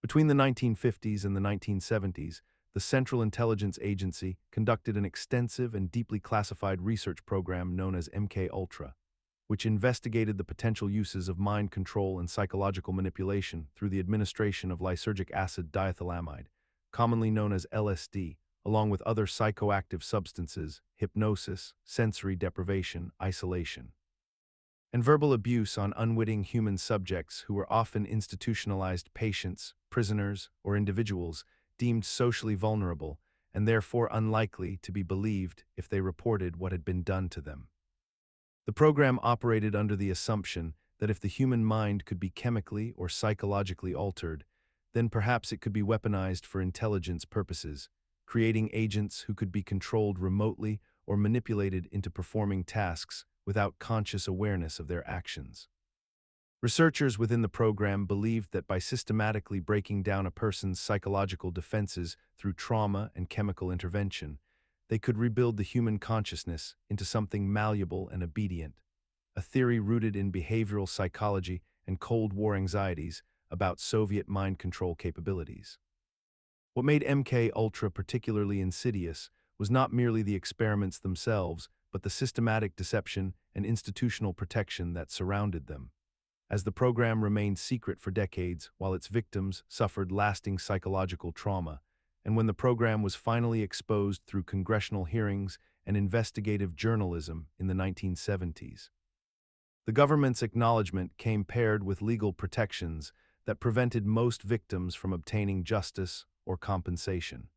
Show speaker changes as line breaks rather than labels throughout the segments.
Between the 1950s and the 1970s, the Central Intelligence Agency conducted an extensive and deeply classified research program known as MKUltra, which investigated the potential uses of mind control and psychological manipulation through the administration of lysergic acid diethylamide, commonly known as LSD, along with other psychoactive substances, hypnosis, sensory deprivation, isolation, and verbal abuse on unwitting human subjects who were often institutionalized patients, prisoners, or individuals deemed socially vulnerable and therefore unlikely to be believed if they reported what had been done to them. The program operated under the assumption that if the human mind could be chemically or psychologically altered, then perhaps it could be weaponized for intelligence purposes, creating agents who could be controlled remotely or manipulated into performing tasks without conscious awareness of their actions. Researchers within the program believed that by systematically breaking down a person's psychological defenses through trauma and chemical intervention, they could rebuild the human consciousness into something malleable and obedient, a theory rooted in behavioral psychology and Cold War anxieties about Soviet mind control capabilities. What made MKUltra particularly insidious was not merely the experiments themselves, but the systematic deception and institutional protection that surrounded them. As the program remained secret for decades while its victims suffered lasting psychological trauma, and when the program was finally exposed through congressional hearings and investigative journalism in the 1970s. The government's acknowledgement came paired with legal protections that prevented most victims from obtaining justice or compensation.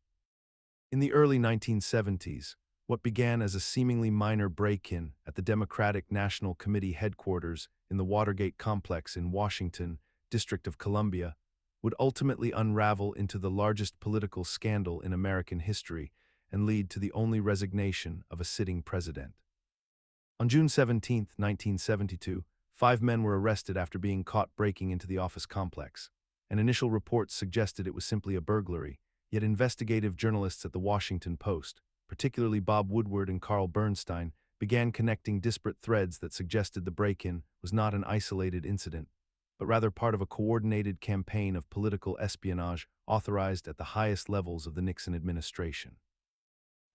In the early 1970s, what began as a seemingly minor break-in at the Democratic National Committee headquarters in the Watergate complex in Washington, District of Columbia, would ultimately unravel into the largest political scandal in American history and lead to the only resignation of a sitting president. On June 17, 1972, 5 men were arrested after being caught breaking into the office complex, and initial reports suggested it was simply a burglary, yet investigative journalists at the Washington Post, particularly Bob Woodward and Carl Bernstein, began connecting disparate threads that suggested the break-in was not an isolated incident, but rather part of a coordinated campaign of political espionage authorized at the highest levels of the Nixon administration.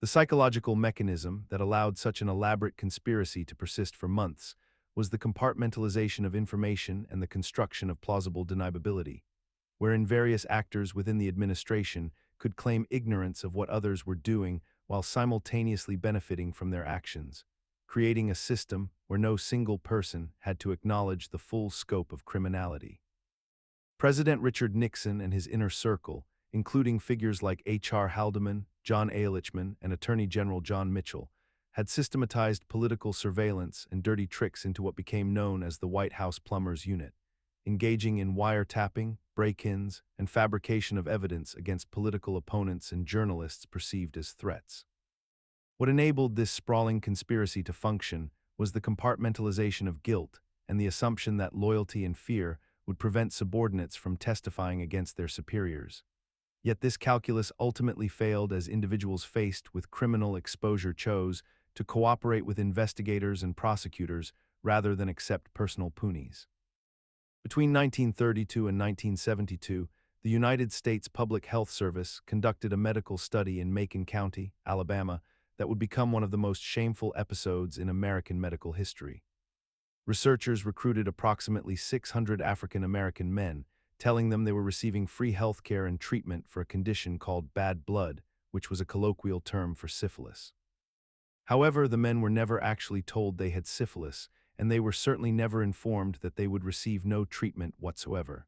The psychological mechanism that allowed such an elaborate conspiracy to persist for months was the compartmentalization of information and the construction of plausible deniability, wherein various actors within the administration could claim ignorance of what others were doing while simultaneously benefiting from their actions, creating a system where no single person had to acknowledge the full scope of criminality. President Richard Nixon and his inner circle, including figures like H.R. Haldeman, John Ehrlichman, and Attorney General John Mitchell, had systematized political surveillance and dirty tricks into what became known as the White House Plumbers Unit, engaging in wiretapping, break-ins, and fabrication of evidence against political opponents and journalists perceived as threats. What enabled this sprawling conspiracy to function was the compartmentalization of guilt and the assumption that loyalty and fear would prevent subordinates from testifying against their superiors. Yet this calculus ultimately failed as individuals faced with criminal exposure chose to cooperate with investigators and prosecutors rather than accept personal punies. Between 1932 and 1972, the United States Public Health Service conducted a medical study in Macon County, Alabama, that would become one of the most shameful episodes in American medical history. Researchers recruited approximately 600 African American men, telling them they were receiving free health care and treatment for a condition called bad blood, which was a colloquial term for syphilis. However, the men were never actually told they had syphilis, and they were certainly never informed that they would receive no treatment whatsoever.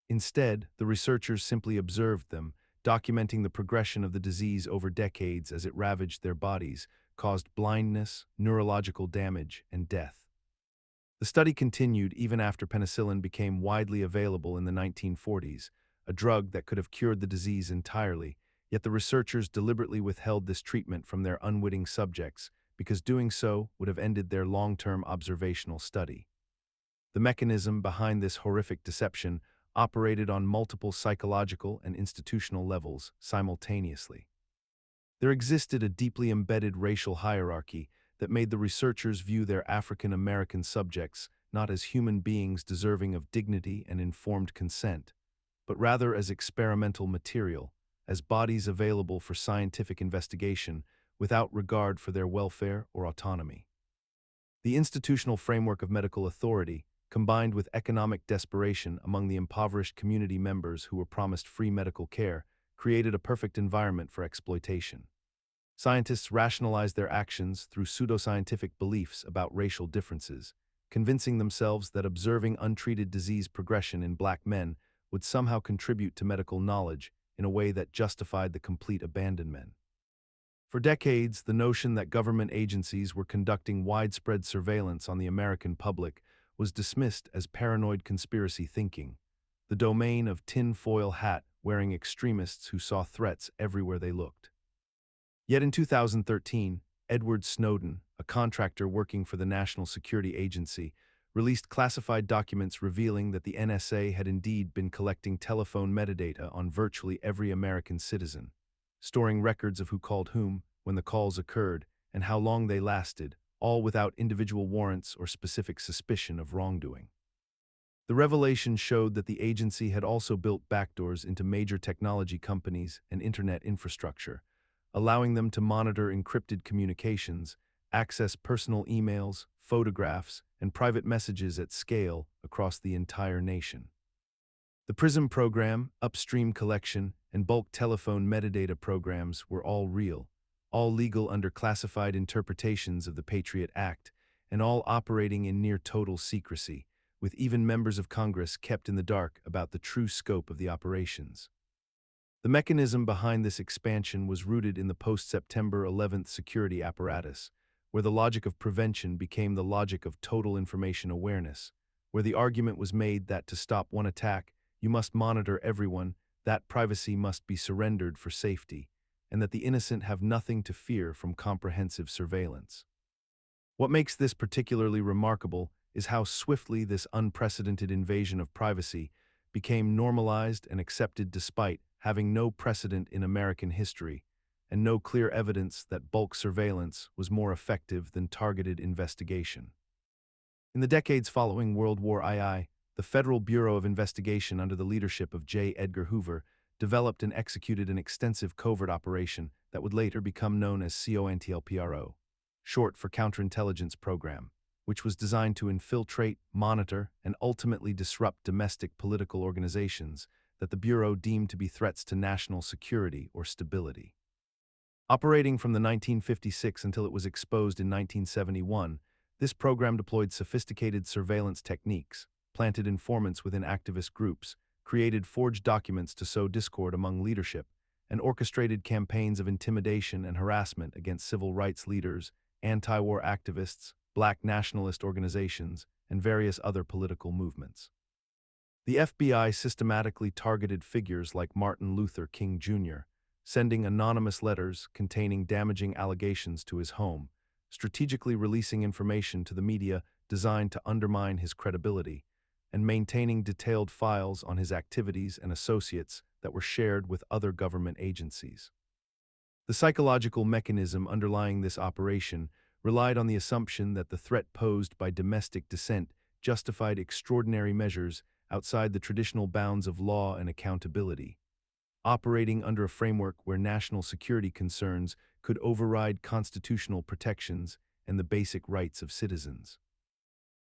Instead, the researchers simply observed them, documenting the progression of the disease over decades as it ravaged their bodies, caused blindness, neurological damage, and death. The study continued even after penicillin became widely available in the 1940s, a drug that could have cured the disease entirely, yet the researchers deliberately withheld this treatment from their unwitting subjects because doing so would have ended their long-term observational study. The mechanism behind this horrific deception operated on multiple psychological and institutional levels simultaneously. There existed a deeply embedded racial hierarchy that made the researchers view their African American subjects not as human beings deserving of dignity and informed consent, but rather as experimental material, as bodies available for scientific investigation without regard for their welfare or autonomy. The institutional framework of medical authority, combined with economic desperation among the impoverished community members who were promised free medical care, created a perfect environment for exploitation. Scientists rationalized their actions through pseudoscientific beliefs about racial differences, convincing themselves that observing untreated disease progression in black men would somehow contribute to medical knowledge in a way that justified the complete abandonment. For decades, the notion that government agencies were conducting widespread surveillance on the American public was dismissed as paranoid conspiracy thinking, the domain of tin-foil hat-wearing extremists who saw threats everywhere they looked. Yet in 2013, Edward Snowden, a contractor working for the National Security Agency, released classified documents revealing that the NSA had indeed been collecting telephone metadata on virtually every American citizen, storing records of who called whom, when the calls occurred, and how long they lasted, all without individual warrants or specific suspicion of wrongdoing. The revelation showed that the agency had also built backdoors into major technology companies and internet infrastructure, allowing them to monitor encrypted communications, access personal emails, photographs, and private messages at scale across the entire nation. The PRISM program, upstream collection, and bulk telephone metadata programs were all real, all legal under classified interpretations of the Patriot Act, and all operating in near total secrecy, with even members of Congress kept in the dark about the true scope of the operations. The mechanism behind this expansion was rooted in the post-September 11th security apparatus, where the logic of prevention became the logic of total information awareness, where the argument was made that to stop one attack, you must monitor everyone, that privacy must be surrendered for safety, and that the innocent have nothing to fear from comprehensive surveillance. What makes this particularly remarkable is how swiftly this unprecedented invasion of privacy became normalized and accepted despite having no precedent in American history, and no clear evidence that bulk surveillance was more effective than targeted investigation. In the decades following World War II, the Federal Bureau of Investigation under the leadership of J. Edgar Hoover developed and executed an extensive covert operation that would later become known as COINTELPRO, short for Counterintelligence Program, which was designed to infiltrate, monitor, and ultimately disrupt domestic political organizations that the Bureau deemed to be threats to national security or stability. Operating from the 1956 until it was exposed in 1971, this program deployed sophisticated surveillance techniques, planted informants within activist groups, created forged documents to sow discord among leadership, and orchestrated campaigns of intimidation and harassment against civil rights leaders, anti-war activists, black nationalist organizations, and various other political movements. The FBI systematically targeted figures like Martin Luther King Jr., sending anonymous letters containing damaging allegations to his home, strategically releasing information to the media designed to undermine his credibility, and maintaining detailed files on his activities and associates that were shared with other government agencies. The psychological mechanism underlying this operation relied on the assumption that the threat posed by domestic dissent justified extraordinary measures outside the traditional bounds of law and accountability, operating under a framework where national security concerns could override constitutional protections and the basic rights of citizens.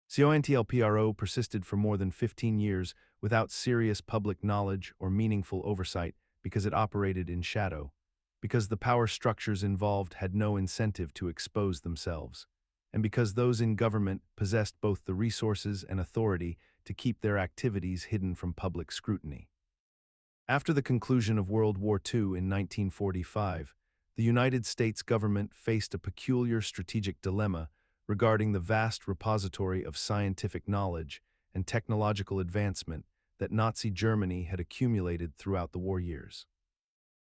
COINTELPRO persisted for more than 15 years without serious public knowledge or meaningful oversight because it operated in shadow, because the power structures involved had no incentive to expose themselves, and because those in government possessed both the resources and authority to keep their activities hidden from public scrutiny. After the conclusion of World War II in 1945, the United States government faced a peculiar strategic dilemma regarding the vast repository of scientific knowledge and technological advancement that Nazi Germany had accumulated throughout the war years.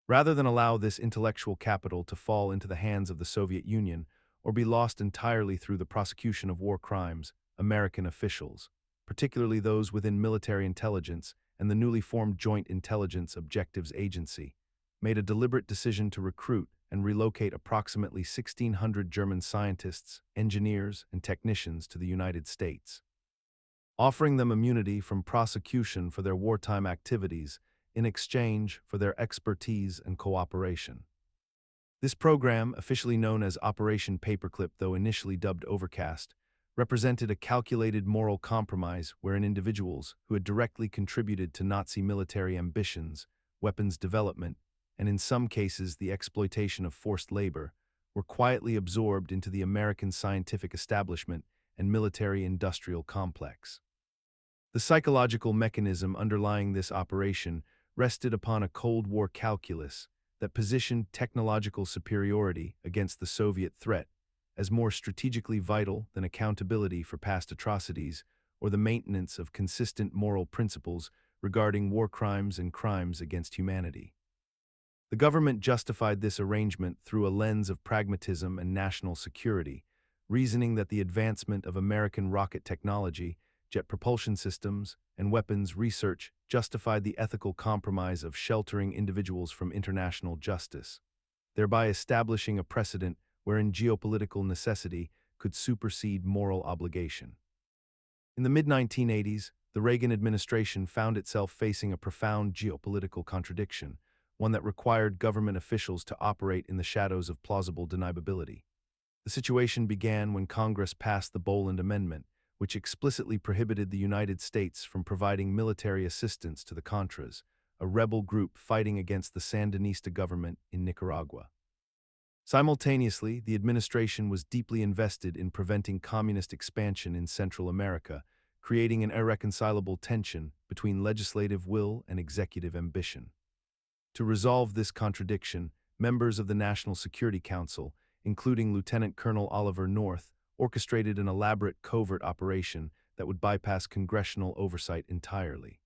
Rather than allow this intellectual capital to fall into the hands of the Soviet Union or be lost entirely through the prosecution of war crimes, American officials, particularly those within military intelligence and the newly formed Joint Intelligence Objectives Agency, made a deliberate decision to recruit and relocate approximately 1,600 German scientists, engineers, and technicians to the United States. offering them immunity from prosecution for their wartime activities in exchange for their expertise and cooperation. This program, officially known as Operation Paperclip though initially dubbed Overcast, represented a calculated moral compromise wherein individuals who had directly contributed to Nazi military ambitions, weapons development, and in some cases the exploitation of forced labor, were quietly absorbed into the American scientific establishment and military-industrial complex. The psychological mechanism underlying this operation rested upon a Cold War calculus that positioned technological superiority against the Soviet threat as more strategically vital than accountability for past atrocities or the maintenance of consistent moral principles regarding war crimes and crimes against humanity. The government justified this arrangement through a lens of pragmatism and national security, reasoning that the advancement of American rocket technology, jet propulsion systems, and weapons research justified the ethical compromise of sheltering individuals from international justice, thereby establishing a precedent wherein geopolitical necessity could supersede moral obligation. In the mid-1980s, the Reagan administration found itself facing a profound geopolitical contradiction, one that required government officials to operate in the shadows of plausible deniability. The situation began when Congress passed the Boland Amendment, which explicitly prohibited the United States from providing military assistance to the Contras, a rebel group fighting against the Sandinista government in Nicaragua. Simultaneously, the administration was deeply invested in preventing communist expansion in Central America, creating an irreconcilable tension between legislative will and executive ambition. To resolve this contradiction, members of the National Security Council, including Lieutenant Colonel Oliver North, orchestrated an elaborate covert operation that would bypass congressional oversight entirely.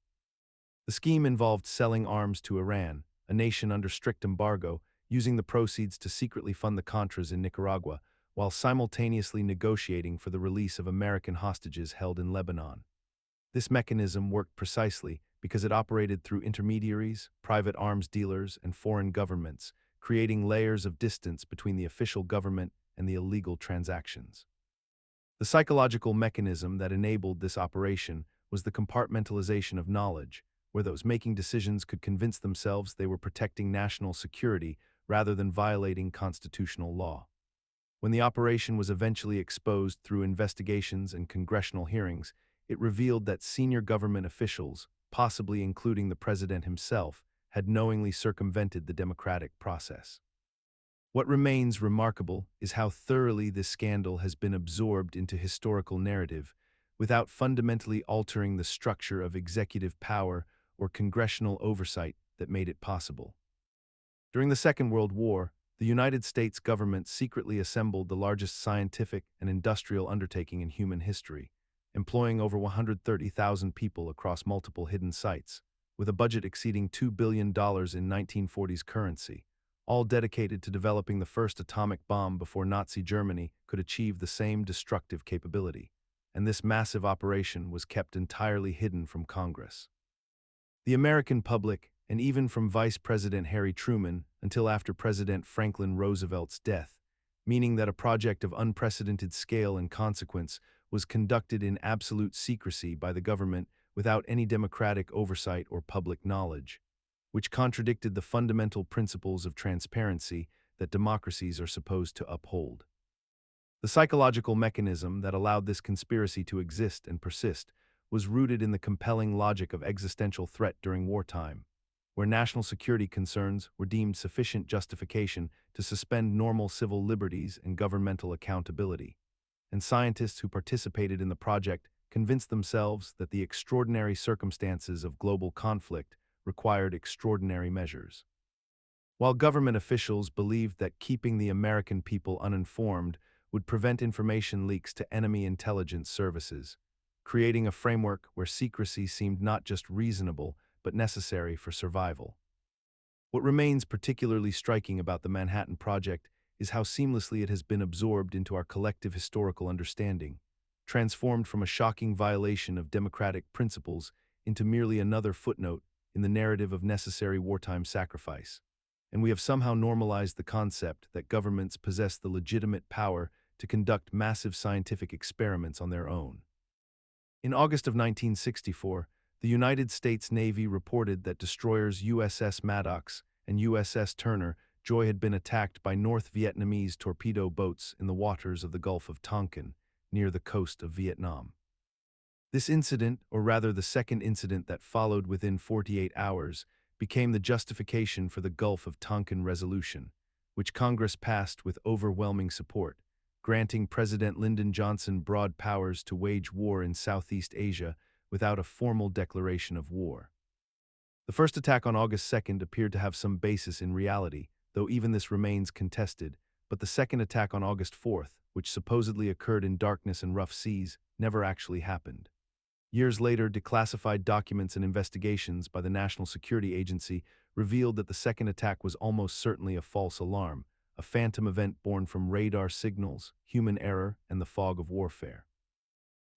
The scheme involved selling arms to Iran, a nation under strict embargo, using the proceeds to secretly fund the Contras in Nicaragua, while simultaneously negotiating for the release of American hostages held in Lebanon. This mechanism worked precisely because it operated through intermediaries, private arms dealers, and foreign governments, creating layers of distance between the official government and the illegal transactions. The psychological mechanism that enabled this operation was the compartmentalization of knowledge, where those making decisions could convince themselves they were protecting national security rather than violating constitutional law. When the operation was eventually exposed through investigations and congressional hearings, it revealed that senior government officials, possibly including the president himself, had knowingly circumvented the democratic process. What remains remarkable is how thoroughly this scandal has been absorbed into historical narrative without fundamentally altering the structure of executive power or congressional oversight that made it possible. During the Second World War, the United States government secretly assembled the largest scientific and industrial undertaking in human history, employing over 130,000 people across multiple hidden sites, with a budget exceeding $2 billion in 1940s currency, all dedicated to developing the first atomic bomb before Nazi Germany could achieve the same destructive capability, and this massive operation was kept entirely hidden from Congress. The American public, and even from Vice President Harry Truman until after President Franklin Roosevelt's death, meaning that a project of unprecedented scale and consequence was conducted in absolute secrecy by the government without any democratic oversight or public knowledge, which contradicted the fundamental principles of transparency that democracies are supposed to uphold. The psychological mechanism that allowed this conspiracy to exist and persist was rooted in the compelling logic of existential threat during wartime, where national security concerns were deemed sufficient justification to suspend normal civil liberties and governmental accountability, and scientists who participated in the project convinced themselves that the extraordinary circumstances of global conflict required extraordinary measures. While government officials believed that keeping the American people uninformed would prevent information leaks to enemy intelligence services, creating a framework where secrecy seemed not just reasonable but necessary for survival. What remains particularly striking about the Manhattan Project is how seamlessly it has been absorbed into our collective historical understanding, transformed from a shocking violation of democratic principles into merely another footnote in the narrative of necessary wartime sacrifice. And we have somehow normalized the concept that governments possess the legitimate power to conduct massive scientific experiments on their own. In August of 1964, the United States Navy reported that destroyers USS Maddox and USS Turner Joy had been attacked by North Vietnamese torpedo boats in the waters of the Gulf of Tonkin, near the coast of Vietnam. This incident, or rather the second incident that followed within 48 hours, became the justification for the Gulf of Tonkin Resolution, which Congress passed with overwhelming support, granting President Lyndon Johnson broad powers to wage war in Southeast Asia without a formal declaration of war. The first attack on August 2nd appeared to have some basis in reality, though even this remains contested, but the second attack on August 4th, which supposedly occurred in darkness and rough seas, never actually happened. Years later, declassified documents and investigations by the National Security Agency revealed that the second attack was almost certainly a false alarm, a phantom event born from radar signals, human error, and the fog of warfare.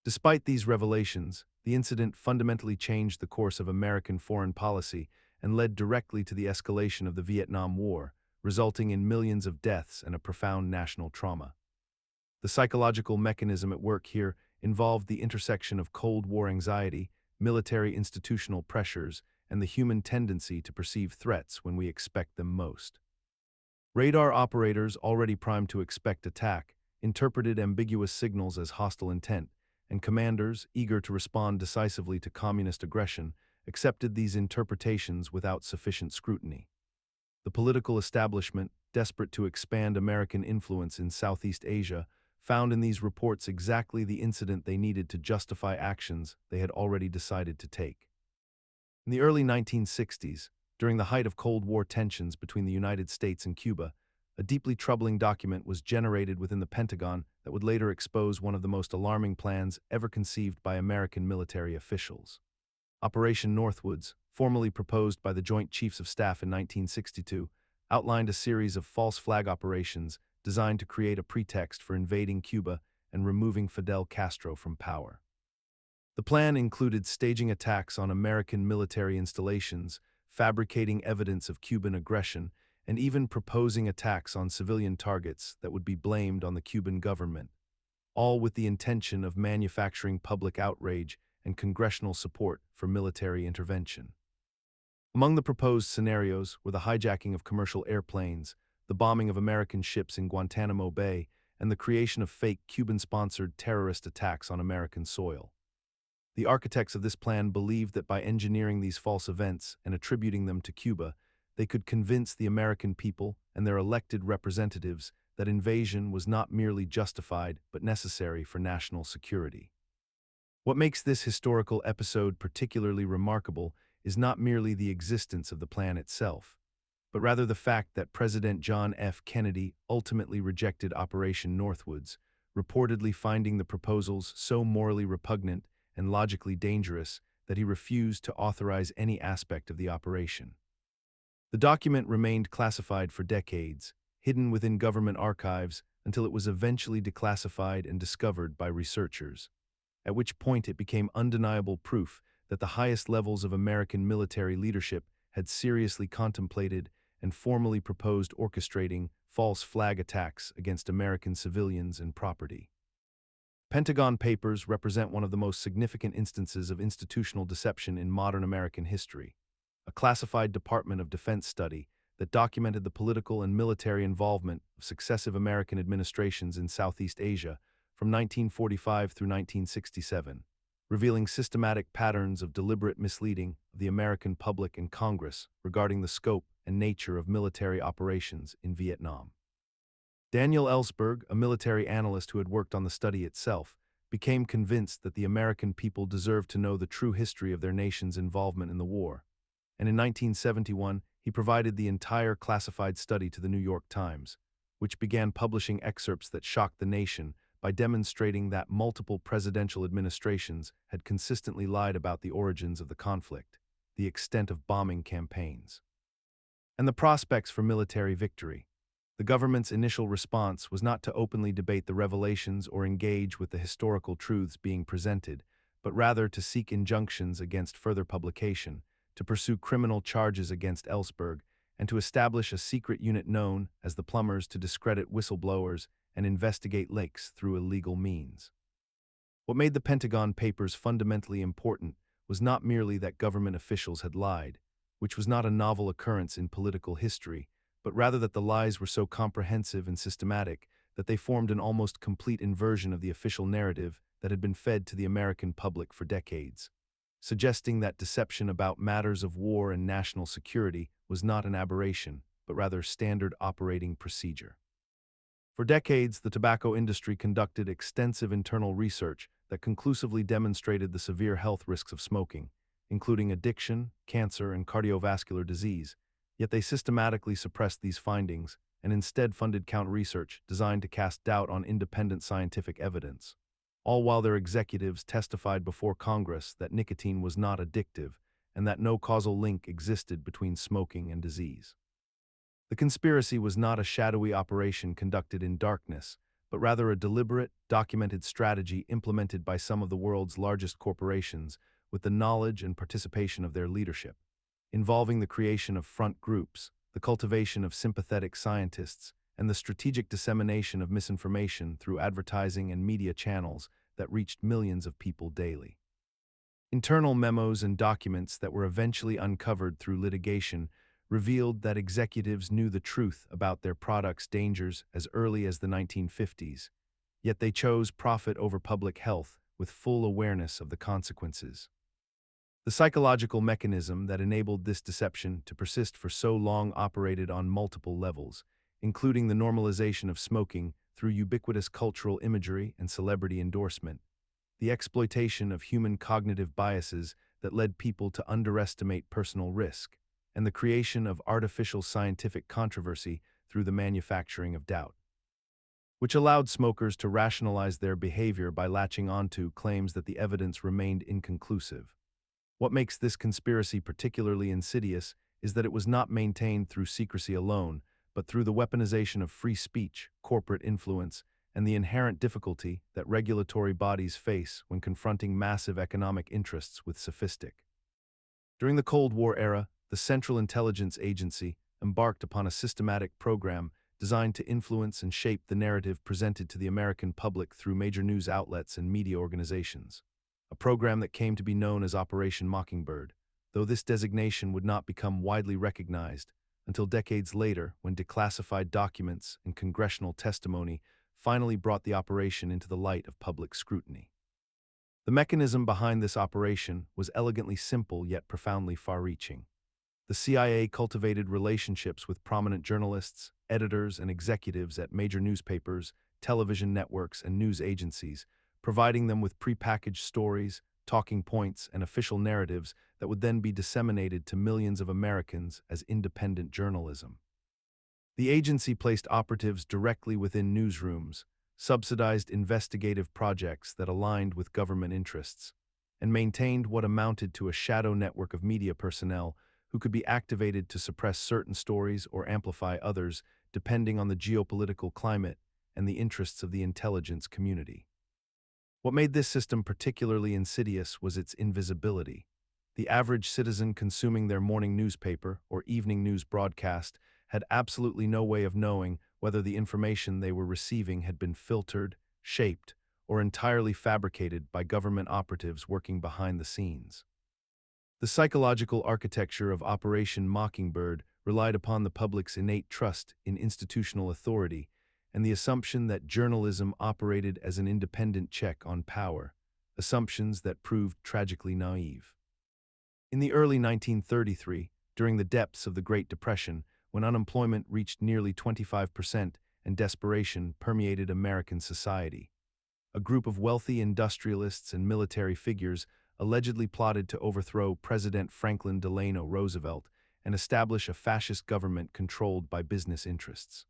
Despite these revelations, the incident fundamentally changed the course of American foreign policy and led directly to the escalation of the Vietnam War, resulting in millions of deaths and a profound national trauma. The psychological mechanism at work here involved the intersection of Cold War anxiety, military institutional pressures, and the human tendency to perceive threats when we expect them most. Radar operators, already primed to expect attack, interpreted ambiguous signals as hostile intent, and commanders, eager to respond decisively to communist aggression, accepted these interpretations without sufficient scrutiny. The political establishment, desperate to expand American influence in Southeast Asia, found in these reports exactly the incident they needed to justify actions they had already decided to take. In the early 1960s, during the height of Cold War tensions between the United States and Cuba, a deeply troubling document was generated within the Pentagon that would later expose one of the most alarming plans ever conceived by American military officials. Operation Northwoods, formally proposed by the Joint Chiefs of Staff in 1962, outlined a series of false flag operations designed to create a pretext for invading Cuba and removing Fidel Castro from power. The plan included staging attacks on American military installations, fabricating evidence of Cuban aggression, and even proposing attacks on civilian targets that would be blamed on the Cuban government, all with the intention of manufacturing public outrage and congressional support for military intervention. Among the proposed scenarios were the hijacking of commercial airplanes, the bombing of American ships in Guantanamo Bay, and the creation of fake Cuban-sponsored terrorist attacks on American soil. The architects of this plan believed that by engineering these false events and attributing them to Cuba, they could convince the American people and their elected representatives that invasion was not merely justified but necessary for national security. What makes this historical episode particularly remarkable is not merely the existence of the plan itself, but rather the fact that President John F. Kennedy ultimately rejected Operation Northwoods, reportedly finding the proposals so morally repugnant and logically dangerous that he refused to authorize any aspect of the operation. The document remained classified for decades, hidden within government archives until it was eventually declassified and discovered by researchers, at which point it became undeniable proof that the highest levels of American military leadership had seriously contemplated and formally proposed orchestrating false flag attacks against American civilians and property. Pentagon Papers represent one of the most significant instances of institutional deception in modern American history, a classified Department of Defense study that documented the political and military involvement of successive American administrations in Southeast Asia from 1945 through 1967, revealing systematic patterns of deliberate misleading of the American public and Congress regarding the scope and nature of military operations in Vietnam. Daniel Ellsberg, a military analyst who had worked on the study itself, became convinced that the American people deserved to know the true history of their nation's involvement in the war, and in 1971 he provided the entire classified study to the New York Times, which began publishing excerpts that shocked the nation by demonstrating that multiple presidential administrations had consistently lied about the origins of the conflict, the extent of bombing campaigns, and the prospects for military victory. The government's initial response was not to openly debate the revelations or engage with the historical truths being presented, but rather to seek injunctions against further publication, to pursue criminal charges against Ellsberg, and to establish a secret unit known as the Plumbers to discredit whistleblowers and investigate leaks through illegal means. What made the Pentagon Papers fundamentally important was not merely that government officials had lied, which was not a novel occurrence in political history, but rather that the lies were so comprehensive and systematic that they formed an almost complete inversion of the official narrative that had been fed to the American public for decades, suggesting that deception about matters of war and national security was not an aberration, but rather standard operating procedure. For decades, the tobacco industry conducted extensive internal research that conclusively demonstrated the severe health risks of smoking, including addiction, cancer, and cardiovascular disease, yet they systematically suppressed these findings and instead funded counter-research designed to cast doubt on independent scientific evidence, all while their executives testified before Congress that nicotine was not addictive and that no causal link existed between smoking and disease. The conspiracy was not a shadowy operation conducted in darkness, but rather a deliberate, documented strategy implemented by some of the world's largest corporations with the knowledge and participation of their leadership, involving the creation of front groups, the cultivation of sympathetic scientists, and the strategic dissemination of misinformation through advertising and media channels that reached millions of people daily. Internal memos and documents that were eventually uncovered through litigation revealed that executives knew the truth about their products' dangers as early as the 1950s, yet they chose profit over public health with full awareness of the consequences. The psychological mechanism that enabled this deception to persist for so long operated on multiple levels, including the normalization of smoking through ubiquitous cultural imagery and celebrity endorsement, the exploitation of human cognitive biases that led people to underestimate personal risk, and the creation of artificial scientific controversy through the manufacturing of doubt, which allowed smokers to rationalize their behavior by latching onto claims that the evidence remained inconclusive. What makes this conspiracy particularly insidious is that it was not maintained through secrecy alone, but through the weaponization of free speech, corporate influence, and the inherent difficulty that regulatory bodies face when confronting massive economic interests with sophistic. During the Cold War era, the Central Intelligence Agency embarked upon a systematic program designed to influence and shape the narrative presented to the American public through major news outlets and media organizations, a program that came to be known as Operation Mockingbird, though this designation would not become widely recognized until decades later when declassified documents and congressional testimony finally brought the operation into the light of public scrutiny. The mechanism behind this operation was elegantly simple yet profoundly far-reaching. The CIA cultivated relationships with prominent journalists, editors, and executives at major newspapers, television networks, and news agencies, providing them with prepackaged stories, talking points, and official narratives that would then be disseminated to millions of Americans as independent journalism. The agency placed operatives directly within newsrooms, subsidized investigative projects that aligned with government interests, and maintained what amounted to a shadow network of media personnel who could be activated to suppress certain stories or amplify others depending on the geopolitical climate and the interests of the intelligence community. What made this system particularly insidious was its invisibility. The average citizen consuming their morning newspaper or evening news broadcast had absolutely no way of knowing whether the information they were receiving had been filtered, shaped, or entirely fabricated by government operatives working behind the scenes. The psychological architecture of Operation Mockingbird relied upon the public's innate trust in institutional authority and the assumption that journalism operated as an independent check on power, assumptions that proved tragically naive. In the early 1933, during the depths of the Great Depression, when unemployment reached nearly 25% and desperation permeated American society, a group of wealthy industrialists and military figures allegedly plotted to overthrow President Franklin Delano Roosevelt and establish a fascist government controlled by business interests.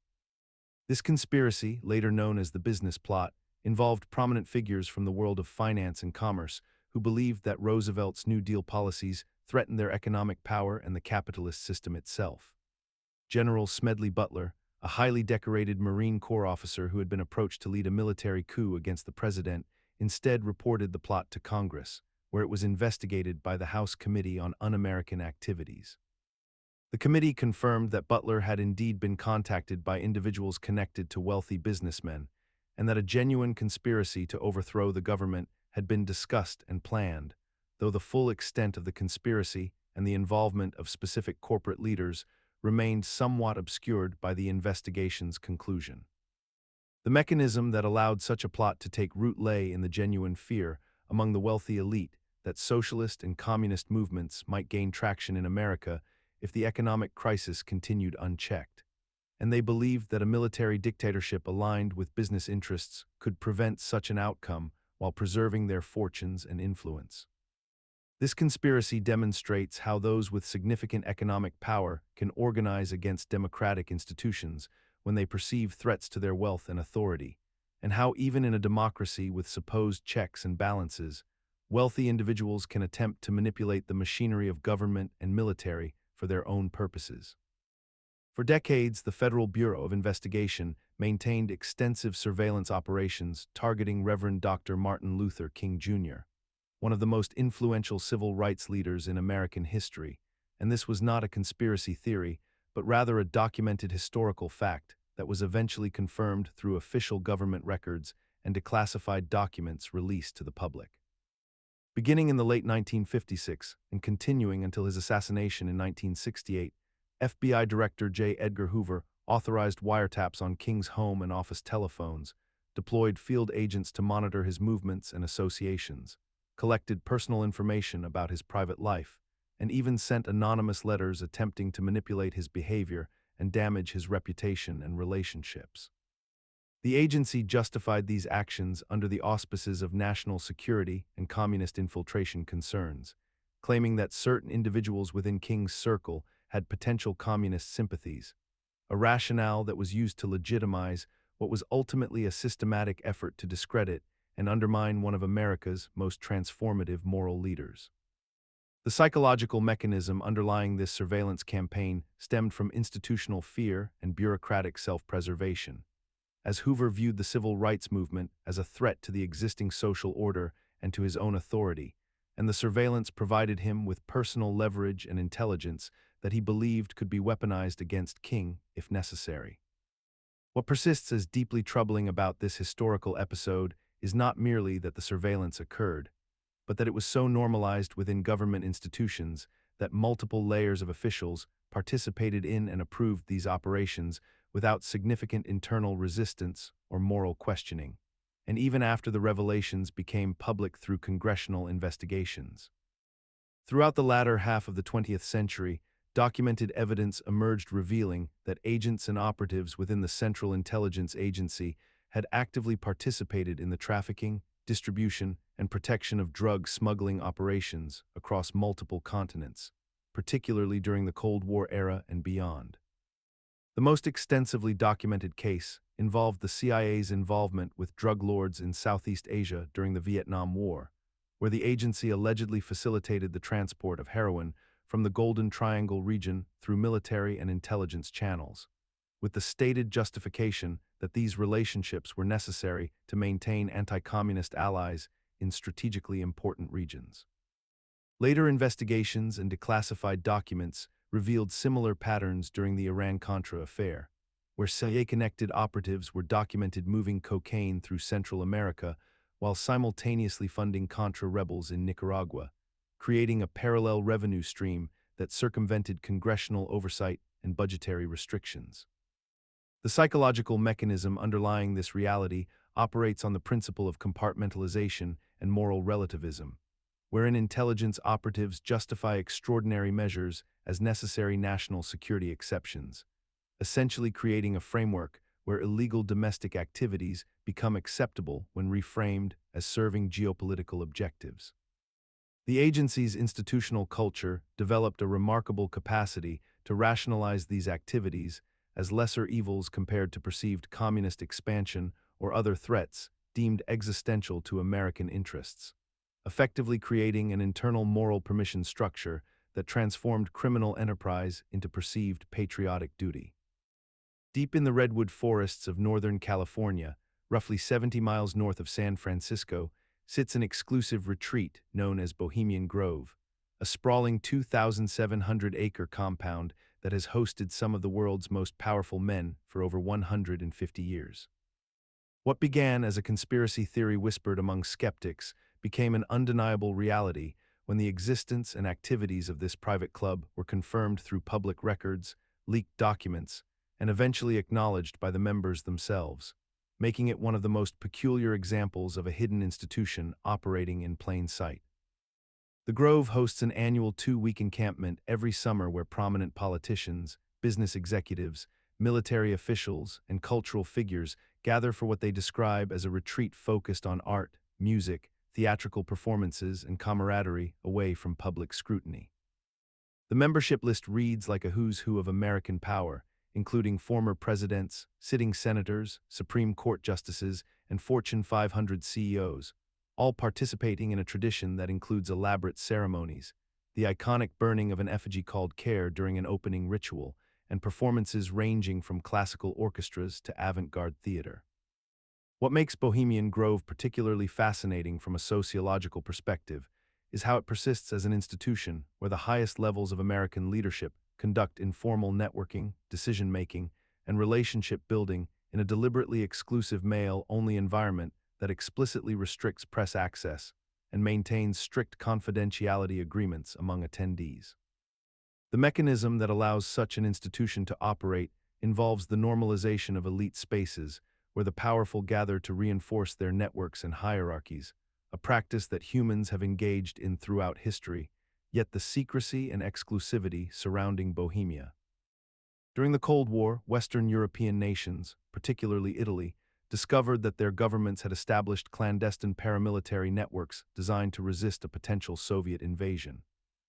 This conspiracy, later known as the Business Plot, involved prominent figures from the world of finance and commerce who believed that Roosevelt's New Deal policies threatened their economic power and the capitalist system itself. General Smedley Butler, a highly decorated Marine Corps officer who had been approached to lead a military coup against the president, instead reported the plot to Congress, where it was investigated by the House Committee on Un-American Activities. The committee confirmed that Butler had indeed been contacted by individuals connected to wealthy businessmen, and that a genuine conspiracy to overthrow the government had been discussed and planned, though the full extent of the conspiracy and the involvement of specific corporate leaders remained somewhat obscured by the investigation's conclusion. The mechanism that allowed such a plot to take root lay in the genuine fear among the wealthy elite that socialist and communist movements might gain traction in America if the economic crisis continued unchecked, and they believed that a military dictatorship aligned with business interests could prevent such an outcome while preserving their fortunes and influence. This conspiracy demonstrates how those with significant economic power can organize against democratic institutions when they perceive threats to their wealth and authority, and how even in a democracy with supposed checks and balances, wealthy individuals can attempt to manipulate the machinery of government and military for their own purposes. For decades, the Federal Bureau of Investigation maintained extensive surveillance operations targeting Reverend Dr. Martin Luther King Jr., one of the most influential civil rights leaders in American history, and this was not a conspiracy theory, but rather a documented historical fact that was eventually confirmed through official government records and declassified documents released to the public. Beginning in the late 1956 and continuing until his assassination in 1968, FBI Director J. Edgar Hoover authorized wiretaps on King's home and office telephones, deployed field agents to monitor his movements and associations, collected personal information about his private life, and even sent anonymous letters attempting to manipulate his behavior and damage his reputation and relationships. The agency justified these actions under the auspices of national security and communist infiltration concerns, claiming that certain individuals within King's circle had potential communist sympathies, a rationale that was used to legitimize what was ultimately a systematic effort to discredit and undermine one of America's most transformative moral leaders. The psychological mechanism underlying this surveillance campaign stemmed from institutional fear and bureaucratic self-preservation, as Hoover viewed the civil rights movement as a threat to the existing social order and to his own authority, and the surveillance provided him with personal leverage and intelligence that he believed could be weaponized against King if necessary. What persists as deeply troubling about this historical episode is not merely that the surveillance occurred, but that it was so normalized within government institutions that multiple layers of officials participated in and approved these operations without significant internal resistance or moral questioning, and even after the revelations became public through congressional investigations. Throughout the latter half of the 20th century, documented evidence emerged revealing that agents and operatives within the Central Intelligence Agency had actively participated in the trafficking, distribution, and protection of drug smuggling operations across multiple continents, particularly during the Cold War era and beyond. The most extensively documented case involved the CIA's involvement with drug lords in Southeast Asia during the Vietnam War, where the agency allegedly facilitated the transport of heroin from the Golden Triangle region through military and intelligence channels, with the stated justification that these relationships were necessary to maintain anti-communist allies in strategically important regions. Later investigations and declassified documents revealed similar patterns during the Iran-Contra Affair, where CIA-connected operatives were documented moving cocaine through Central America while simultaneously funding Contra rebels in Nicaragua, creating a parallel revenue stream that circumvented congressional oversight and budgetary restrictions. The psychological mechanism underlying this reality operates on the principle of compartmentalization and moral relativism, wherein intelligence operatives justify extraordinary measures as necessary national security exceptions, essentially creating a framework where illegal domestic activities become acceptable when reframed as serving geopolitical objectives. The agency's institutional culture developed a remarkable capacity to rationalize these activities as lesser evils compared to perceived communist expansion or other threats deemed existential to American interests, effectively creating an internal moral permission structure that transformed criminal enterprise into perceived patriotic duty. Deep in the redwood forests of Northern California, roughly 70 miles north of San Francisco, sits an exclusive retreat known as Bohemian Grove, a sprawling 2,700-acre compound that has hosted some of the world's most powerful men for over 150 years. What began as a conspiracy theory whispered among skeptics became an undeniable reality when the existence and activities of this private club were confirmed through public records, leaked documents, and eventually acknowledged by the members themselves, making it one of the most peculiar examples of a hidden institution operating in plain sight. The Grove hosts an annual 2-week encampment every summer where prominent politicians, business executives, military officials, and cultural figures gather for what they describe as a retreat focused on art, music, theatrical performances, and camaraderie away from public scrutiny. The membership list reads like a who's who of American power, including former presidents, sitting senators, Supreme Court justices, and Fortune 500 CEOs, all participating in a tradition that includes elaborate ceremonies, the iconic burning of an effigy called Care during an opening ritual, and performances ranging from classical orchestras to avant-garde theater. What makes Bohemian Grove particularly fascinating from a sociological perspective is how it persists as an institution where the highest levels of American leadership conduct informal networking, decision-making, and relationship building in a deliberately exclusive male-only environment that explicitly restricts press access and maintains strict confidentiality agreements among attendees. The mechanism that allows such an institution to operate involves the normalization of elite spaces where the powerful gather to reinforce their networks and hierarchies, a practice that humans have engaged in throughout history, yet the secrecy and exclusivity surrounding Bohemia. During the Cold War, Western European nations, particularly Italy, discovered that their governments had established clandestine paramilitary networks designed to resist a potential Soviet invasion.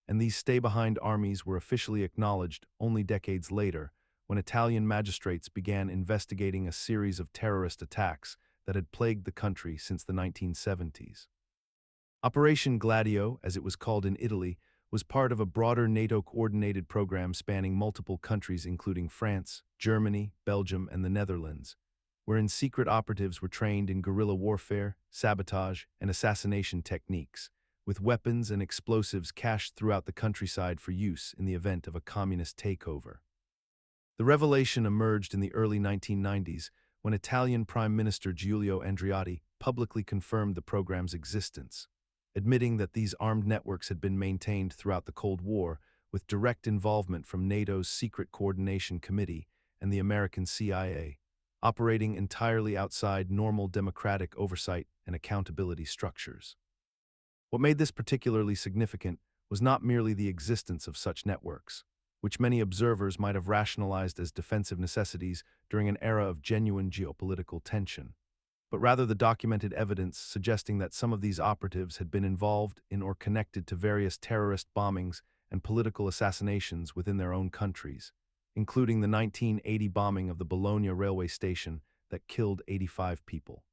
And these stay-behind armies were officially acknowledged only decades later, when Italian magistrates began investigating a series of terrorist attacks that had plagued the country since the 1970s. Operation Gladio, as it was called in Italy, was part of a broader NATO-coordinated program spanning multiple countries including France, Germany, Belgium, and the Netherlands, wherein secret operatives were trained in guerrilla warfare, sabotage, and assassination techniques, with weapons and explosives cached throughout the countryside for use in the event of a communist takeover. The revelation emerged in the early 1990s when Italian Prime Minister Giulio Andreotti publicly confirmed the program's existence, admitting that these armed networks had been maintained throughout the Cold War with direct involvement from NATO's Secret Coordination Committee and the American CIA, operating entirely outside normal democratic oversight and accountability structures. What made this particularly significant was not merely the existence of such networks, which many observers might have rationalized as defensive necessities during an era of genuine geopolitical tension, but rather the documented evidence suggesting that some of these operatives had been involved in or connected to various terrorist bombings and political assassinations within their own countries, including the 1980 bombing of the Bologna railway station that killed 85 people.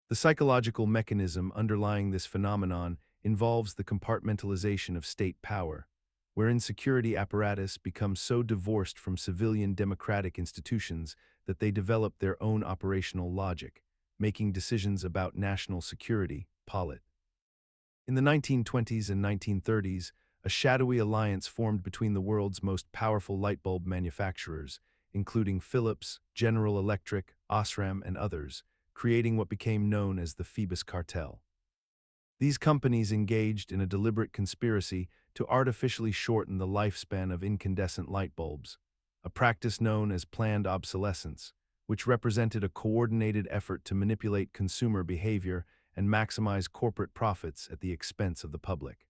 The psychological mechanism underlying this phenomenon involves the compartmentalization of state power, wherein security apparatus become so divorced from civilian democratic institutions that they develop their own operational logic, making decisions about national security, polit. In the 1920s and 1930s, a shadowy alliance formed between the world's most powerful light bulb manufacturers, including Philips, General Electric, Osram, and others, creating what became known as the Phoebus Cartel. These companies engaged in a deliberate conspiracy to artificially shorten the lifespan of incandescent light bulbs, a practice known as planned obsolescence, which represented a coordinated effort to manipulate consumer behavior and maximize corporate profits at the expense of the public.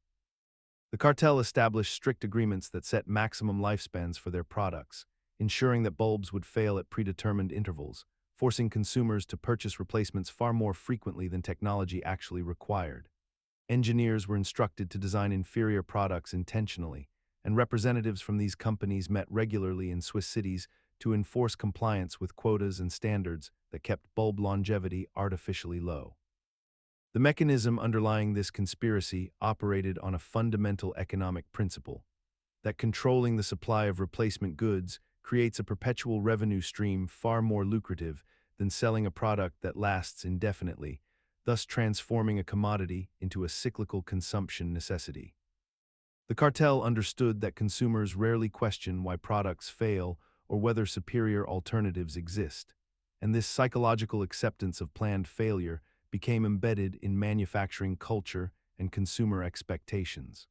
The cartel established strict agreements that set maximum lifespans for their products, ensuring that bulbs would fail at predetermined intervals, forcing consumers to purchase replacements far more frequently than technology actually required. Engineers were instructed to design inferior products intentionally, and representatives from these companies met regularly in Swiss cities to enforce compliance with quotas and standards that kept bulb longevity artificially low. The mechanism underlying this conspiracy operated on a fundamental economic principle, that controlling the supply of replacement goods creates a perpetual revenue stream far more lucrative than selling a product that lasts indefinitely, thus transforming a commodity into a cyclical consumption necessity. The cartel understood that consumers rarely question why products fail or whether superior alternatives exist, and this psychological acceptance of planned failure became embedded in manufacturing culture and consumer expectations.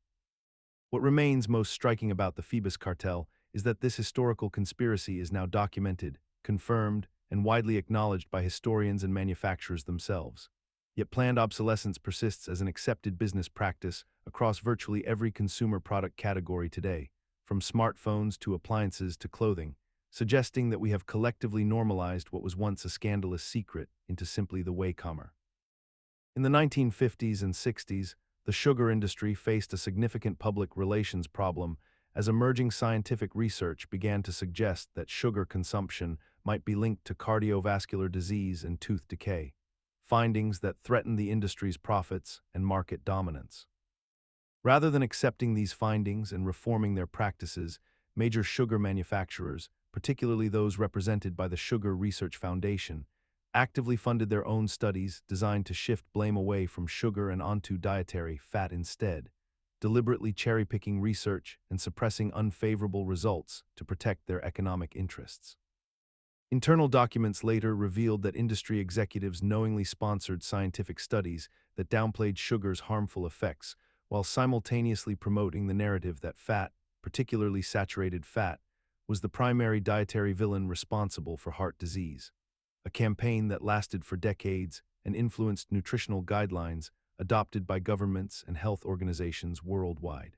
What remains most striking about the Phoebus Cartel is that this historical conspiracy is now documented, confirmed, and widely acknowledged by historians and manufacturers themselves. Yet planned obsolescence persists as an accepted business practice across virtually every consumer product category today, from smartphones to appliances to clothing, suggesting that we have collectively normalized what was once a scandalous secret into simply the way comer. In the 1950s and 60s, the sugar industry faced a significant public relations problem as emerging scientific research began to suggest that sugar consumption might be linked to cardiovascular disease and tooth decay, findings that threatened the industry's profits and market dominance. Rather than accepting these findings and reforming their practices, major sugar manufacturers, particularly those represented by the Sugar Research Foundation, actively funded their own studies designed to shift blame away from sugar and onto dietary fat instead, deliberately cherry-picking research and suppressing unfavorable results to protect their economic interests. Internal documents later revealed that industry executives knowingly sponsored scientific studies that downplayed sugar's harmful effects while simultaneously promoting the narrative that fat, particularly saturated fat, was the primary dietary villain responsible for heart disease, a campaign that lasted for decades and influenced nutritional guidelines adopted by governments and health organizations worldwide.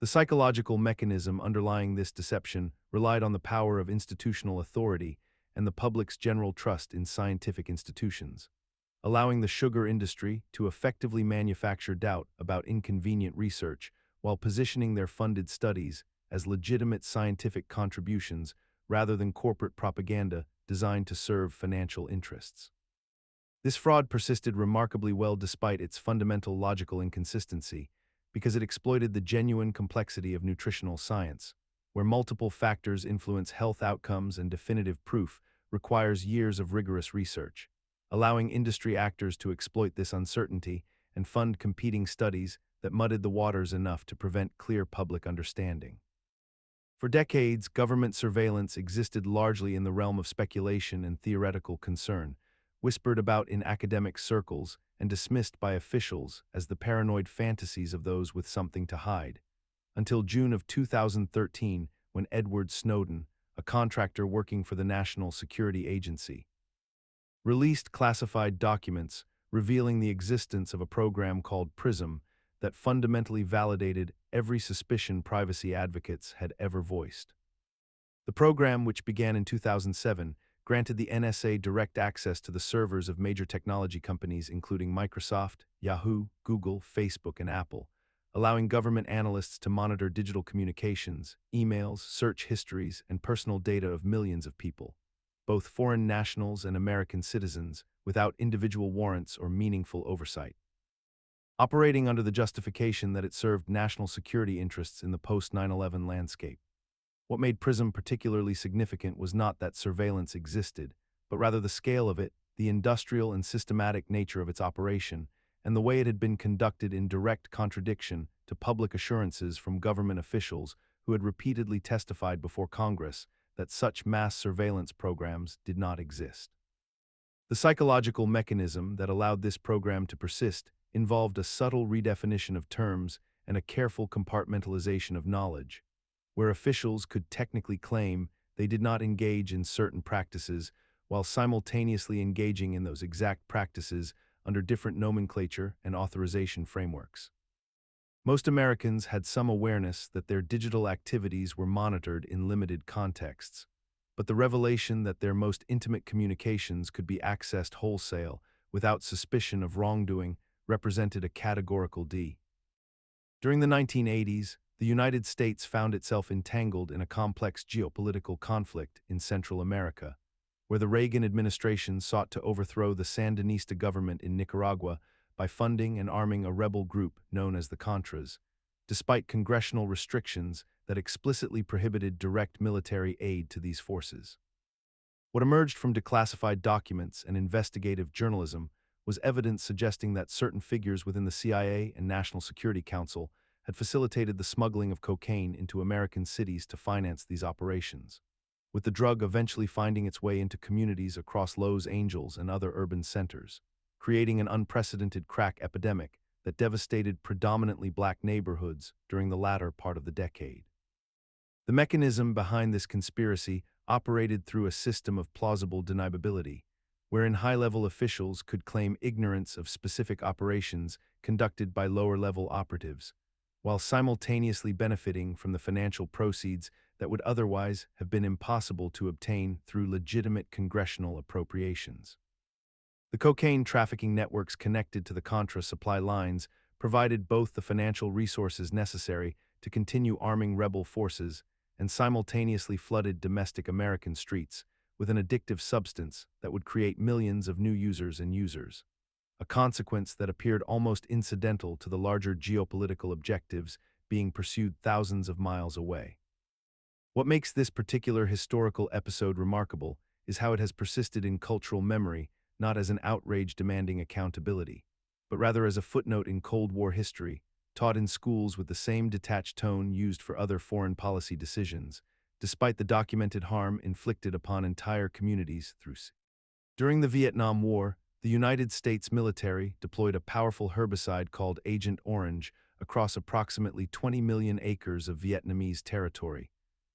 The psychological mechanism underlying this deception relied on the power of institutional authority and the public's general trust in scientific institutions, allowing the sugar industry to effectively manufacture doubt about inconvenient research while positioning their funded studies as legitimate scientific contributions rather than corporate propaganda designed to serve financial interests. This fraud persisted remarkably well despite its fundamental logical inconsistency, because it exploited the genuine complexity of nutritional science, where multiple factors influence health outcomes and definitive proof requires years of rigorous research, allowing industry actors to exploit this uncertainty and fund competing studies that muddied the waters enough to prevent clear public understanding. For decades, government surveillance existed largely in the realm of speculation and theoretical concern, whispered about in academic circles and dismissed by officials as the paranoid fantasies of those with something to hide, until June of 2013 when Edward Snowden, a contractor working for the National Security Agency, released classified documents revealing the existence of a program called PRISM that fundamentally validated every suspicion privacy advocates had ever voiced. The program, which began in 2007, granted the NSA direct access to the servers of major technology companies including Microsoft, Yahoo, Google, Facebook, and Apple, allowing government analysts to monitor digital communications, emails, search histories, and personal data of millions of people, both foreign nationals and American citizens, without individual warrants or meaningful oversight. Operating under the justification that it served national security interests in the post-9/11 landscape. What made PRISM particularly significant was not that surveillance existed, but rather the scale of it, the industrial and systematic nature of its operation, and the way it had been conducted in direct contradiction to public assurances from government officials who had repeatedly testified before Congress that such mass surveillance programs did not exist. The psychological mechanism that allowed this program to persist involved a subtle redefinition of terms and a careful compartmentalization of knowledge, where officials could technically claim they did not engage in certain practices while simultaneously engaging in those exact practices under different nomenclature and authorization frameworks. Most Americans had some awareness that their digital activities were monitored in limited contexts, but the revelation that their most intimate communications could be accessed wholesale without suspicion of wrongdoing represented a categorical D. During the 1980s, the United States found itself entangled in a complex geopolitical conflict in Central America, where the Reagan administration sought to overthrow the Sandinista government in Nicaragua by funding and arming a rebel group known as the Contras, despite congressional restrictions that explicitly prohibited direct military aid to these forces. What emerged from declassified documents and investigative journalism was evidence suggesting that certain figures within the CIA and National Security Council had facilitated the smuggling of cocaine into American cities to finance these operations, with the drug eventually finding its way into communities across Los Angeles and other urban centers, creating an unprecedented crack epidemic that devastated predominantly black neighborhoods during the latter part of the decade. The mechanism behind this conspiracy operated through a system of plausible deniability, wherein high-level officials could claim ignorance of specific operations conducted by lower-level operatives, while simultaneously benefiting from the financial proceeds that would otherwise have been impossible to obtain through legitimate congressional appropriations. The cocaine trafficking networks connected to the Contra supply lines provided both the financial resources necessary to continue arming rebel forces and simultaneously flooded domestic American streets with an addictive substance that would create millions of new users and users, a consequence that appeared almost incidental to the larger geopolitical objectives being pursued thousands of miles away. What makes this particular historical episode remarkable is how it has persisted in cultural memory, not as an outrage demanding accountability, but rather as a footnote in Cold War history, taught in schools with the same detached tone used for other foreign policy decisions, despite the documented harm inflicted upon entire communities through. During the Vietnam War, the United States military deployed a powerful herbicide called Agent Orange across approximately 20 million acres of Vietnamese territory,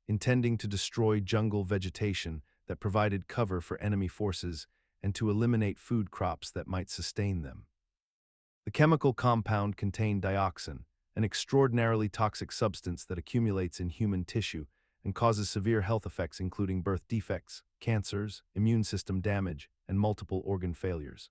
intending to destroy jungle vegetation that provided cover for enemy forces and to eliminate food crops that might sustain them. The chemical compound contained dioxin, an extraordinarily toxic substance that accumulates in human tissue and causes severe health effects including birth defects, cancers, immune system damage, and multiple organ failures.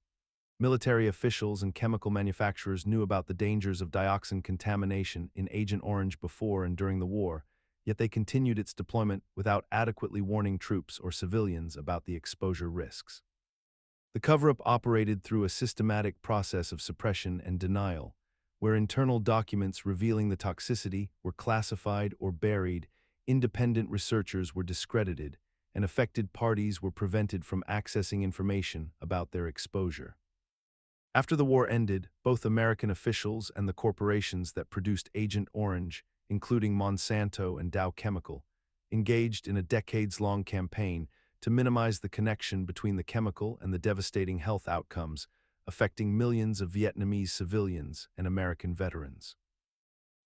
Military officials and chemical manufacturers knew about the dangers of dioxin contamination in Agent Orange before and during the war, yet they continued its deployment without adequately warning troops or civilians about the exposure risks. The cover-up operated through a systematic process of suppression and denial, where internal documents revealing the toxicity were classified or buried, independent researchers were discredited, and affected parties were prevented from accessing information about their exposure. After the war ended, both American officials and the corporations that produced Agent Orange, including Monsanto and Dow Chemical, engaged in a decades-long campaign to minimize the connection between the chemical and the devastating health outcomes affecting millions of Vietnamese civilians and American veterans.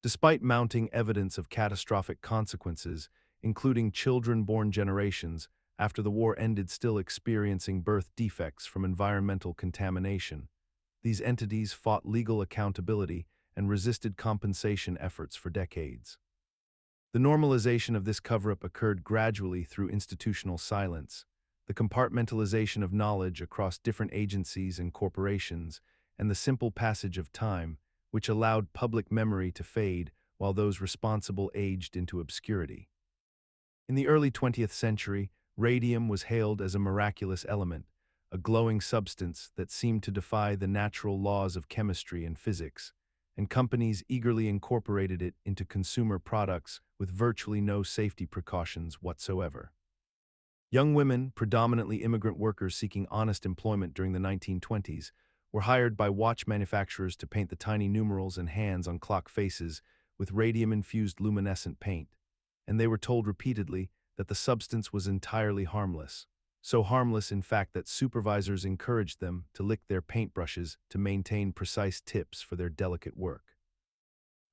Despite mounting evidence of catastrophic consequences, including children-born generations after the war ended still experiencing birth defects from environmental contamination, these entities fought legal accountability and resisted compensation efforts for decades. The normalization of this cover-up occurred gradually through institutional silence, the compartmentalization of knowledge across different agencies and corporations, and the simple passage of time, which allowed public memory to fade while those responsible aged into obscurity. In the early 20th century, radium was hailed as a miraculous element, a glowing substance that seemed to defy the natural laws of chemistry and physics, and companies eagerly incorporated it into consumer products with virtually no safety precautions whatsoever. Young women, predominantly immigrant workers seeking honest employment during the 1920s, were hired by watch manufacturers to paint the tiny numerals and hands on clock faces with radium-infused luminescent paint, and they were told repeatedly that the substance was entirely harmless, so harmless in fact that supervisors encouraged them to lick their paintbrushes to maintain precise tips for their delicate work.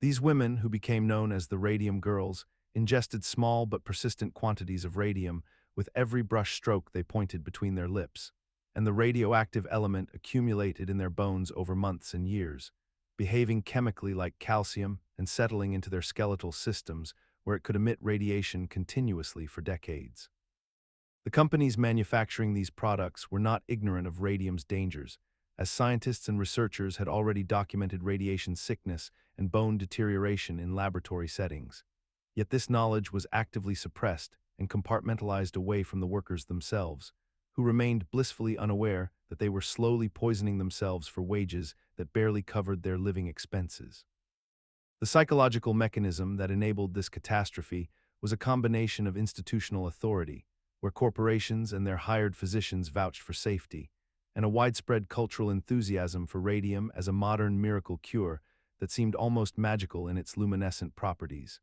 These women, who became known as the Radium Girls, ingested small but persistent quantities of radium with every brush stroke they pointed between their lips, and the radioactive element accumulated in their bones over months and years, behaving chemically like calcium and settling into their skeletal systems where it could emit radiation continuously for decades. The companies manufacturing these products were not ignorant of radium's dangers, as scientists and researchers had already documented radiation sickness and bone deterioration in laboratory settings. Yet this knowledge was actively suppressed and compartmentalized away from the workers themselves, who remained blissfully unaware that they were slowly poisoning themselves for wages that barely covered their living expenses. The psychological mechanism that enabled this catastrophe was a combination of institutional authority, where corporations and their hired physicians vouched for safety, and a widespread cultural enthusiasm for radium as a modern miracle cure that seemed almost magical in its luminescent properties,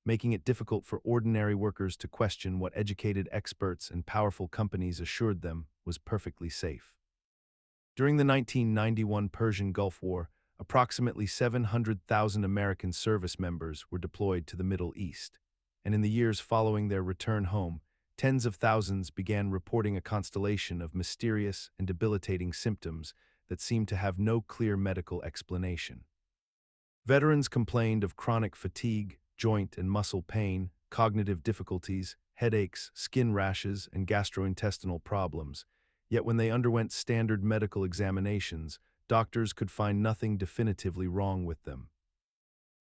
making it difficult for ordinary workers to question what educated experts and powerful companies assured them was perfectly safe. During the 1991 Persian Gulf War, approximately 700,000 American service members were deployed to the Middle East, and in the years following their return home, tens of thousands began reporting a constellation of mysterious and debilitating symptoms that seemed to have no clear medical explanation. Veterans complained of chronic fatigue, joint and muscle pain, cognitive difficulties, headaches, skin rashes, and gastrointestinal problems. Yet when they underwent standard medical examinations, doctors could find nothing definitively wrong with them.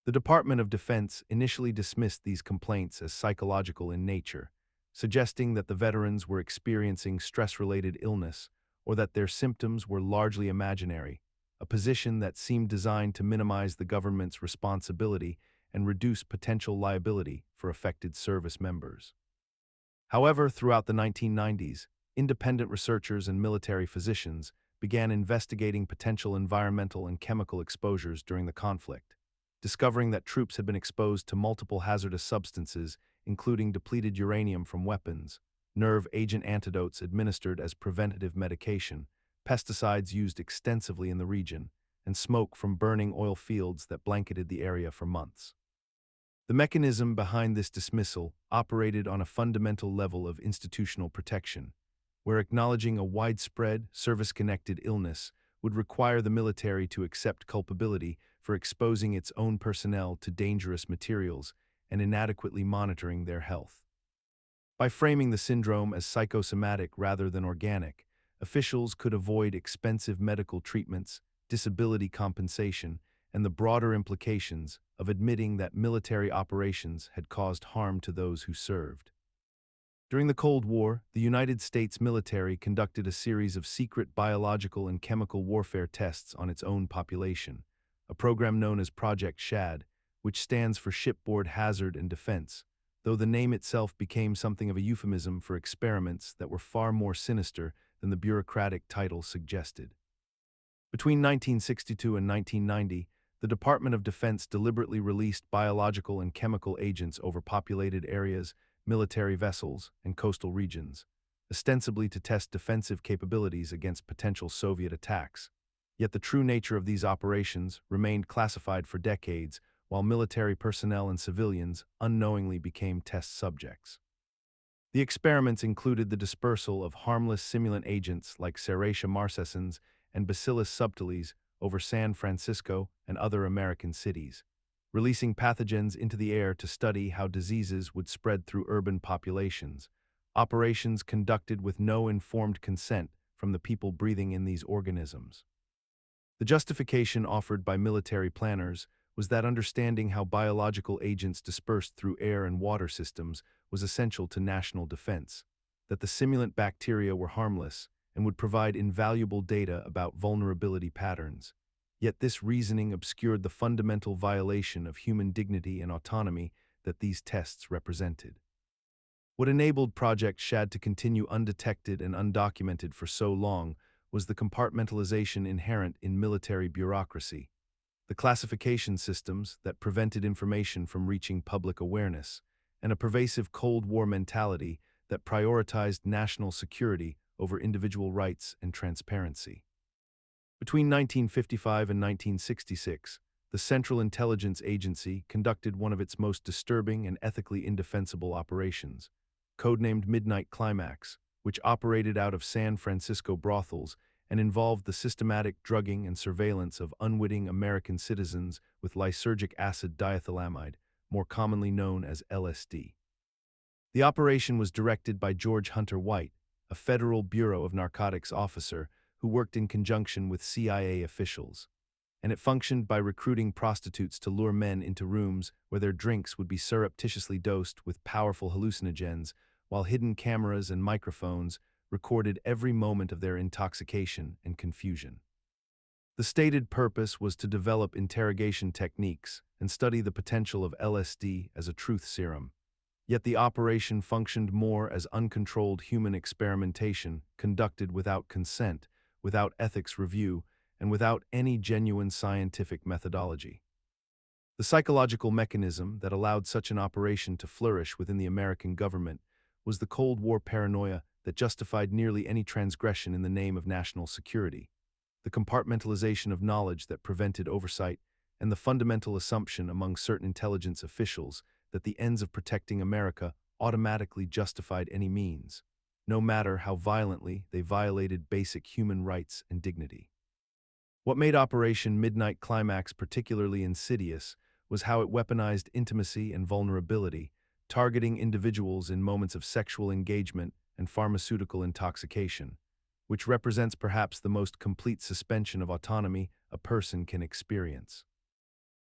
The Department of Defense initially dismissed these complaints as psychological in nature, suggesting that the veterans were experiencing stress-related illness or that their symptoms were largely imaginary, a position that seemed designed to minimize the government's responsibility and reduce potential liability for affected service members. However, throughout the 1990s, independent researchers and military physicians began investigating potential environmental and chemical exposures during the conflict, discovering that troops had been exposed to multiple hazardous substances, including depleted uranium from weapons, nerve agent antidotes administered as preventative medication, pesticides used extensively in the region, and smoke from burning oil fields that blanketed the area for months. The mechanism behind this dismissal operated on a fundamental level of institutional protection, where acknowledging a widespread, service-connected illness would require the military to accept culpability for exposing its own personnel to dangerous materials and inadequately monitoring their health. By framing the syndrome as psychosomatic rather than organic, officials could avoid expensive medical treatments, disability compensation, and the broader implications of admitting that military operations had caused harm to those who served. During the Cold War, the United States military conducted a series of secret biological and chemical warfare tests on its own population, a program known as Project SHAD, which stands for Shipboard Hazard and Defense, though the name itself became something of a euphemism for experiments that were far more sinister than the bureaucratic title suggested. Between 1962 and 1990, the Department of Defense deliberately released biological and chemical agents over populated areas, military vessels, and coastal regions, ostensibly to test defensive capabilities against potential Soviet attacks. Yet the true nature of these operations remained classified for decades, while military personnel and civilians unknowingly became test subjects. The experiments included the dispersal of harmless simulant agents like Serratia marcescens and Bacillus subtilis over San Francisco and other American cities, releasing pathogens into the air to study how diseases would spread through urban populations, operations conducted with no informed consent from the people breathing in these organisms. The justification offered by military planners was that understanding how biological agents dispersed through air and water systems was essential to national defense, that the simulant bacteria were harmless and would provide invaluable data about vulnerability patterns. Yet this reasoning obscured the fundamental violation of human dignity and autonomy that these tests represented. What enabled Project SHAD to continue undetected and undocumented for so long was the compartmentalization inherent in military bureaucracy, the classification systems that prevented information from reaching public awareness, and a pervasive Cold War mentality that prioritized national security over individual rights and transparency. Between 1955 and 1966, the Central Intelligence Agency conducted one of its most disturbing and ethically indefensible operations, codenamed Midnight Climax, which operated out of San Francisco brothels and involved the systematic drugging and surveillance of unwitting American citizens with lysergic acid diethylamide, more commonly known as LSD. The operation was directed by George Hunter White, a Federal Bureau of Narcotics officer who worked in conjunction with CIA officials, and it functioned by recruiting prostitutes to lure men into rooms where their drinks would be surreptitiously dosed with powerful hallucinogens, while hidden cameras and microphones recorded every moment of their intoxication and confusion. The stated purpose was to develop interrogation techniques and study the potential of LSD as a truth serum. Yet the operation functioned more as uncontrolled human experimentation conducted without consent, without ethics review, and without any genuine scientific methodology. The psychological mechanism that allowed such an operation to flourish within the American government was the Cold War paranoia that justified nearly any transgression in the name of national security. the compartmentalization of knowledge that prevented oversight, and the fundamental assumption among certain intelligence officials that the ends of protecting America automatically justified any means, no matter how violently they violated basic human rights and dignity. What made Operation Midnight Climax particularly insidious was how it weaponized intimacy and vulnerability, targeting individuals in moments of sexual engagement and pharmaceutical intoxication, which represents perhaps the most complete suspension of autonomy a person can experience.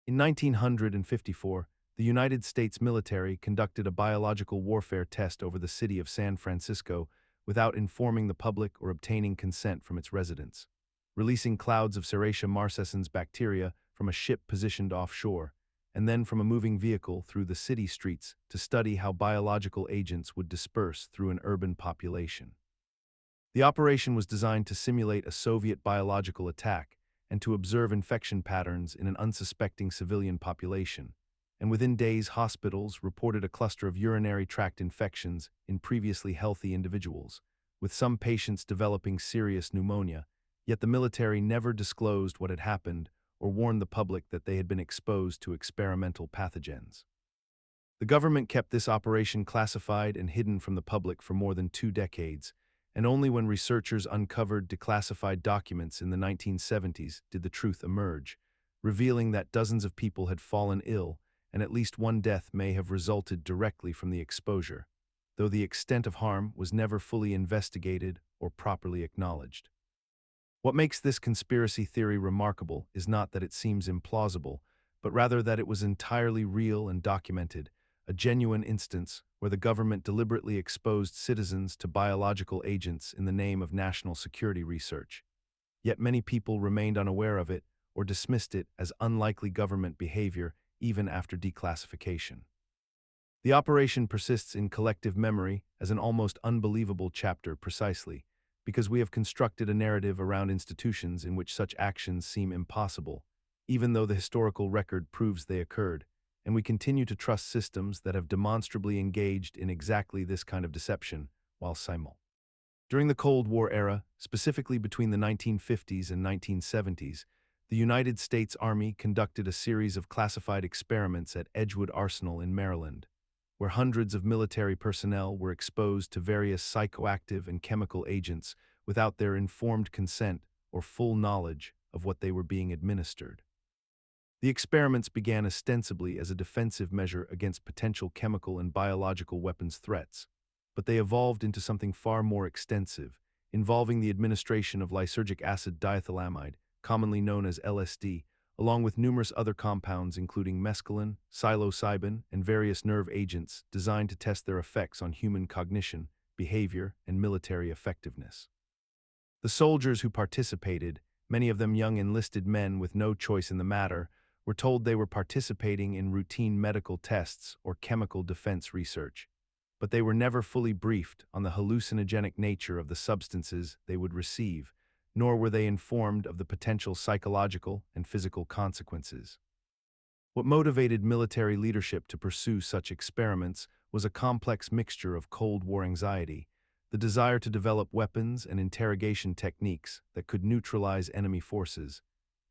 In 1954, the United States military conducted a biological warfare test over the city of San Francisco without informing the public or obtaining consent from its residents, releasing clouds of Serratia marcescens bacteria from a ship positioned offshore, and then from a moving vehicle through the city streets to study how biological agents would disperse through an urban population. The operation was designed to simulate a Soviet biological attack and to observe infection patterns in an unsuspecting civilian population, and within days hospitals reported a cluster of urinary tract infections in previously healthy individuals, with some patients developing serious pneumonia, yet the military never disclosed what had happened or warned the public that they had been exposed to experimental pathogens. The government kept this operation classified and hidden from the public for more than 2 decades, and only when researchers uncovered declassified documents in the 1970s did the truth emerge, revealing that dozens of people had fallen ill and at least one death may have resulted directly from the exposure, though the extent of harm was never fully investigated or properly acknowledged. What makes this conspiracy theory remarkable is not that it seems implausible, but rather that it was entirely real and documented, a genuine instance where the government deliberately exposed citizens to biological agents in the name of national security research. Yet many people remained unaware of it or dismissed it as unlikely government behavior even after declassification. The operation persists in collective memory as an almost unbelievable chapter precisely because we have constructed a narrative around institutions in which such actions seem impossible, even though the historical record proves they occurred, and we continue to trust systems that have demonstrably engaged in exactly this kind of deception while simul. During the Cold War era, specifically between the 1950s and 1970s, the United States Army conducted a series of classified experiments at Edgewood Arsenal in Maryland, where hundreds of military personnel were exposed to various psychoactive and chemical agents without their informed consent or full knowledge of what they were being administered. The experiments began ostensibly as a defensive measure against potential chemical and biological weapons threats, but they evolved into something far more extensive, involving the administration of lysergic acid diethylamide, commonly known as LSD, along with numerous other compounds including mescaline, psilocybin, and various nerve agents designed to test their effects on human cognition, behavior, and military effectiveness. The soldiers who participated, many of them young enlisted men with no choice in the matter, were told they were participating in routine medical tests or chemical defense research, but they were never fully briefed on the hallucinogenic nature of the substances they would receive, nor were they informed of the potential psychological and physical consequences. What motivated military leadership to pursue such experiments was a complex mixture of Cold War anxiety, the desire to develop weapons and interrogation techniques that could neutralize enemy forces,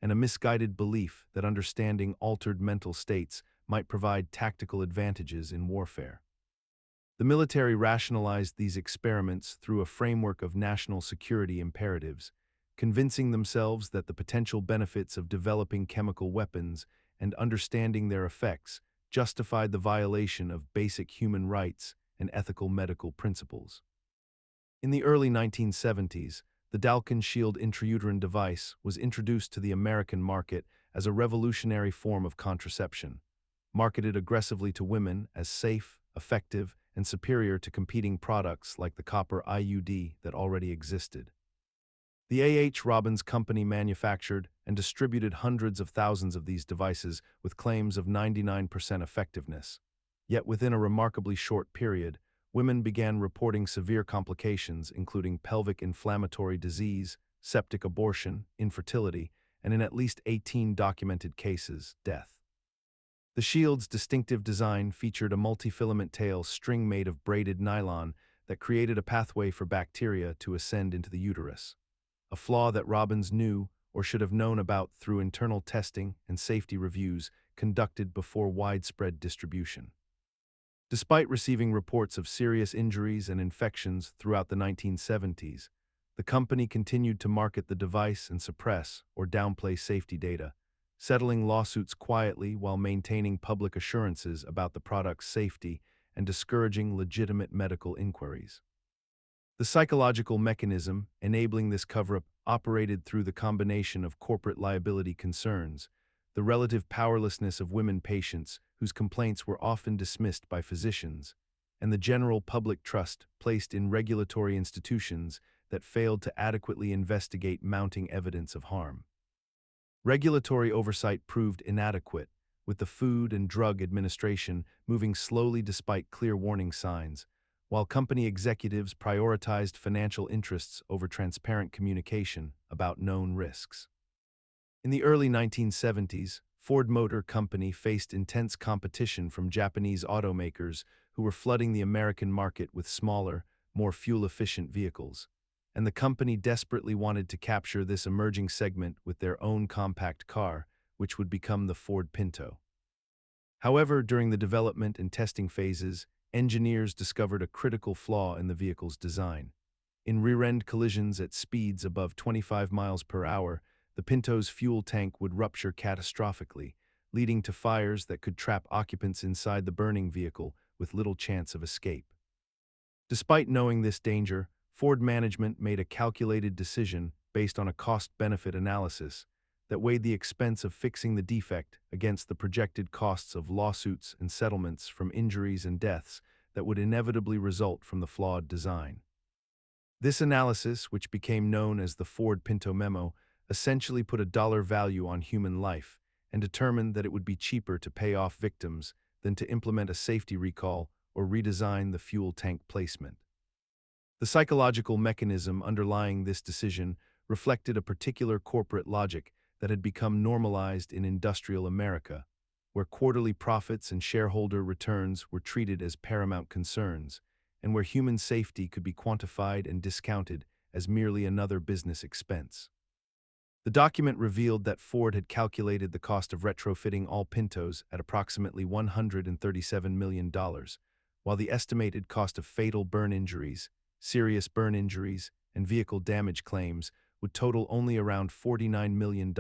and a misguided belief that understanding altered mental states might provide tactical advantages in warfare. The military rationalized these experiments through a framework of national security imperatives, convincing themselves that the potential benefits of developing chemical weapons and understanding their effects justified the violation of basic human rights and ethical medical principles. In the early 1970s, the Dalkin Shield intrauterine device was introduced to the American market as a revolutionary form of contraception, marketed aggressively to women as safe, effective, and superior to competing products like the copper IUD that already existed. The A.H. Robbins Company manufactured and distributed hundreds of thousands of these devices with claims of 99% effectiveness. Yet within a remarkably short period, women began reporting severe complications including pelvic inflammatory disease, septic abortion, infertility, and in at least 18 documented cases, death. The shield's distinctive design featured a multi-filament tail string made of braided nylon that created a pathway for bacteria to ascend into the uterus. a flaw that Robbins knew or should have known about through internal testing and safety reviews conducted before widespread distribution. Despite receiving reports of serious injuries and infections throughout the 1970s, the company continued to market the device and suppress or downplay safety data, settling lawsuits quietly while maintaining public assurances about the product's safety and discouraging legitimate medical inquiries. The psychological mechanism enabling this cover-up operated through the combination of corporate liability concerns, the relative powerlessness of women patients whose complaints were often dismissed by physicians, and the general public trust placed in regulatory institutions that failed to adequately investigate mounting evidence of harm. Regulatory oversight proved inadequate, with the Food and Drug Administration moving slowly despite clear warning signs, while company executives prioritized financial interests over transparent communication about known risks. In the early 1970s, Ford Motor Company faced intense competition from Japanese automakers who were flooding the American market with smaller, more fuel-efficient vehicles, and the company desperately wanted to capture this emerging segment with their own compact car, which would become the Ford Pinto. However, during the development and testing phases, engineers discovered a critical flaw in the vehicle's design. In rear-end collisions at speeds above 25 miles per hour, the Pinto's fuel tank would rupture catastrophically, leading to fires that could trap occupants inside the burning vehicle with little chance of escape. Despite knowing this danger, Ford management made a calculated decision based on a cost-benefit analysis that weighed the expense of fixing the defect against the projected costs of lawsuits and settlements from injuries and deaths that would inevitably result from the flawed design. This analysis, which became known as the Ford Pinto Memo, essentially put a dollar value on human life and determined that it would be cheaper to pay off victims than to implement a safety recall or redesign the fuel tank placement. The psychological mechanism underlying this decision reflected a particular corporate logic that had become normalized in industrial America, where quarterly profits and shareholder returns were treated as paramount concerns, and where human safety could be quantified and discounted as merely another business expense. The document revealed that Ford had calculated the cost of retrofitting all Pintos at approximately $137 million, while the estimated cost of fatal burn injuries, serious burn injuries, and vehicle damage claims would total only around $49 million,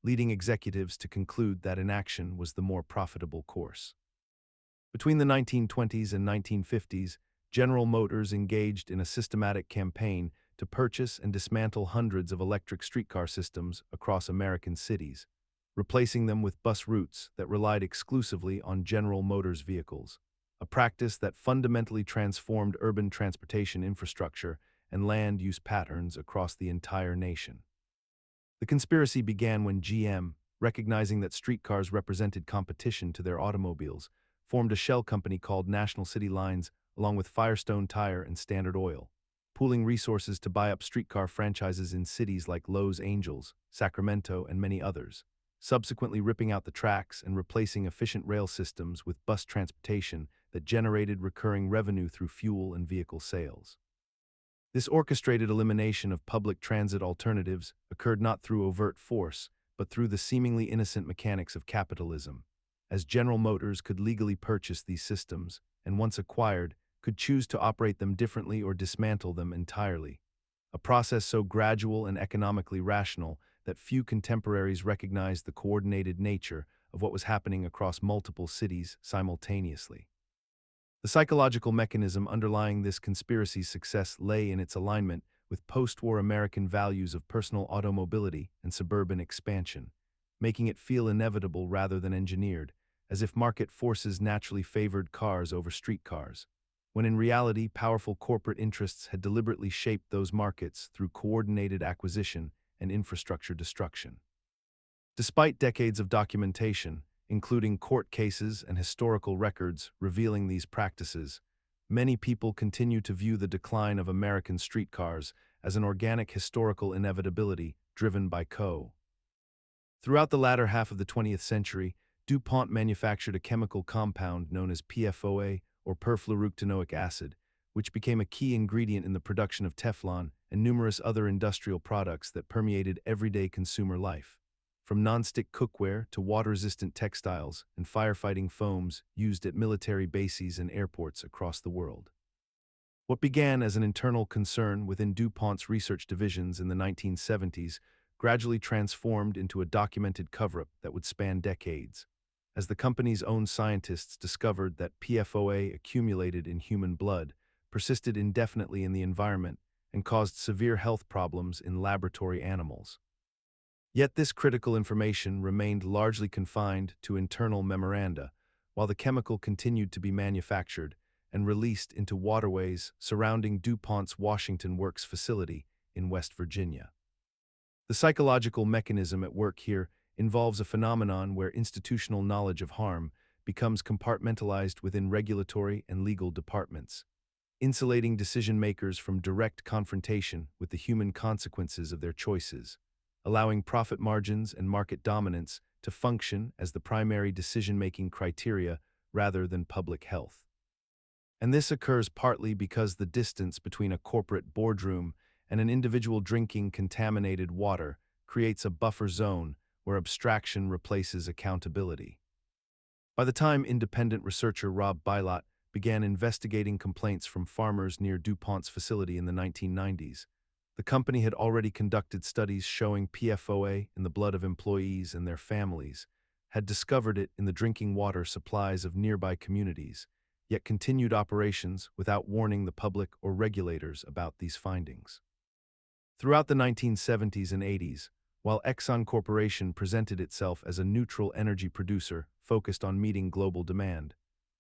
leading executives to conclude that inaction was the more profitable course. Between the 1920s and 1950s, General Motors engaged in a systematic campaign to purchase and dismantle hundreds of electric streetcar systems across American cities, replacing them with bus routes that relied exclusively on General Motors vehicles, a practice that fundamentally transformed urban transportation infrastructure and land use patterns across the entire nation. The conspiracy began when GM, recognizing that streetcars represented competition to their automobiles, formed a shell company called National City Lines along with Firestone Tire and Standard Oil, pooling resources to buy up streetcar franchises in cities like Los Angeles, Sacramento, and many others, subsequently ripping out the tracks and replacing efficient rail systems with bus transportation that generated recurring revenue through fuel and vehicle sales. This orchestrated elimination of public transit alternatives occurred not through overt force, but through the seemingly innocent mechanics of capitalism, as General Motors could legally purchase these systems, and once acquired, could choose to operate them differently or dismantle them entirely, a process so gradual and economically rational that few contemporaries recognized the coordinated nature of what was happening across multiple cities simultaneously. The psychological mechanism underlying this conspiracy's success lay in its alignment with post-war American values of personal automobility and suburban expansion, making it feel inevitable rather than engineered, as if market forces naturally favored cars over streetcars, when in reality powerful corporate interests had deliberately shaped those markets through coordinated acquisition and infrastructure destruction. Despite decades of documentation, including court cases and historical records revealing these practices, many people continue to view the decline of American streetcars as an organic historical inevitability driven by Throughout the latter half of the 20th century, DuPont manufactured a chemical compound known as PFOA, or perfluorooctanoic acid, which became a key ingredient in the production of Teflon and numerous other industrial products that permeated everyday consumer life. From non-stick cookware to water-resistant textiles and firefighting foams used at military bases and airports across the world. What began as an internal concern within DuPont's research divisions in the 1970s gradually transformed into a documented cover-up that would span decades, as the company's own scientists discovered that PFOA accumulated in human blood, persisted indefinitely in the environment, and caused severe health problems in laboratory animals. Yet this critical information remained largely confined to internal memoranda, while the chemical continued to be manufactured and released into waterways surrounding DuPont's Washington Works facility in West Virginia. The psychological mechanism at work here involves a phenomenon where institutional knowledge of harm becomes compartmentalized within regulatory and legal departments, insulating decision-makers from direct confrontation with the human consequences of their choices, allowing profit margins and market dominance to function as the primary decision-making criteria rather than public health. And this occurs partly because the distance between a corporate boardroom and an individual drinking contaminated water creates a buffer zone where abstraction replaces accountability. By the time independent researcher Rob Bilott began investigating complaints from farmers near DuPont's facility in the 1990s, the company had already conducted studies showing PFOA in the blood of employees and their families, had discovered it in the drinking water supplies of nearby communities, yet continued operations without warning the public or regulators about these findings. Throughout the 1970s and 80s, while Exxon Corporation presented itself as a neutral energy producer focused on meeting global demand,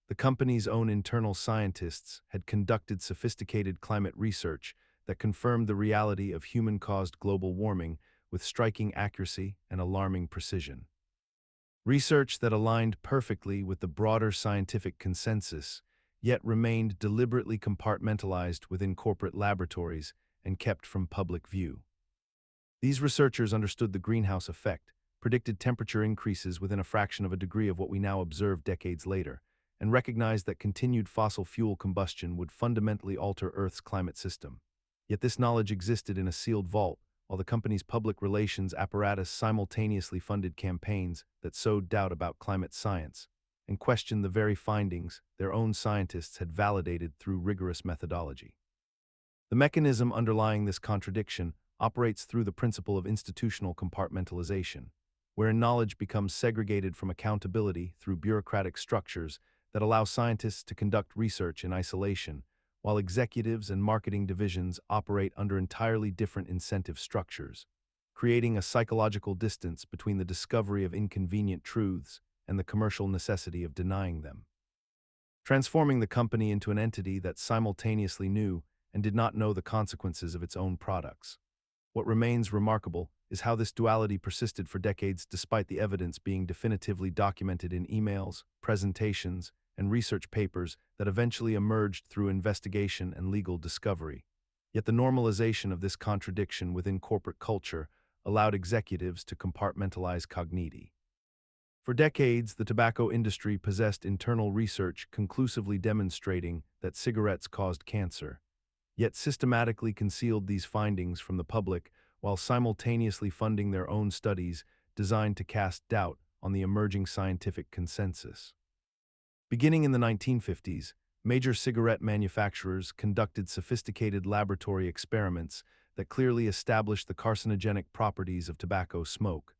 the company's own internal scientists had conducted sophisticated climate research that confirmed the reality of human-caused global warming with striking accuracy and alarming precision. Research that aligned perfectly with the broader scientific consensus, yet remained deliberately compartmentalized within corporate laboratories and kept from public view. These researchers understood the greenhouse effect, predicted temperature increases within a fraction of a degree of what we now observe decades later, and recognized that continued fossil fuel combustion would fundamentally alter Earth's climate system. Yet this knowledge existed in a sealed vault, while the company's public relations apparatus simultaneously funded campaigns that sowed doubt about climate science and questioned the very findings their own scientists had validated through rigorous methodology. The mechanism underlying this contradiction operates through the principle of institutional compartmentalization, wherein knowledge becomes segregated from accountability through bureaucratic structures that allow scientists to conduct research in isolation, while executives and marketing divisions operate under entirely different incentive structures, creating a psychological distance between the discovery of inconvenient truths and the commercial necessity of denying them, transforming the company into an entity that simultaneously knew and did not know the consequences of its own products. What remains remarkable is how this duality persisted for decades despite the evidence being definitively documented in emails, presentations, and research papers that eventually emerged through investigation and legal discovery. Yet the normalization of this contradiction within corporate culture allowed executives to compartmentalize cogniti. For decades, the tobacco industry possessed internal research conclusively demonstrating that cigarettes caused cancer, yet systematically concealed these findings from the public while simultaneously funding their own studies designed to cast doubt on the emerging scientific consensus. Beginning in the 1950s, major cigarette manufacturers conducted sophisticated laboratory experiments that clearly established the carcinogenic properties of tobacco smoke,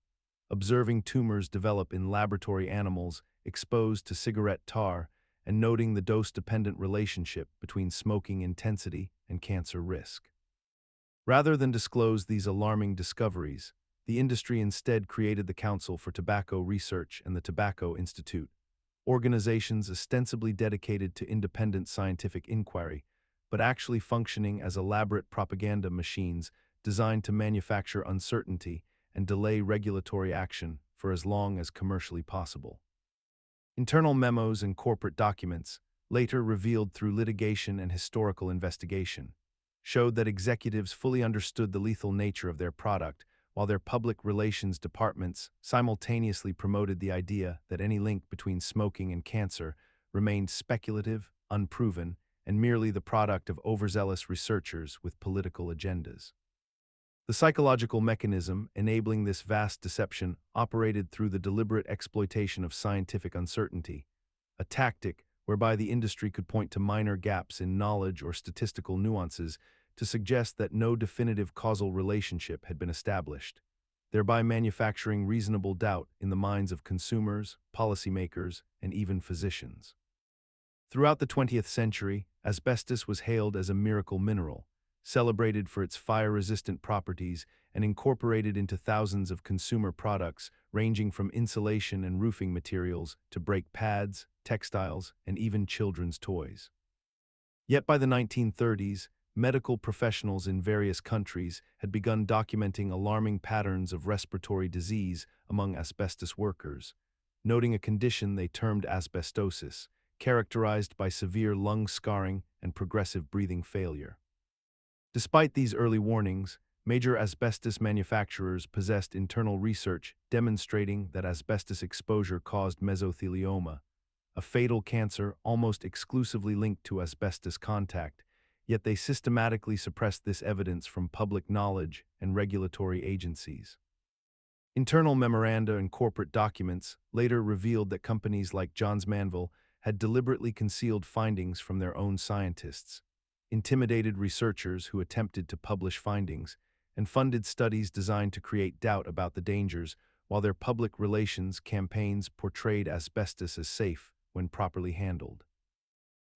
observing tumors develop in laboratory animals exposed to cigarette tar and noting the dose-dependent relationship between smoking intensity and cancer risk. Rather than disclose these alarming discoveries, the industry instead created the Council for Tobacco Research and the Tobacco Institute, organizations ostensibly dedicated to independent scientific inquiry, but actually functioning as elaborate propaganda machines designed to manufacture uncertainty and delay regulatory action for as long as commercially possible. Internal memos and corporate documents, later revealed through litigation and historical investigation, showed that executives fully understood the lethal nature of their product, while their public relations departments simultaneously promoted the idea that any link between smoking and cancer remained speculative, unproven, and merely the product of overzealous researchers with political agendas. The psychological mechanism enabling this vast deception operated through the deliberate exploitation of scientific uncertainty, a tactic whereby the industry could point to minor gaps in knowledge or statistical nuances to suggest that no definitive causal relationship had been established, thereby manufacturing reasonable doubt in the minds of consumers, policymakers, and even physicians. Throughout the 20th century, asbestos was hailed as a miracle mineral, celebrated for its fire-resistant properties and incorporated into thousands of consumer products ranging from insulation and roofing materials to brake pads, textiles, and even children's toys. Yet by the 1930s, medical professionals in various countries had begun documenting alarming patterns of respiratory disease among asbestos workers, noting a condition they termed asbestosis, characterized by severe lung scarring and progressive breathing failure. Despite these early warnings, major asbestos manufacturers possessed internal research demonstrating that asbestos exposure caused mesothelioma, a fatal cancer almost exclusively linked to asbestos contact, yet they systematically suppressed this evidence from public knowledge and regulatory agencies. Internal memoranda and corporate documents later revealed that companies like Johns Manville had deliberately concealed findings from their own scientists, intimidated researchers who attempted to publish findings, and funded studies designed to create doubt about the dangers, while their public relations campaigns portrayed asbestos as safe when properly handled.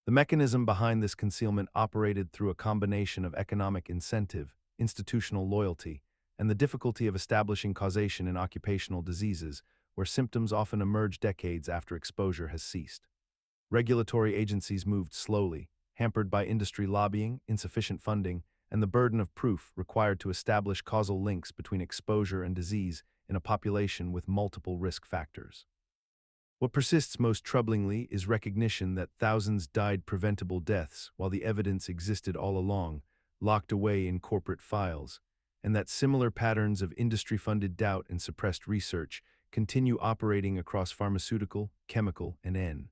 The mechanism behind this concealment operated through a combination of economic incentive, institutional loyalty, and the difficulty of establishing causation in occupational diseases, where symptoms often emerge decades after exposure has ceased. Regulatory agencies moved slowly, hampered by industry lobbying, insufficient funding, and the burden of proof required to establish causal links between exposure and disease in a population with multiple risk factors. What persists most troublingly is recognition that thousands died preventable deaths while the evidence existed all along, locked away in corporate files, and that similar patterns of industry-funded doubt and suppressed research continue operating across pharmaceutical, chemical, and N.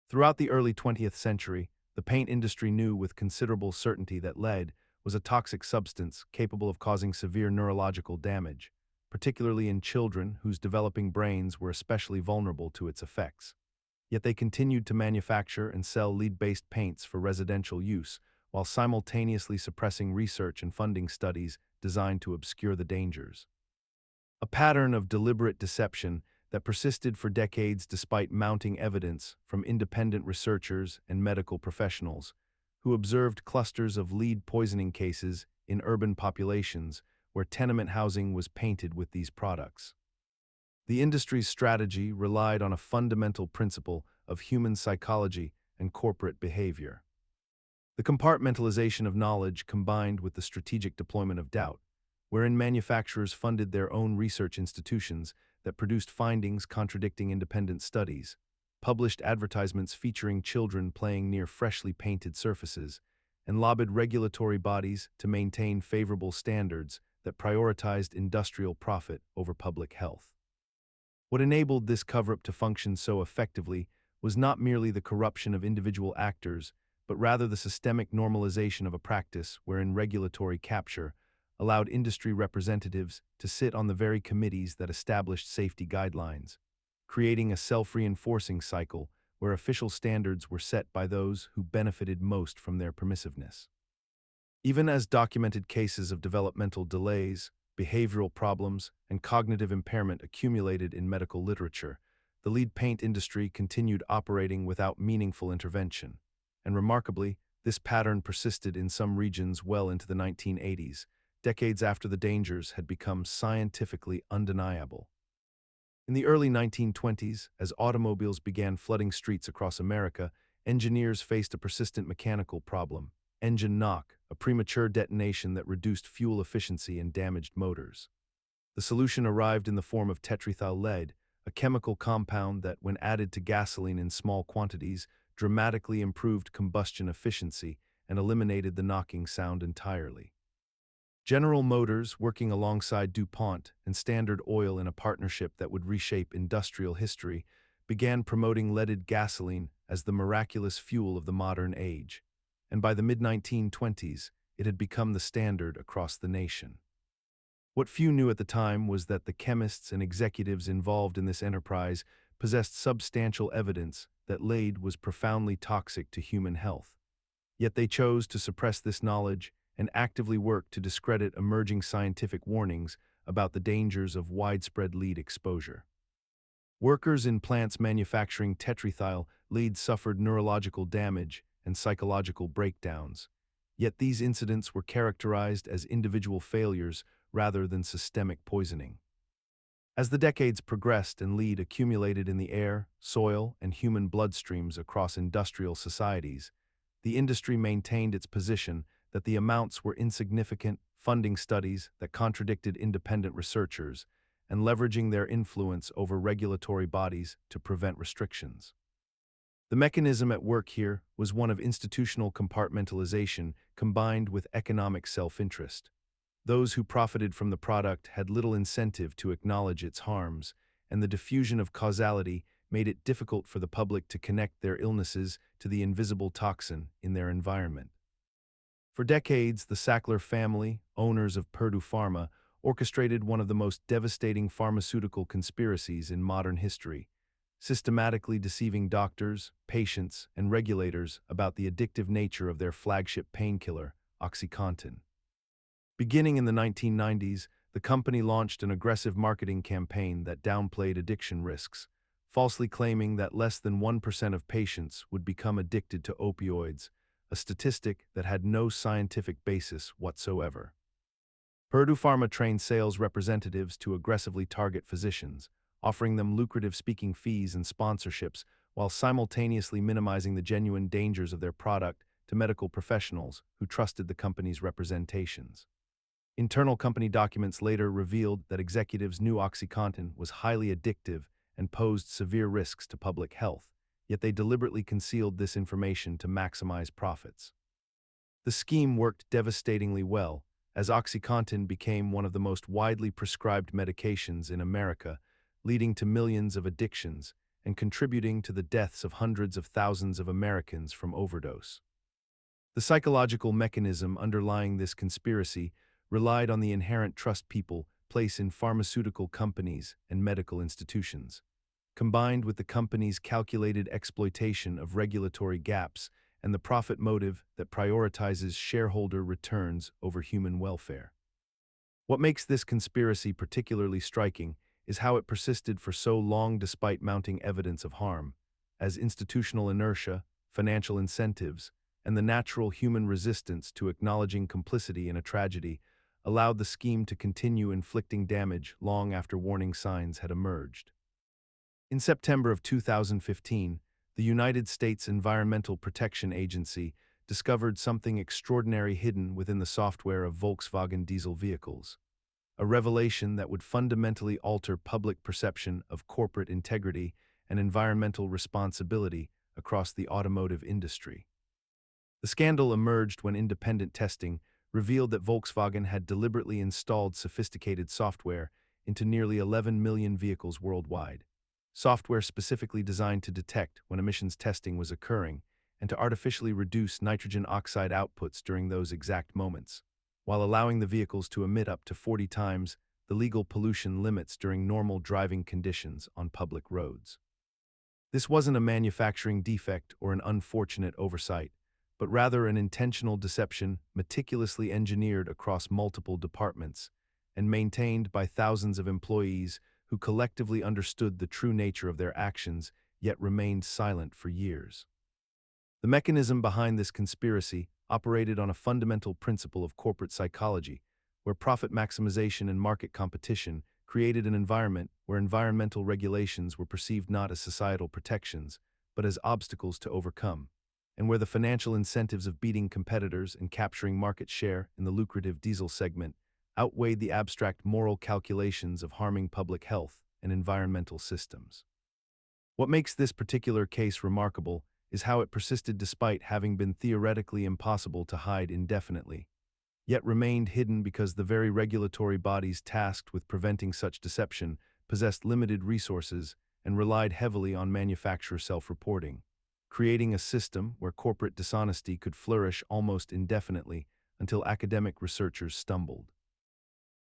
Throughout the early 20th century, the paint industry knew with considerable certainty that lead was a toxic substance capable of causing severe neurological damage, particularly in children whose developing brains were especially vulnerable to its effects. Yet they continued to manufacture and sell lead-based paints for residential use, while simultaneously suppressing research and funding studies designed to obscure the dangers. A pattern of deliberate deception that persisted for decades despite mounting evidence from independent researchers and medical professionals, who observed clusters of lead poisoning cases in urban populations where tenement housing was painted with these products. The industry's strategy relied on a fundamental principle of human psychology and corporate behavior. The compartmentalization of knowledge combined with the strategic deployment of doubt, wherein manufacturers funded their own research institutions that produced findings contradicting independent studies, published advertisements featuring children playing near freshly painted surfaces, and lobbied regulatory bodies to maintain favorable standards that prioritized industrial profit over public health. What enabled this cover-up to function so effectively was not merely the corruption of individual actors, but rather the systemic normalization of a practice wherein regulatory capture allowed industry representatives to sit on the very committees that established safety guidelines, creating a self-reinforcing cycle where official standards were set by those who benefited most from their permissiveness. Even as documented cases of developmental delays, behavioral problems, and cognitive impairment accumulated in medical literature, the lead paint industry continued operating without meaningful intervention, and remarkably, this pattern persisted in some regions well into the 1980s, decades after the dangers had become scientifically undeniable. In the early 1920s, as automobiles began flooding streets across America, engineers faced a persistent mechanical problem: engine knock, a premature detonation that reduced fuel efficiency and damaged motors. The solution arrived in the form of tetrethyl lead, a chemical compound that, when added to gasoline in small quantities, dramatically improved combustion efficiency and eliminated the knocking sound entirely. General Motors, working alongside DuPont and Standard Oil in a partnership that would reshape industrial history, began promoting leaded gasoline as the miraculous fuel of the modern age, and by the mid-1920s, it had become the standard across the nation. What few knew at the time was that the chemists and executives involved in this enterprise possessed substantial evidence that lead was profoundly toxic to human health. Yet they chose to suppress this knowledge and actively work to discredit emerging scientific warnings about the dangers of widespread lead exposure. Workers in plants manufacturing tetrethyl lead suffered neurological damage and psychological breakdowns, yet these incidents were characterized as individual failures rather than systemic poisoning. As the decades progressed and lead accumulated in the air, soil, and human bloodstreams across industrial societies, the industry maintained its position that the amounts were insignificant, funding studies that contradicted independent researchers, and leveraging their influence over regulatory bodies to prevent restrictions. The mechanism at work here was one of institutional compartmentalization combined with economic self-interest. Those who profited from the product had little incentive to acknowledge its harms, and the diffusion of causality made it difficult for the public to connect their illnesses to the invisible toxin in their environment. For decades, the Sackler family, owners of Purdue Pharma, orchestrated one of the most devastating pharmaceutical conspiracies in modern history, systematically deceiving doctors, patients, and regulators about the addictive nature of their flagship painkiller, OxyContin. Beginning in the 1990s, the company launched an aggressive marketing campaign that downplayed addiction risks, falsely claiming that less than 1% of patients would become addicted to opioids, a statistic that had no scientific basis whatsoever. Purdue Pharma trained sales representatives to aggressively target physicians, offering them lucrative speaking fees and sponsorships while simultaneously minimizing the genuine dangers of their product to medical professionals who trusted the company's representations. Internal company documents later revealed that executives knew OxyContin was highly addictive and posed severe risks to public health, yet they deliberately concealed this information to maximize profits. The scheme worked devastatingly well, as OxyContin became one of the most widely prescribed medications in America, leading to millions of addictions and contributing to the deaths of hundreds of thousands of Americans from overdose. The psychological mechanism underlying this conspiracy relied on the inherent trust people place in pharmaceutical companies and medical institutions, combined with the company's calculated exploitation of regulatory gaps and the profit motive that prioritizes shareholder returns over human welfare. What makes this conspiracy particularly striking is how it persisted for so long despite mounting evidence of harm, as institutional inertia, financial incentives, and the natural human resistance to acknowledging complicity in a tragedy allowed the scheme to continue inflicting damage long after warning signs had emerged. In September of 2015, the United States Environmental Protection Agency discovered something extraordinary hidden within the software of Volkswagen diesel vehicles, a revelation that would fundamentally alter public perception of corporate integrity and environmental responsibility across the automotive industry. The scandal emerged when independent testing revealed that Volkswagen had deliberately installed sophisticated software into nearly 11 million vehicles worldwide, software specifically designed to detect when emissions testing was occurring and to artificially reduce nitrogen oxide outputs during those exact moments, while allowing the vehicles to emit up to 40 times the legal pollution limits during normal driving conditions on public roads. This wasn't a manufacturing defect or an unfortunate oversight, but rather an intentional deception meticulously engineered across multiple departments and maintained by thousands of employees who collectively understood the true nature of their actions yet remained silent for years. The mechanism behind this conspiracy operated on a fundamental principle of corporate psychology, where profit maximization and market competition created an environment where environmental regulations were perceived not as societal protections, but as obstacles to overcome, and where the financial incentives of beating competitors and capturing market share in the lucrative diesel segment outweighed the abstract moral calculations of harming public health and environmental systems. What makes this particular case remarkable is how it persisted despite having been theoretically impossible to hide indefinitely, yet remained hidden because the very regulatory bodies tasked with preventing such deception possessed limited resources and relied heavily on manufacturer self-reporting. creating a system where corporate dishonesty could flourish almost indefinitely until academic researchers stumbled.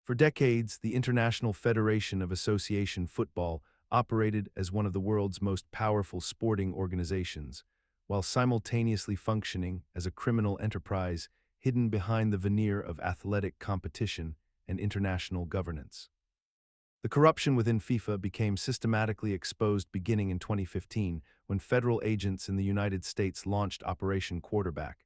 For decades, the International Federation of Association Football operated as one of the world's most powerful sporting organizations, while simultaneously functioning as a criminal enterprise hidden behind the veneer of athletic competition and international governance. The corruption within FIFA became systematically exposed beginning in 2015 when federal agents in the United States launched Operation Quarterback,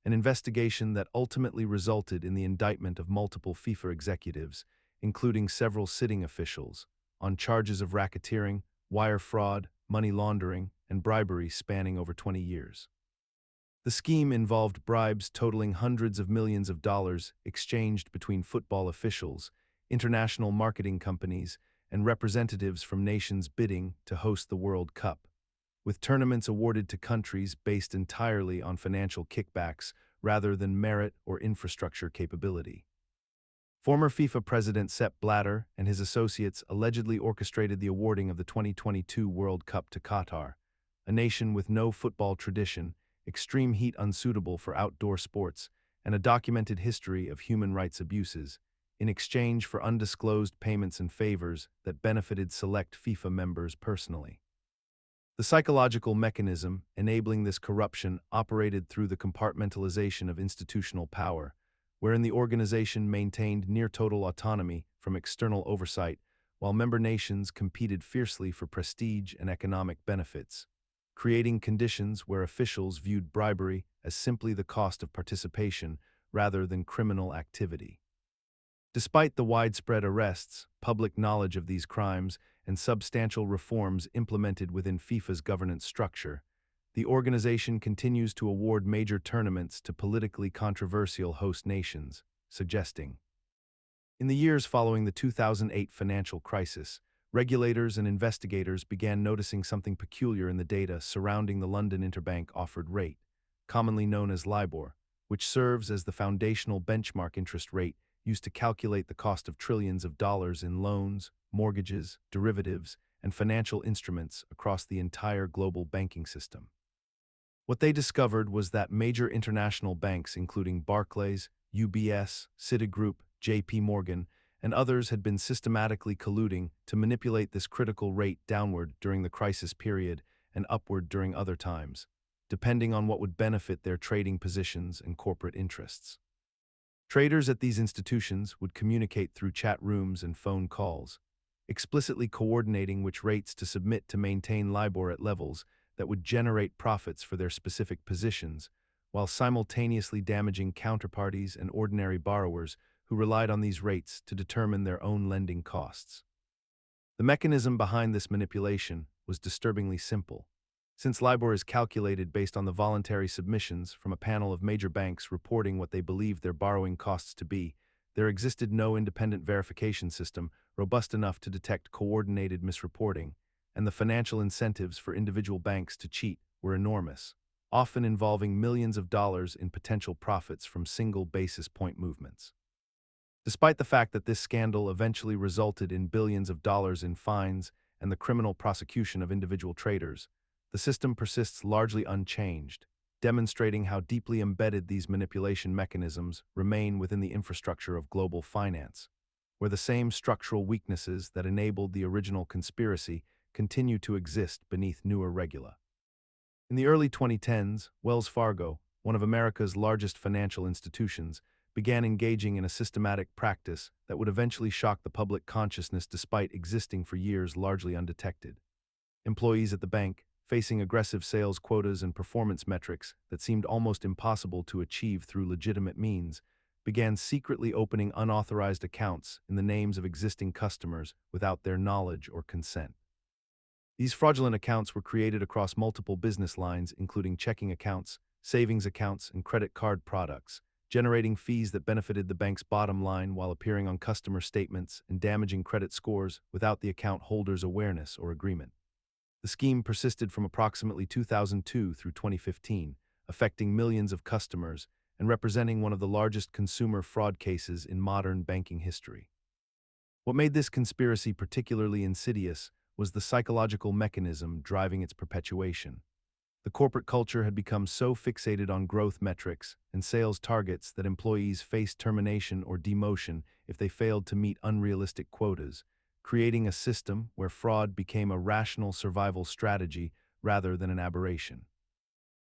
an investigation that ultimately resulted in the indictment of multiple FIFA executives, including several sitting officials, on charges of racketeering, wire fraud, money laundering, and bribery spanning over 20 years. The scheme involved bribes totaling hundreds of millions of dollars exchanged between football officials, international marketing companies, and representatives from nations bidding to host the World Cup, with tournaments awarded to countries based entirely on financial kickbacks rather than merit or infrastructure capability. Former FIFA president Sepp Blatter and his associates allegedly orchestrated the awarding of the 2022 World Cup to Qatar, a nation with no football tradition, extreme heat unsuitable for outdoor sports, and a documented history of human rights abuses, in exchange for undisclosed payments and favors that benefited select FIFA members personally. The psychological mechanism enabling this corruption operated through the compartmentalization of institutional power, wherein the organization maintained near-total autonomy from external oversight, while member nations competed fiercely for prestige and economic benefits, creating conditions where officials viewed bribery as simply the cost of participation rather than criminal activity. Despite the widespread arrests, public knowledge of these crimes, and substantial reforms implemented within FIFA's governance structure, the organization continues to award major tournaments to politically controversial host nations, suggesting. In the years following the 2008 financial crisis, regulators and investigators began noticing something peculiar in the data surrounding the London Interbank Offered Rate, commonly known as LIBOR, which serves as the foundational benchmark interest rate used to calculate the cost of trillions of dollars in loans, mortgages, derivatives, and financial instruments across the entire global banking system. What they discovered was that major international banks including Barclays, UBS, Citigroup, JP Morgan, and others had been systematically colluding to manipulate this critical rate downward during the crisis period and upward during other times, depending on what would benefit their trading positions and corporate interests. Traders at these institutions would communicate through chat rooms and phone calls, explicitly coordinating which rates to submit to maintain LIBOR at levels that would generate profits for their specific positions, while simultaneously damaging counterparties and ordinary borrowers who relied on these rates to determine their own lending costs. The mechanism behind this manipulation was disturbingly simple. Since LIBOR is calculated based on the voluntary submissions from a panel of major banks reporting what they believed their borrowing costs to be, there existed no independent verification system robust enough to detect coordinated misreporting, and the financial incentives for individual banks to cheat were enormous, often involving millions of dollars in potential profits from single basis point movements. Despite the fact that this scandal eventually resulted in billions of dollars in fines and the criminal prosecution of individual traders, the system persists largely unchanged, demonstrating how deeply embedded these manipulation mechanisms remain within the infrastructure of global finance, where the same structural weaknesses that enabled the original conspiracy continue to exist beneath newer regula. In the early 2010s, Wells Fargo, one of America's largest financial institutions, began engaging in a systematic practice that would eventually shock the public consciousness despite existing for years largely undetected. Employees at the bank, facing aggressive sales quotas and performance metrics that seemed almost impossible to achieve through legitimate means, began secretly opening unauthorized accounts in the names of existing customers without their knowledge or consent. These fraudulent accounts were created across multiple business lines, including checking accounts, savings accounts, and credit card products, generating fees that benefited the bank's bottom line while appearing on customer statements and damaging credit scores without the account holder's awareness or agreement. The scheme persisted from approximately 2002 through 2015, affecting millions of customers and representing one of the largest consumer fraud cases in modern banking history. What made this conspiracy particularly insidious was the psychological mechanism driving its perpetuation. The corporate culture had become so fixated on growth metrics and sales targets that employees faced termination or demotion if they failed to meet unrealistic quotas, creating a system where fraud became a rational survival strategy rather than an aberration.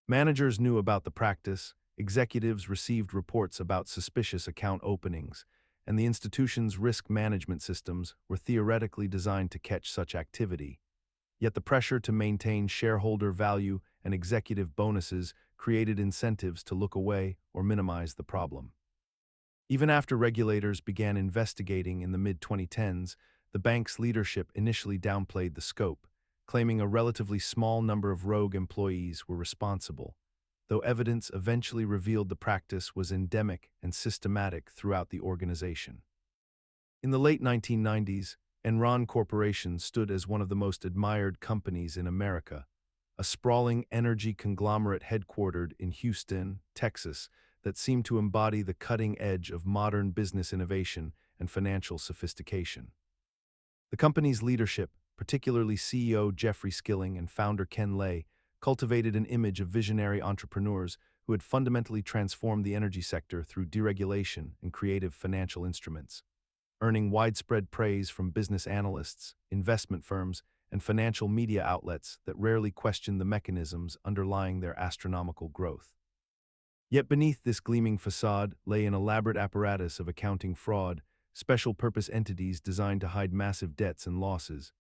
Managers knew about the practice, executives received reports about suspicious account openings, and the institution's risk management systems were theoretically designed to catch such activity. Yet the pressure to maintain shareholder value and executive bonuses created incentives to look away or minimize the problem. Even after regulators began investigating in the mid-2010s, the bank's leadership initially downplayed the scope, claiming a relatively small number of rogue employees were responsible, though evidence eventually revealed the practice was endemic and systematic throughout the organization. In the late 1990s, Enron Corporation stood as one of the most admired companies in America, a sprawling energy conglomerate headquartered in Houston, Texas, that seemed to embody the cutting edge of modern business innovation and financial sophistication. The company's leadership, particularly CEO Jeffrey Skilling and founder Ken Lay, cultivated an image of visionary entrepreneurs who had fundamentally transformed the energy sector through deregulation and creative financial instruments, earning widespread praise from business analysts, investment firms, and financial media outlets that rarely questioned the mechanisms underlying their astronomical growth. Yet beneath this gleaming facade lay an elaborate apparatus of accounting fraud, special-purpose entities designed to hide massive debts and losses,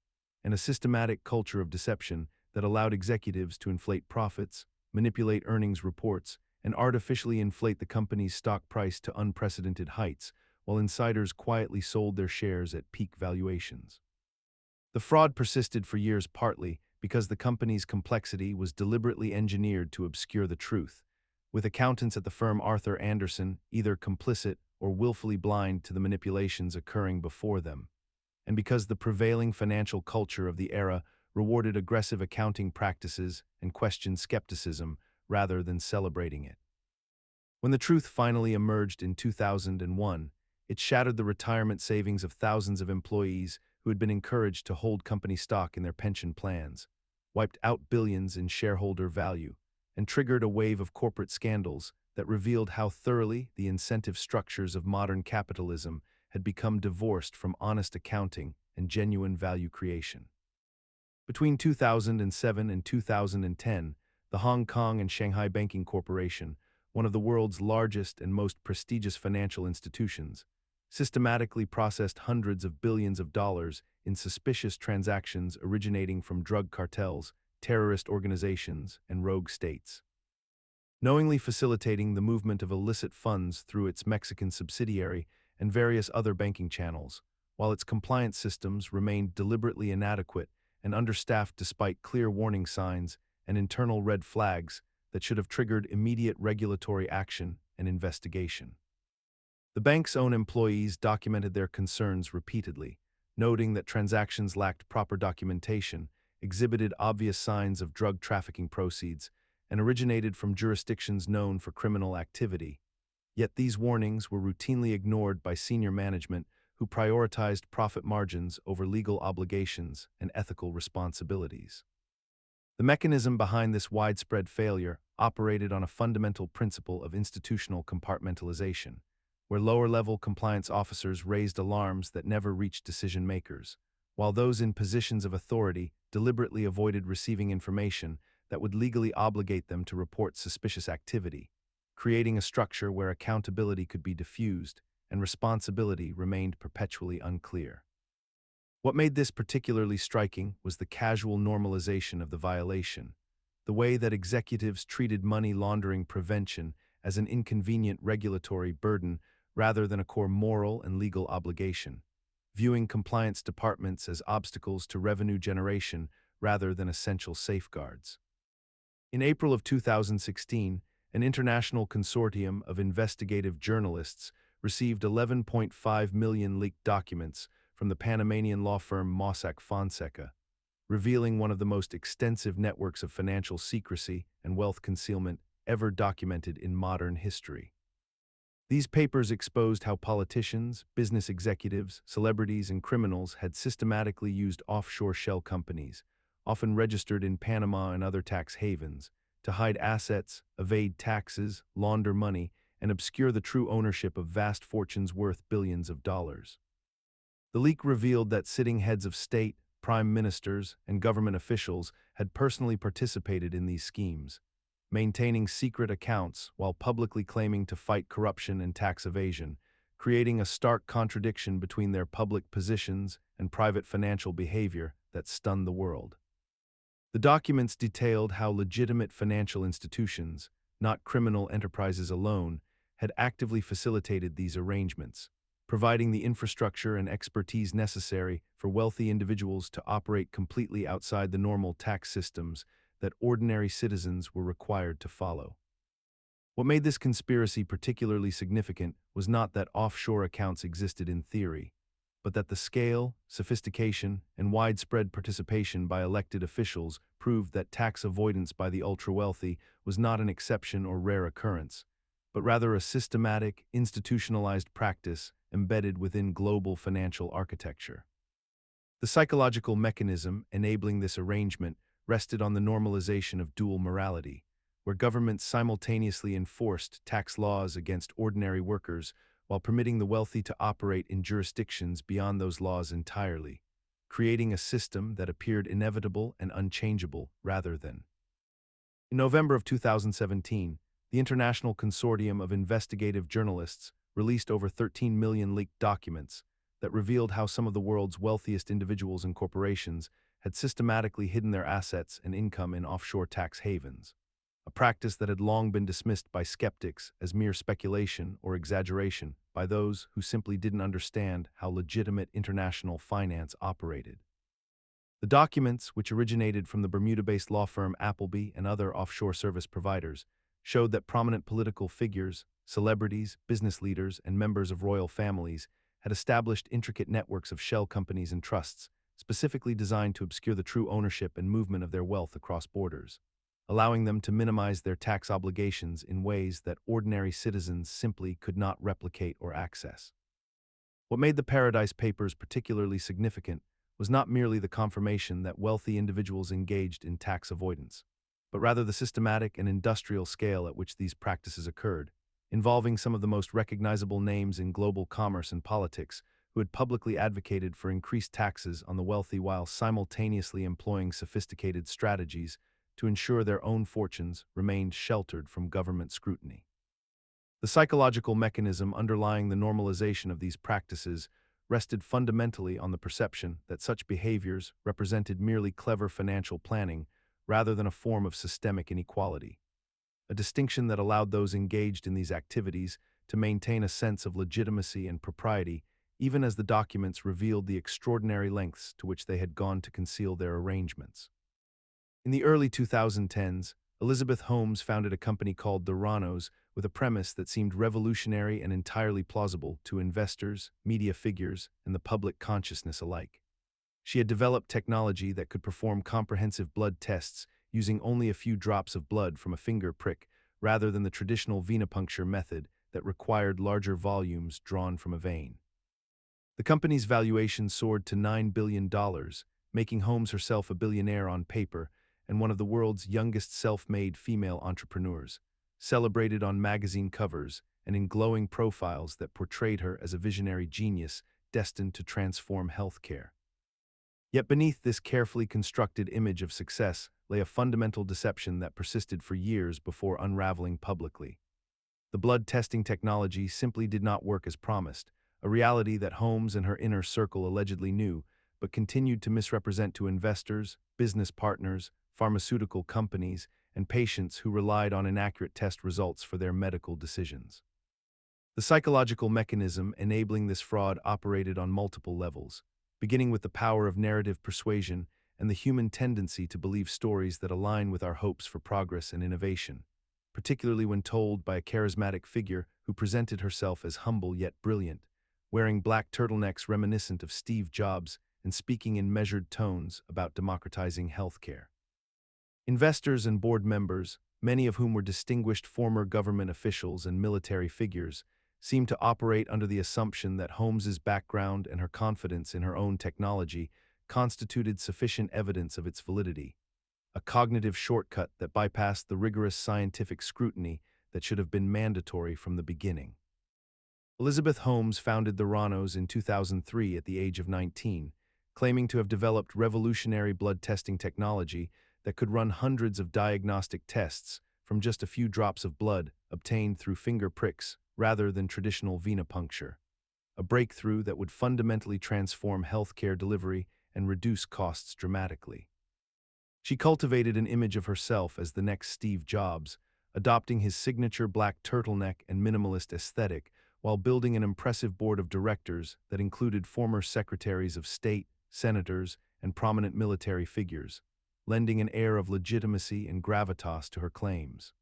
and a systematic culture of deception that allowed executives to inflate profits, manipulate earnings reports, and artificially inflate the company's stock price to unprecedented heights, while insiders quietly sold their shares at peak valuations. The fraud persisted for years partly because the company's complexity was deliberately engineered to obscure the truth, with accountants at the firm Arthur Andersen either complicit or willfully blind to the manipulations occurring before them, and because the prevailing financial culture of the era rewarded aggressive accounting practices and questioned skepticism rather than celebrating it. When the truth finally emerged in 2001, it shattered the retirement savings of thousands of employees who had been encouraged to hold company stock in their pension plans, wiped out billions in shareholder value, and triggered a wave of corporate scandals that revealed how thoroughly the incentive structures of modern capitalism had become divorced from honest accounting and genuine value creation. Between 2007 and 2010, the Hong Kong and Shanghai Banking Corporation, one of the world's largest and most prestigious financial institutions, systematically processed hundreds of billions of dollars in suspicious transactions originating from drug cartels, terrorist organizations, and rogue states. Knowingly facilitating the movement of illicit funds through its Mexican subsidiary and various other banking channels, while its compliance systems remained deliberately inadequate and understaffed despite clear warning signs and internal red flags that should have triggered immediate regulatory action and investigation. The bank's own employees documented their concerns repeatedly, noting that transactions lacked proper documentation, exhibited obvious signs of drug trafficking proceeds, and originated from jurisdictions known for criminal activity. Yet these warnings were routinely ignored by senior management who prioritized profit margins over legal obligations and ethical responsibilities. The mechanism behind this widespread failure operated on a fundamental principle of institutional compartmentalization, where lower-level compliance officers raised alarms that never reached decision-makers, while those in positions of authority deliberately avoided receiving information that would legally obligate them to report suspicious activity, creating a structure where accountability could be diffused and responsibility remained perpetually unclear. What made this particularly striking was the casual normalization of the violation, the way that executives treated money laundering prevention as an inconvenient regulatory burden rather than a core moral and legal obligation, viewing compliance departments as obstacles to revenue generation rather than essential safeguards. In April of 2016, an international consortium of investigative journalists received 11.5 million leaked documents from the Panamanian law firm Mossack Fonseca, revealing one of the most extensive networks of financial secrecy and wealth concealment ever documented in modern history. These papers exposed how politicians, business executives, celebrities, and criminals had systematically used offshore shell companies, often registered in Panama and other tax havens, to hide assets, evade taxes, launder money, and obscure the true ownership of vast fortunes worth billions of dollars. The leak revealed that sitting heads of state, prime ministers, and government officials had personally participated in these schemes, maintaining secret accounts while publicly claiming to fight corruption and tax evasion, creating a stark contradiction between their public positions and private financial behavior that stunned the world. The documents detailed how legitimate financial institutions, not criminal enterprises alone, had actively facilitated these arrangements, providing the infrastructure and expertise necessary for wealthy individuals to operate completely outside the normal tax systems that ordinary citizens were required to follow. What made this conspiracy particularly significant was not that offshore accounts existed in theory, but that the scale, sophistication, and widespread participation by elected officials proved that tax avoidance by the ultra-wealthy was not an exception or rare occurrence, but rather a systematic, institutionalized practice embedded within global financial architecture. The psychological mechanism enabling this arrangement rested on the normalization of dual morality, where governments simultaneously enforced tax laws against ordinary workers while permitting the wealthy to operate in jurisdictions beyond those laws entirely, creating a system that appeared inevitable and unchangeable rather than. In November of 2017, the International Consortium of Investigative Journalists released over 13 million leaked documents that revealed how some of the world's wealthiest individuals and corporations had systematically hidden their assets and income in offshore tax havens, a practice that had long been dismissed by skeptics as mere speculation or exaggeration by those who simply didn't understand how legitimate international finance operated. The documents, which originated from the Bermuda-based law firm Appleby and other offshore service providers, showed that prominent political figures, celebrities, business leaders, and members of royal families had established intricate networks of shell companies and trusts specifically designed to obscure the true ownership and movement of their wealth across borders, allowing them to minimize their tax obligations in ways that ordinary citizens simply could not replicate or access. What made the Paradise Papers particularly significant was not merely the confirmation that wealthy individuals engaged in tax avoidance, but rather the systematic and industrial scale at which these practices occurred, involving some of the most recognizable names in global commerce and politics who had publicly advocated for increased taxes on the wealthy while simultaneously employing sophisticated strategies to ensure their own fortunes remained sheltered from government scrutiny. The psychological mechanism underlying the normalization of these practices rested fundamentally on the perception that such behaviors represented merely clever financial planning rather than a form of systemic inequality, a distinction that allowed those engaged in these activities to maintain a sense of legitimacy and propriety even as the documents revealed the extraordinary lengths to which they had gone to conceal their arrangements. In the early 2010s, Elizabeth Holmes founded a company called Theranos with a premise that seemed revolutionary and entirely plausible to investors, media figures, and the public consciousness alike. She had developed technology that could perform comprehensive blood tests using only a few drops of blood from a finger prick rather than the traditional venipuncture method that required larger volumes drawn from a vein. The company's valuation soared to $9 billion, making Holmes herself a billionaire on paper and one of the world's youngest self-made female entrepreneurs, celebrated on magazine covers and in glowing profiles that portrayed her as a visionary genius destined to transform healthcare. Yet beneath this carefully constructed image of success lay a fundamental deception that persisted for years before unraveling publicly. The blood testing technology simply did not work as promised, a reality that Holmes and her inner circle allegedly knew, but continued to misrepresent to investors, business partners, pharmaceutical companies, and patients who relied on inaccurate test results for their medical decisions. The psychological mechanism enabling this fraud operated on multiple levels, beginning with the power of narrative persuasion and the human tendency to believe stories that align with our hopes for progress and innovation, particularly when told by a charismatic figure who presented herself as humble yet brilliant, wearing black turtlenecks reminiscent of Steve Jobs and speaking in measured tones about democratizing healthcare. Investors and board members, many of whom were distinguished former government officials and military figures, seemed to operate under the assumption that Holmes's background and her confidence in her own technology constituted sufficient evidence of its validity, a cognitive shortcut that bypassed the rigorous scientific scrutiny that should have been mandatory from the beginning. Elizabeth Holmes founded Theranos in 2003 at the age of 19, claiming to have developed revolutionary blood testing technology that could run hundreds of diagnostic tests from just a few drops of blood obtained through finger pricks rather than traditional venipuncture, a breakthrough that would fundamentally transform healthcare delivery and reduce costs dramatically. She cultivated an image of herself as the next Steve Jobs, adopting his signature black turtleneck and minimalist aesthetic while building an impressive board of directors that included former secretaries of state, senators, and prominent military figures, lending an air of legitimacy and gravitas to her claims.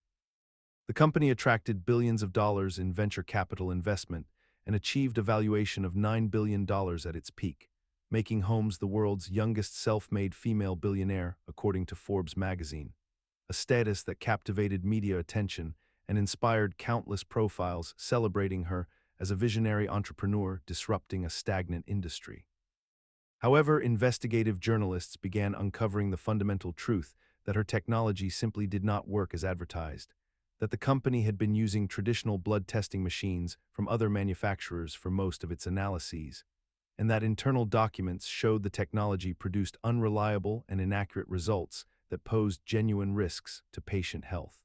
The company attracted billions of dollars in venture capital investment and achieved a valuation of $9 billion at its peak, making Holmes the world's youngest self-made female billionaire, according to Forbes magazine, a status that captivated media attention and inspired countless profiles celebrating her as a visionary entrepreneur disrupting a stagnant industry. However, investigative journalists began uncovering the fundamental truth that her technology simply did not work as advertised, that the company had been using traditional blood testing machines from other manufacturers for most of its analyses, and that internal documents showed the technology produced unreliable and inaccurate results that posed genuine risks to patient health.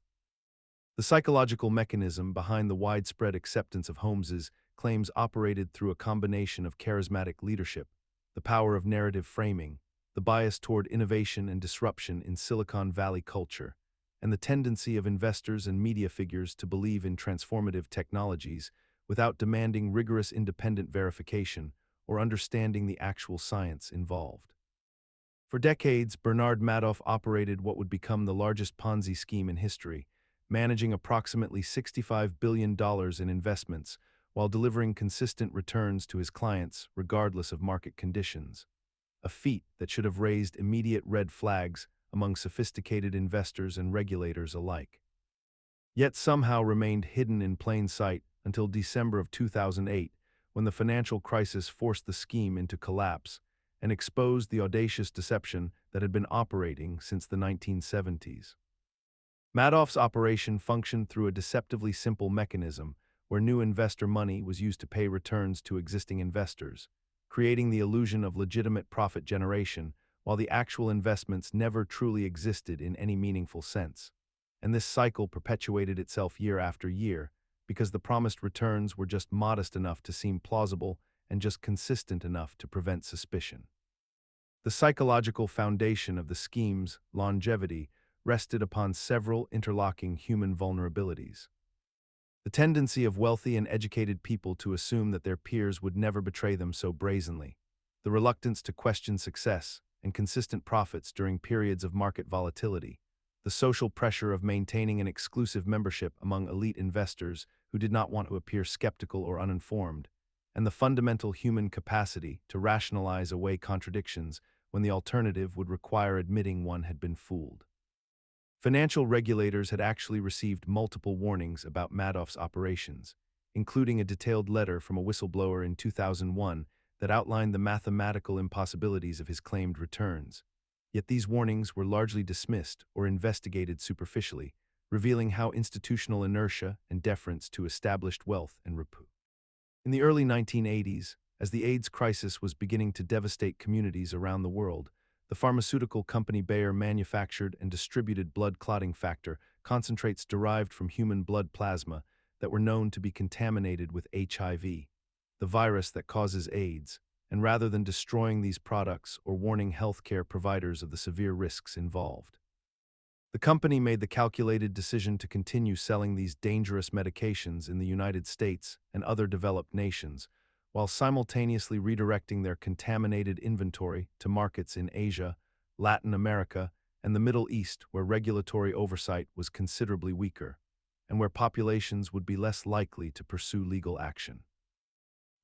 The psychological mechanism behind the widespread acceptance of Holmes's claims operated through a combination of charismatic leadership, the power of narrative framing, the bias toward innovation and disruption in Silicon Valley culture, and the tendency of investors and media figures to believe in transformative technologies without demanding rigorous independent verification or understanding the actual science involved. For decades, Bernard Madoff operated what would become the largest Ponzi scheme in history, managing approximately $65 billion in investments while delivering consistent returns to his clients regardless of market conditions, a feat that should have raised immediate red flags among sophisticated investors and regulators alike. Yet somehow remained hidden in plain sight until December of 2008, when the financial crisis forced the scheme into collapse and exposed the audacious deception that had been operating since the 1970s. Madoff's operation functioned through a deceptively simple mechanism where new investor money was used to pay returns to existing investors, creating the illusion of legitimate profit generation while the actual investments never truly existed in any meaningful sense. And this cycle perpetuated itself year after year because the promised returns were just modest enough to seem plausible and just consistent enough to prevent suspicion. The psychological foundation of the scheme's longevity rested upon several interlocking human vulnerabilities. The tendency of wealthy and educated people to assume that their peers would never betray them so brazenly, the reluctance to question success and consistent profits during periods of market volatility, the social pressure of maintaining an exclusive membership among elite investors who did not want to appear skeptical or uninformed, and the fundamental human capacity to rationalize away contradictions when the alternative would require admitting one had been fooled. Financial regulators had actually received multiple warnings about Madoff's operations, including a detailed letter from a whistleblower in 2001 that outlined the mathematical impossibilities of his claimed returns. Yet these warnings were largely dismissed or investigated superficially, revealing how institutional inertia and deference to established wealth and repute. In the early 1980s, as the AIDS crisis was beginning to devastate communities around the world, the pharmaceutical company Bayer manufactured and distributed blood clotting factor concentrates derived from human blood plasma that were known to be contaminated with HIV, the virus that causes AIDS, and rather than destroying these products or warning healthcare providers of the severe risks involved, the company made the calculated decision to continue selling these dangerous medications in the United States and other developed nations, while simultaneously redirecting their contaminated inventory to markets in Asia, Latin America, and the Middle East where regulatory oversight was considerably weaker, and where populations would be less likely to pursue legal action.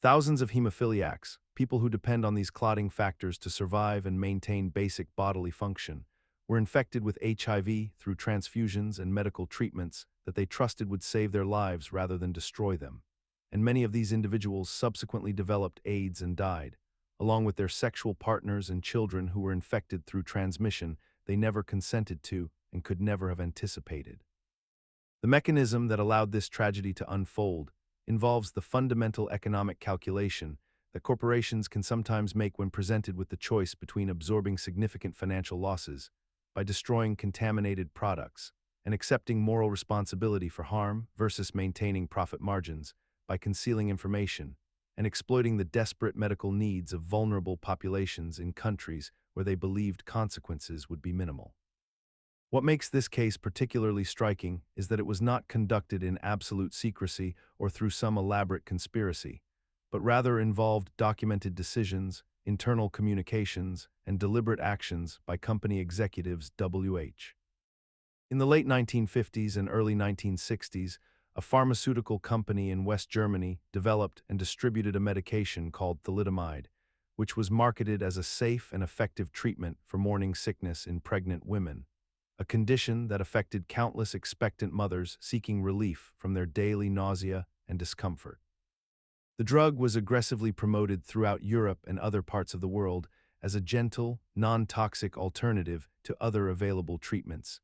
Thousands of hemophiliacs, people who depend on these clotting factors to survive and maintain basic bodily function, were infected with HIV through transfusions and medical treatments that they trusted would save their lives rather than destroy them. And many of these individuals subsequently developed AIDS and died, along with their sexual partners and children who were infected through transmission they never consented to and could never have anticipated. The mechanism that allowed this tragedy to unfold involves the fundamental economic calculation that corporations can sometimes make when presented with the choice between absorbing significant financial losses by destroying contaminated products and accepting moral responsibility for harm versus maintaining profit margins by concealing information and exploiting the desperate medical needs of vulnerable populations in countries where they believed consequences would be minimal. What makes this case particularly striking is that it was not conducted in absolute secrecy or through some elaborate conspiracy, but rather involved documented decisions, internal communications, and deliberate actions by company executives. In the late 1950s and early 1960s, a pharmaceutical company in West Germany developed and distributed a medication called thalidomide, which was marketed as a safe and effective treatment for morning sickness in pregnant women, a condition that affected countless expectant mothers seeking relief from their daily nausea and discomfort. The drug was aggressively promoted throughout Europe and other parts of the world as a gentle, non-toxic alternative to other available treatments,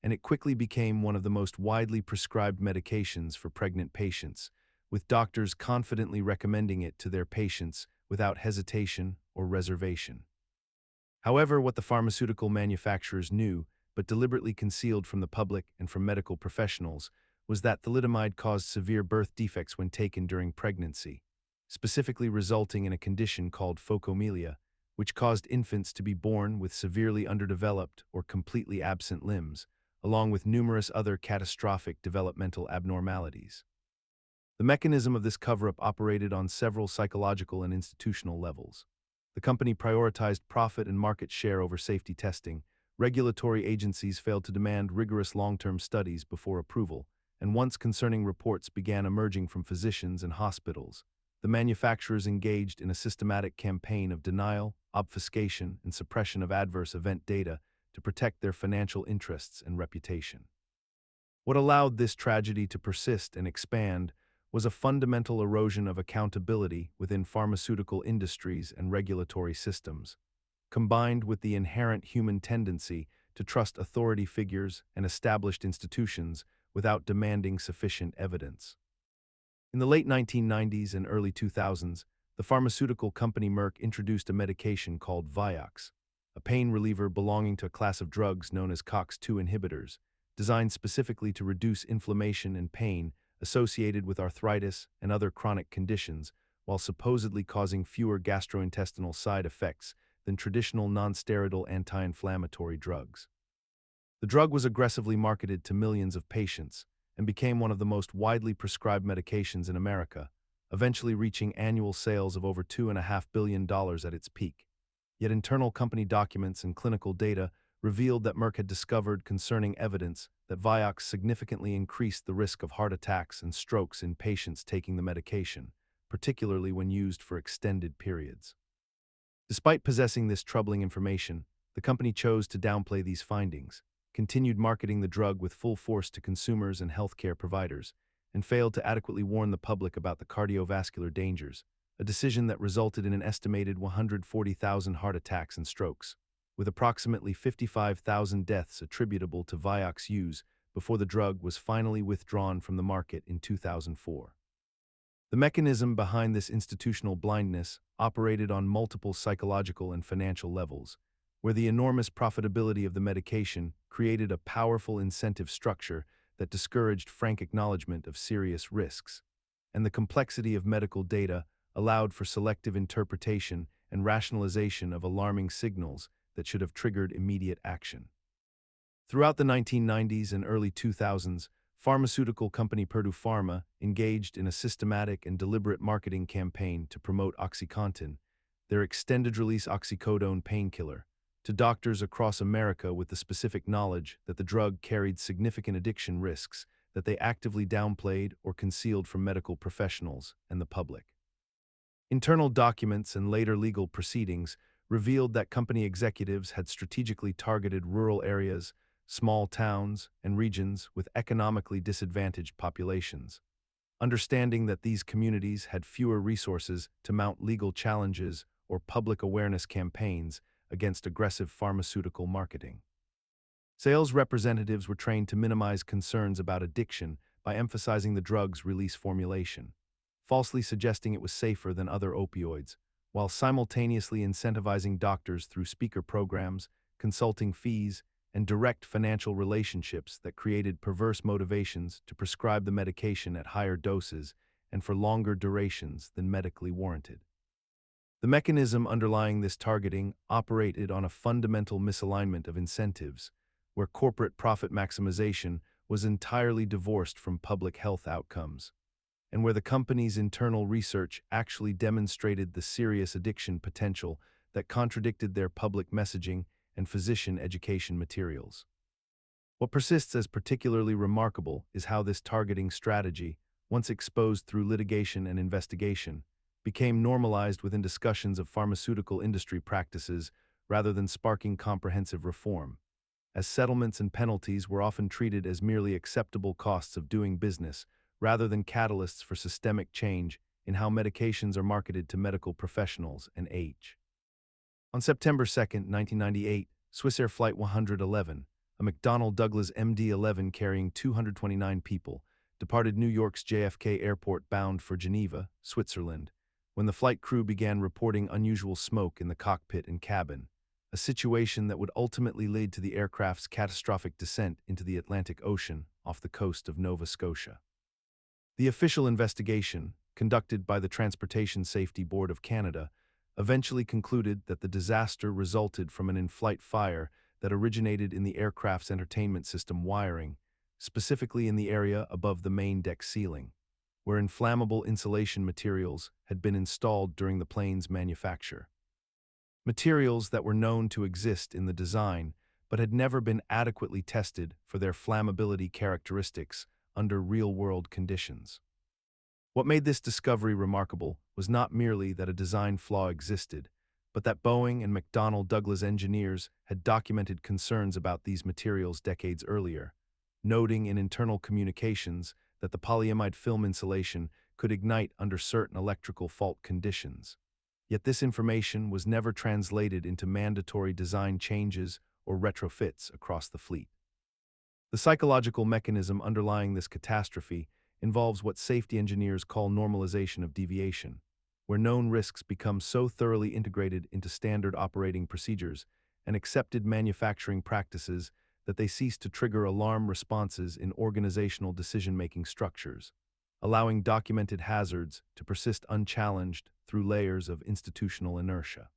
and it quickly became one of the most widely prescribed medications for pregnant patients, with doctors confidently recommending it to their patients without hesitation or reservation. However, what the pharmaceutical manufacturers knew, but deliberately concealed from the public and from medical professionals, was that thalidomide caused severe birth defects when taken during pregnancy, specifically resulting in a condition called phocomelia, which caused infants to be born with severely underdeveloped or completely absent limbs, along with numerous other catastrophic developmental abnormalities. The mechanism of this cover-up operated on several psychological and institutional levels. The company prioritized profit and market share over safety testing. Regulatory agencies failed to demand rigorous long-term studies before approval, and once concerning reports began emerging from physicians and hospitals, the manufacturers engaged in a systematic campaign of denial, obfuscation, and suppression of adverse event data to protect their financial interests and reputation. What allowed this tragedy to persist and expand was a fundamental erosion of accountability within pharmaceutical industries and regulatory systems, combined with the inherent human tendency to trust authority figures and established institutions without demanding sufficient evidence. In the late 1990s and early 2000s, the pharmaceutical company Merck introduced a medication called Vioxx, a pain reliever belonging to a class of drugs known as COX-2 inhibitors, designed specifically to reduce inflammation and pain associated with arthritis and other chronic conditions, while supposedly causing fewer gastrointestinal side effects than traditional non-steroidal anti-inflammatory drugs. The drug was aggressively marketed to millions of patients and became one of the most widely prescribed medications in America, eventually reaching annual sales of over $2.5 billion at its peak. Yet internal company documents and clinical data revealed that Merck had discovered concerning evidence that Vioxx significantly increased the risk of heart attacks and strokes in patients taking the medication, particularly when used for extended periods. Despite possessing this troubling information, the company chose to downplay these findings, continued marketing the drug with full force to consumers and healthcare providers, and failed to adequately warn the public about the cardiovascular dangers, a decision that resulted in an estimated 140,000 heart attacks and strokes, with approximately 55,000 deaths attributable to Vioxx use before the drug was finally withdrawn from the market in 2004. The mechanism behind this institutional blindness operated on multiple psychological and financial levels, where the enormous profitability of the medication created a powerful incentive structure that discouraged frank acknowledgement of serious risks, and the complexity of medical data allowed for selective interpretation and rationalization of alarming signals that should have triggered immediate action. Throughout the 1990s and early 2000s, pharmaceutical company Purdue Pharma engaged in a systematic and deliberate marketing campaign to promote OxyContin, their extended-release oxycodone painkiller, to doctors across America with the specific knowledge that the drug carried significant addiction risks that they actively downplayed or concealed from medical professionals and the public. Internal documents and later legal proceedings revealed that company executives had strategically targeted rural areas, small towns, and regions with economically disadvantaged populations, understanding that these communities had fewer resources to mount legal challenges or public awareness campaigns against aggressive pharmaceutical marketing. Sales representatives were trained to minimize concerns about addiction by emphasizing the drug's release formulation, falsely suggesting it was safer than other opioids, while simultaneously incentivizing doctors through speaker programs, consulting fees, and direct financial relationships that created perverse motivations to prescribe the medication at higher doses and for longer durations than medically warranted. The mechanism underlying this targeting operated on a fundamental misalignment of incentives, where corporate profit maximization was entirely divorced from public health outcomes, and where the company's internal research actually demonstrated the serious addiction potential that contradicted their public messaging and physician education materials. What persists as particularly remarkable is how this targeting strategy, once exposed through litigation and investigation, became normalized within discussions of pharmaceutical industry practices rather than sparking comprehensive reform, as settlements and penalties were often treated as merely acceptable costs of doing business rather than catalysts for systemic change in how medications are marketed to medical professionals and age. On September 2, 1998, Swissair Flight 111, a McDonnell Douglas MD-11 carrying 229 people, departed New York's JFK Airport bound for Geneva, Switzerland, when the flight crew began reporting unusual smoke in the cockpit and cabin, a situation that would ultimately lead to the aircraft's catastrophic descent into the Atlantic Ocean off the coast of Nova Scotia. The official investigation, conducted by the Transportation Safety Board of Canada, eventually concluded that the disaster resulted from an in-flight fire that originated in the aircraft's entertainment system wiring, specifically in the area above the main deck ceiling, where inflammable insulation materials had been installed during the plane's manufacture. Materials that were known to exist in the design but had never been adequately tested for their flammability characteristics under real-world conditions. What made this discovery remarkable was not merely that a design flaw existed, but that Boeing and McDonnell Douglas engineers had documented concerns about these materials decades earlier, noting in internal communications that the polyamide film insulation could ignite under certain electrical fault conditions. Yet this information was never translated into mandatory design changes or retrofits across the fleet. The psychological mechanism underlying this catastrophe involves what safety engineers call normalization of deviation, where known risks become so thoroughly integrated into standard operating procedures and accepted manufacturing practices that they cease to trigger alarm responses in organizational decision-making structures, allowing documented hazards to persist unchallenged through layers of institutional inertia.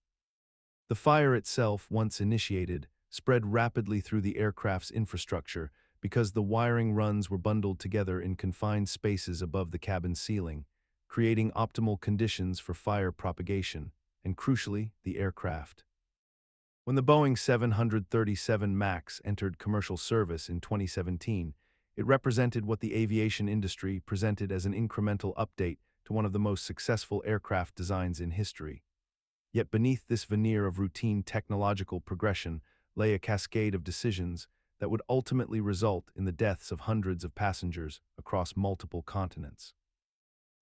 The fire itself, once initiated, spread rapidly through the aircraft's infrastructure because the wiring runs were bundled together in confined spaces above the cabin ceiling, creating optimal conditions for fire propagation, and crucially, the aircraft. When the Boeing 737 MAX entered commercial service in 2017, it represented what the aviation industry presented as an incremental update to one of the most successful aircraft designs in history. Yet beneath this veneer of routine technological progression lay a cascade of decisions that would ultimately result in the deaths of hundreds of passengers across multiple continents.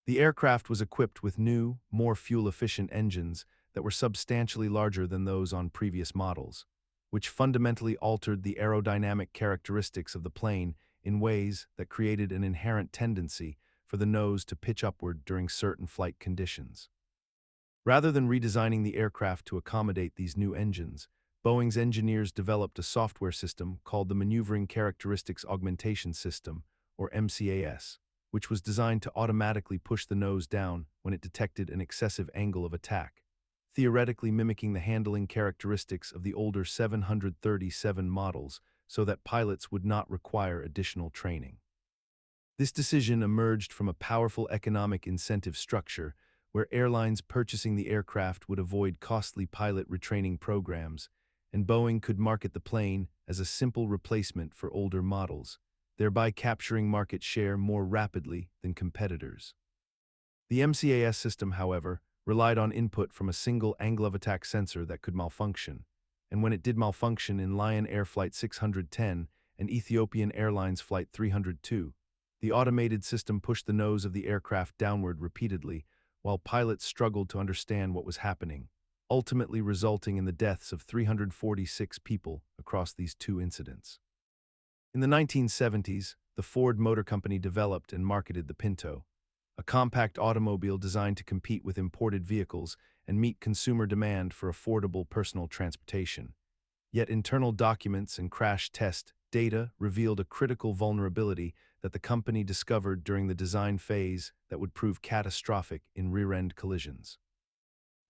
The aircraft was equipped with new, more fuel-efficient engines that were substantially larger than those on previous models, which fundamentally altered the aerodynamic characteristics of the plane in ways that created an inherent tendency for the nose to pitch upward during certain flight conditions. Rather than redesigning the aircraft to accommodate these new engines, Boeing's engineers developed a software system called the Maneuvering Characteristics Augmentation System, or MCAS, which was designed to automatically push the nose down when it detected an excessive angle of attack, theoretically mimicking the handling characteristics of the older 737 models so that pilots would not require additional training. This decision emerged from a powerful economic incentive structure where airlines purchasing the aircraft would avoid costly pilot retraining programs, and Boeing could market the plane as a simple replacement for older models, thereby capturing market share more rapidly than competitors. The MCAS system, however, relied on input from a single angle of attack sensor that could malfunction, and when it did malfunction in Lion Air Flight 610 and Ethiopian Airlines Flight 302, the automated system pushed the nose of the aircraft downward repeatedly while pilots struggled to understand what was happening, ultimately resulting in the deaths of 346 people across these two incidents. In the 1970s, the Ford Motor Company developed and marketed the Pinto, a compact automobile designed to compete with imported vehicles and meet consumer demand for affordable personal transportation. Yet internal documents and crash test data revealed a critical vulnerability that the company discovered during the design phase that would prove catastrophic in rear-end collisions.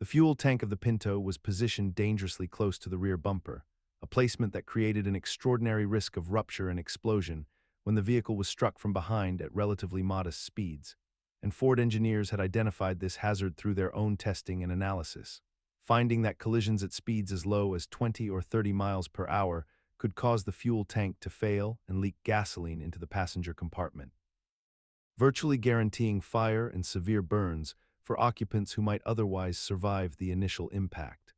The fuel tank of the Pinto was positioned dangerously close to the rear bumper, a placement that created an extraordinary risk of rupture and explosion when the vehicle was struck from behind at relatively modest speeds. And Ford engineers had identified this hazard through their own testing and analysis, finding that collisions at speeds as low as 20 or 30 miles per hour could cause the fuel tank to fail and leak gasoline into the passenger compartment, virtually guaranteeing fire and severe burns for occupants who might otherwise survive the initial impact.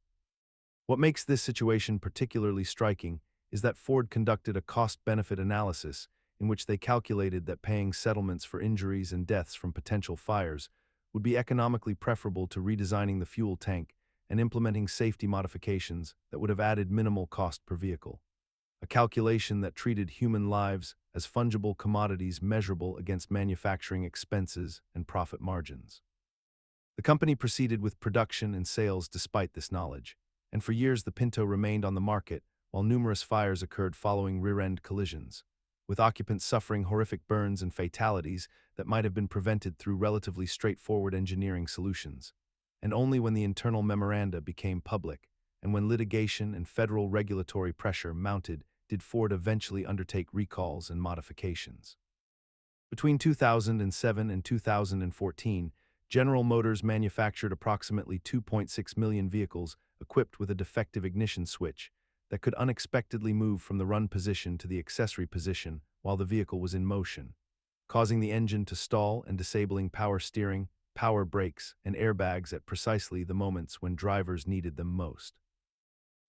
What makes this situation particularly striking is that Ford conducted a cost-benefit analysis in which they calculated that paying settlements for injuries and deaths from potential fires would be economically preferable to redesigning the fuel tank and implementing safety modifications that would have added minimal cost per vehicle, a calculation that treated human lives as fungible commodities measurable against manufacturing expenses and profit margins. The company proceeded with production and sales despite this knowledge, and for years the Pinto remained on the market while numerous fires occurred following rear-end collisions, with occupants suffering horrific burns and fatalities that might have been prevented through relatively straightforward engineering solutions. And only when the internal memoranda became public, and when litigation and federal regulatory pressure mounted, did Ford eventually undertake recalls and modifications. Between 2007 and 2014, General Motors manufactured approximately 2.6 million vehicles equipped with a defective ignition switch that could unexpectedly move from the run position to the accessory position while the vehicle was in motion, causing the engine to stall and disabling power steering, power brakes, and airbags at precisely the moments when drivers needed them most.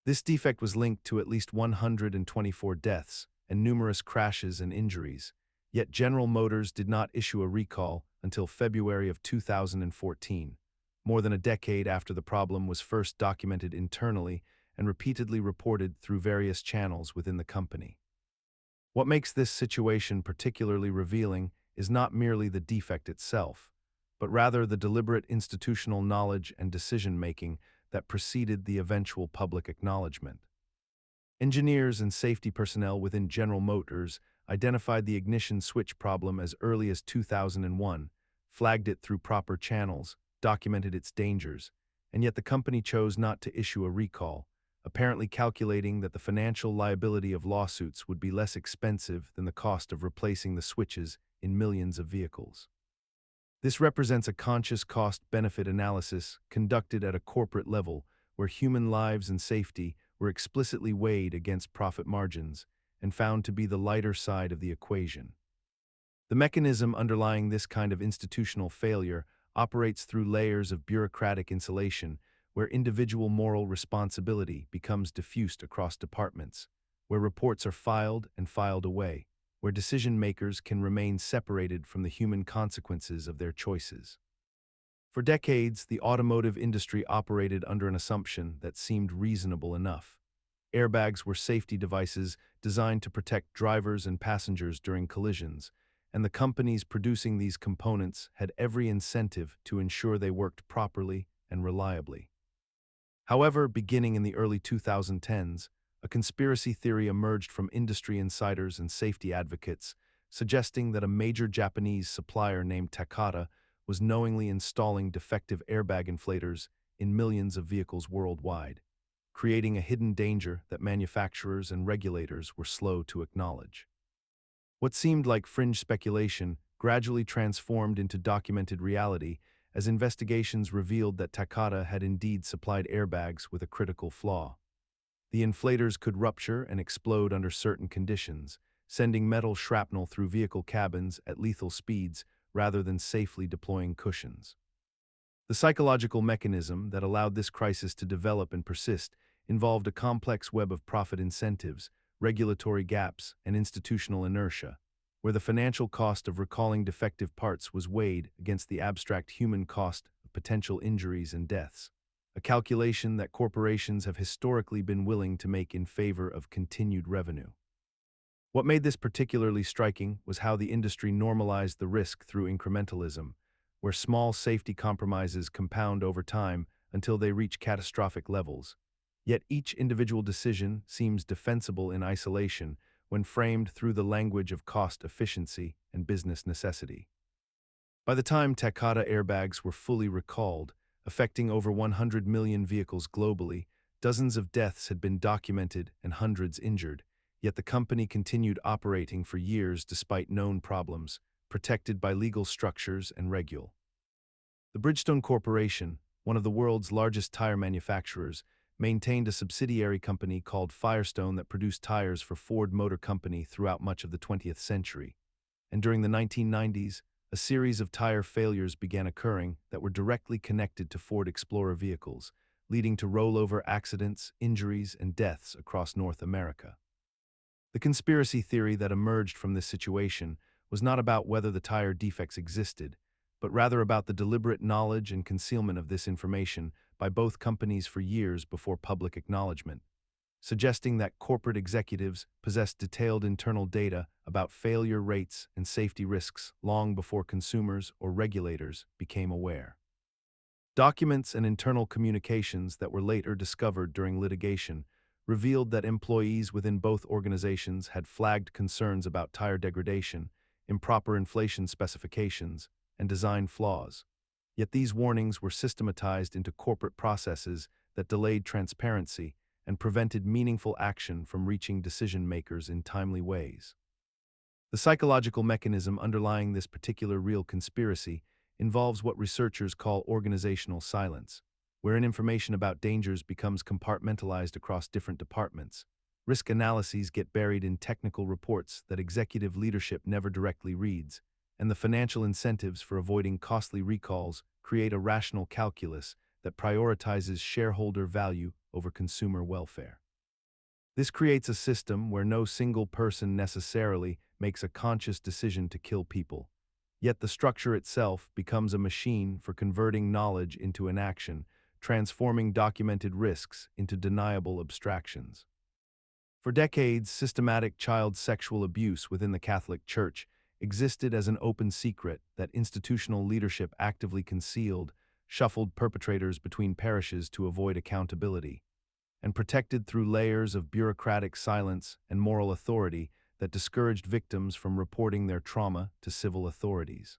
This defect was linked to at least 124 deaths and numerous crashes and injuries, yet General Motors did not issue a recall until February of 2014, more than a decade after the problem was first documented internally and repeatedly reported through various channels within the company. What makes this situation particularly revealing is not merely the defect itself, but rather the deliberate institutional knowledge and decision-making that preceded the eventual public acknowledgement. Engineers and safety personnel within General Motors identified the ignition switch problem as early as 2001, flagged it through proper channels, documented its dangers, and yet the company chose not to issue a recall, apparently calculating that the financial liability of lawsuits would be less expensive than the cost of replacing the switches in millions of vehicles. This represents a conscious cost-benefit analysis conducted at a corporate level where human lives and safety were explicitly weighed against profit margins and found to be the lighter side of the equation. The mechanism underlying this kind of institutional failure operates through layers of bureaucratic insulation where individual moral responsibility becomes diffused across departments, where reports are filed and filed away, where decision-makers can remain separated from the human consequences of their choices. For decades, the automotive industry operated under an assumption that seemed reasonable enough. Airbags were safety devices designed to protect drivers and passengers during collisions, and the companies producing these components had every incentive to ensure they worked properly and reliably. However, beginning in the early 2010s, a conspiracy theory emerged from industry insiders and safety advocates, suggesting that a major Japanese supplier named Takata was knowingly installing defective airbag inflators in millions of vehicles worldwide, creating a hidden danger that manufacturers and regulators were slow to acknowledge. What seemed like fringe speculation gradually transformed into documented reality as investigations revealed that Takata had indeed supplied airbags with a critical flaw. The inflators could rupture and explode under certain conditions, sending metal shrapnel through vehicle cabins at lethal speeds rather than safely deploying cushions. The psychological mechanism that allowed this crisis to develop and persist involved a complex web of profit incentives, regulatory gaps, and institutional inertia, where the financial cost of recalling defective parts was weighed against the abstract human cost of potential injuries and deaths, a calculation that corporations have historically been willing to make in favor of continued revenue. What made this particularly striking was how the industry normalized the risk through incrementalism, where small safety compromises compound over time until they reach catastrophic levels. Yet each individual decision seems defensible in isolation when framed through the language of cost efficiency and business necessity. By the time Takata airbags were fully recalled, affecting over 100 million vehicles globally, dozens of deaths had been documented and hundreds injured, yet the company continued operating for years despite known problems, protected by legal structures and regule. The Bridgestone Corporation, one of the world's largest tire manufacturers, maintained a subsidiary company called Firestone that produced tires for Ford Motor Company throughout much of the 20th century. And during the 1990s, a series of tire failures began occurring that were directly connected to Ford Explorer vehicles, leading to rollover accidents, injuries, and deaths across North America. The conspiracy theory that emerged from this situation was not about whether the tire defects existed, but rather about the deliberate knowledge and concealment of this information by both companies for years before public acknowledgement, suggesting that corporate executives possessed detailed internal data about failure rates and safety risks long before consumers or regulators became aware. Documents and internal communications that were later discovered during litigation revealed that employees within both organizations had flagged concerns about tire degradation, improper inflation specifications, and design flaws. Yet these warnings were systematized into corporate processes that delayed transparency and prevented meaningful action from reaching decision-makers in timely ways. The psychological mechanism underlying this particular real conspiracy involves what researchers call organizational silence, wherein information about dangers becomes compartmentalized across different departments. Risk analyses get buried in technical reports that executive leadership never directly reads, and the financial incentives for avoiding costly recalls create a rational calculus that prioritizes shareholder value over consumer welfare. This creates a system where no single person necessarily makes a conscious decision to kill people, yet the structure itself becomes a machine for converting knowledge into inaction, transforming documented risks into deniable abstractions. For decades, systematic child sexual abuse within the Catholic Church existed as an open secret that institutional leadership actively concealed, shuffled perpetrators between parishes to avoid accountability, and protected through layers of bureaucratic silence and moral authority that discouraged victims from reporting their trauma to civil authorities.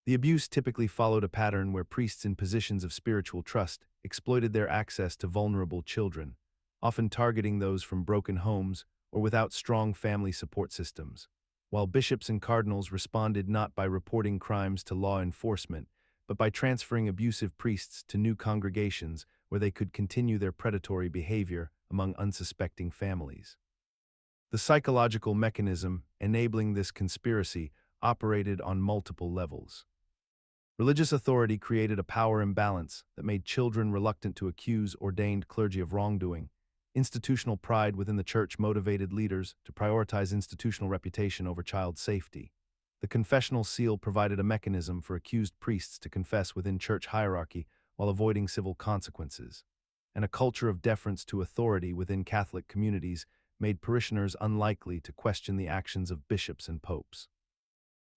The abuse typically followed a pattern where priests in positions of spiritual trust exploited their access to vulnerable children, often targeting those from broken homes or without strong family support systems, while bishops and cardinals responded not by reporting crimes to law enforcement, but by transferring abusive priests to new congregations where they could continue their predatory behavior among unsuspecting families. The psychological mechanism enabling this conspiracy operated on multiple levels. Religious authority created a power imbalance that made children reluctant to accuse ordained clergy of wrongdoing. Institutional pride within the church motivated leaders to prioritize institutional reputation over child safety. The confessional seal provided a mechanism for accused priests to confess within church hierarchy while avoiding civil consequences. And a culture of deference to authority within Catholic communities made parishioners unlikely to question the actions of bishops and popes.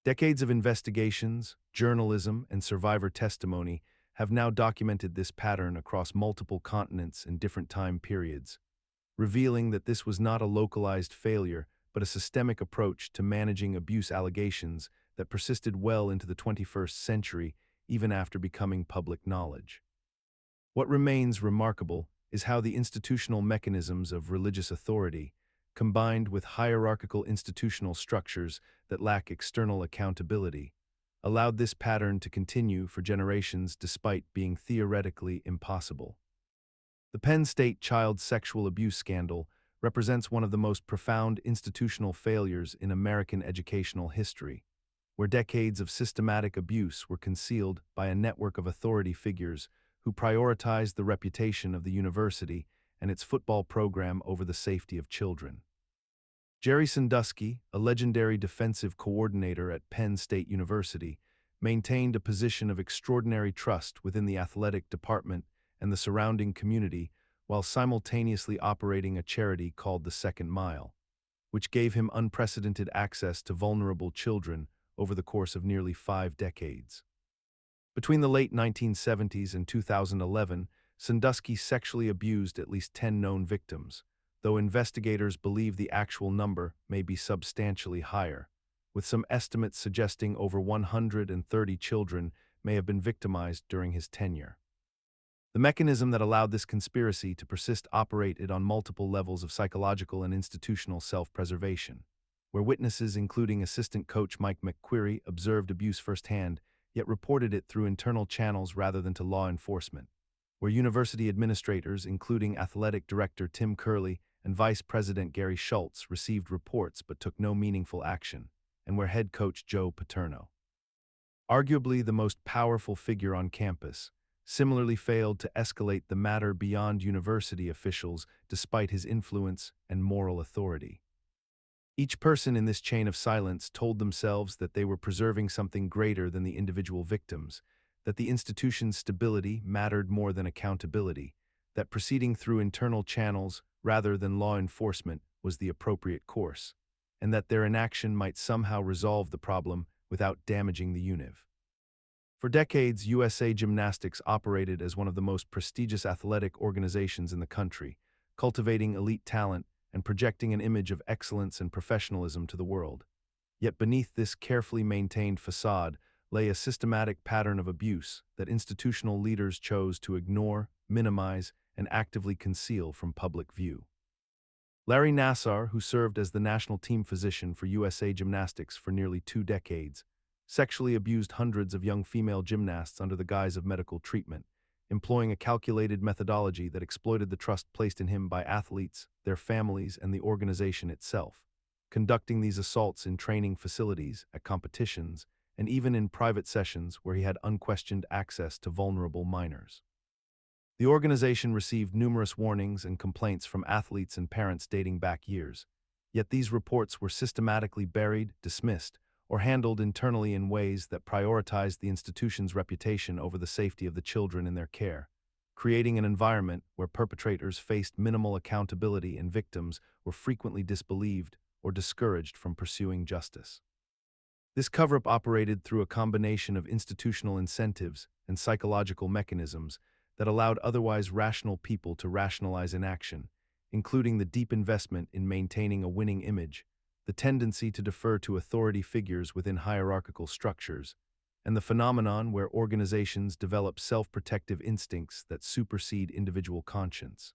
Decades of investigations, journalism, and survivor testimony have now documented this pattern across multiple continents and different time periods, revealing that this was not a localized failure, but a systemic approach to managing abuse allegations that persisted well into the 21st century, even after becoming public knowledge. What remains remarkable is how the institutional mechanisms of religious authority, combined with hierarchical institutional structures that lack external accountability, allowed this pattern to continue for generations despite being theoretically impossible. The Penn State child sexual abuse scandal represents one of the most profound institutional failures in American educational history, where decades of systematic abuse were concealed by a network of authority figures who prioritized the reputation of the university and its football program over the safety of children. Jerry Sandusky, a legendary defensive coordinator at Penn State University, maintained a position of extraordinary trust within the athletic department and the surrounding community while simultaneously operating a charity called the Second Mile. which gave him unprecedented access to vulnerable children over the course of nearly 5 decades. Between the late 1970s and 2011, Sandusky sexually abused at least 10 known victims, though investigators believe the actual number may be substantially higher, with some estimates suggesting over 130 children may have been victimized during his tenure. The mechanism that allowed this conspiracy to persist operated on multiple levels of psychological and institutional self-preservation, where witnesses including assistant coach Mike McQuarrie observed abuse firsthand, yet reported it through internal channels rather than to law enforcement, where university administrators including athletic director Tim Curley and vice president Gary Schultz received reports but took no meaningful action, and where head coach Joe Paterno, arguably the most powerful figure on campus, similarly failed to escalate the matter beyond university officials despite his influence and moral authority. Each person in this chain of silence told themselves that they were preserving something greater than the individual victims, that the institution's stability mattered more than accountability, that proceeding through internal channels rather than law enforcement was the appropriate course, and that their inaction might somehow resolve the problem without damaging the UNIV. For decades, USA Gymnastics operated as one of the most prestigious athletic organizations in the country, cultivating elite talent and projecting an image of excellence and professionalism to the world. Yet beneath this carefully maintained facade lay a systematic pattern of abuse that institutional leaders chose to ignore, minimize, and actively conceal from public view. Larry Nassar, who served as the national team physician for USA Gymnastics for nearly 2 decades, sexually abused hundreds of young female gymnasts under the guise of medical treatment, employing a calculated methodology that exploited the trust placed in him by athletes, their families, and the organization itself, conducting these assaults in training facilities, at competitions, and even in private sessions where he had unquestioned access to vulnerable minors. The organization received numerous warnings and complaints from athletes and parents dating back years, yet these reports were systematically buried, dismissed, or handled internally in ways that prioritized the institution's reputation over the safety of the children in their care, creating an environment where perpetrators faced minimal accountability and victims were frequently disbelieved or discouraged from pursuing justice. This cover-up operated through a combination of institutional incentives and psychological mechanisms that allowed otherwise rational people to rationalize inaction, including the deep investment in maintaining a winning image, the tendency to defer to authority figures within hierarchical structures, and the phenomenon where organizations develop self-protective instincts that supersede individual conscience.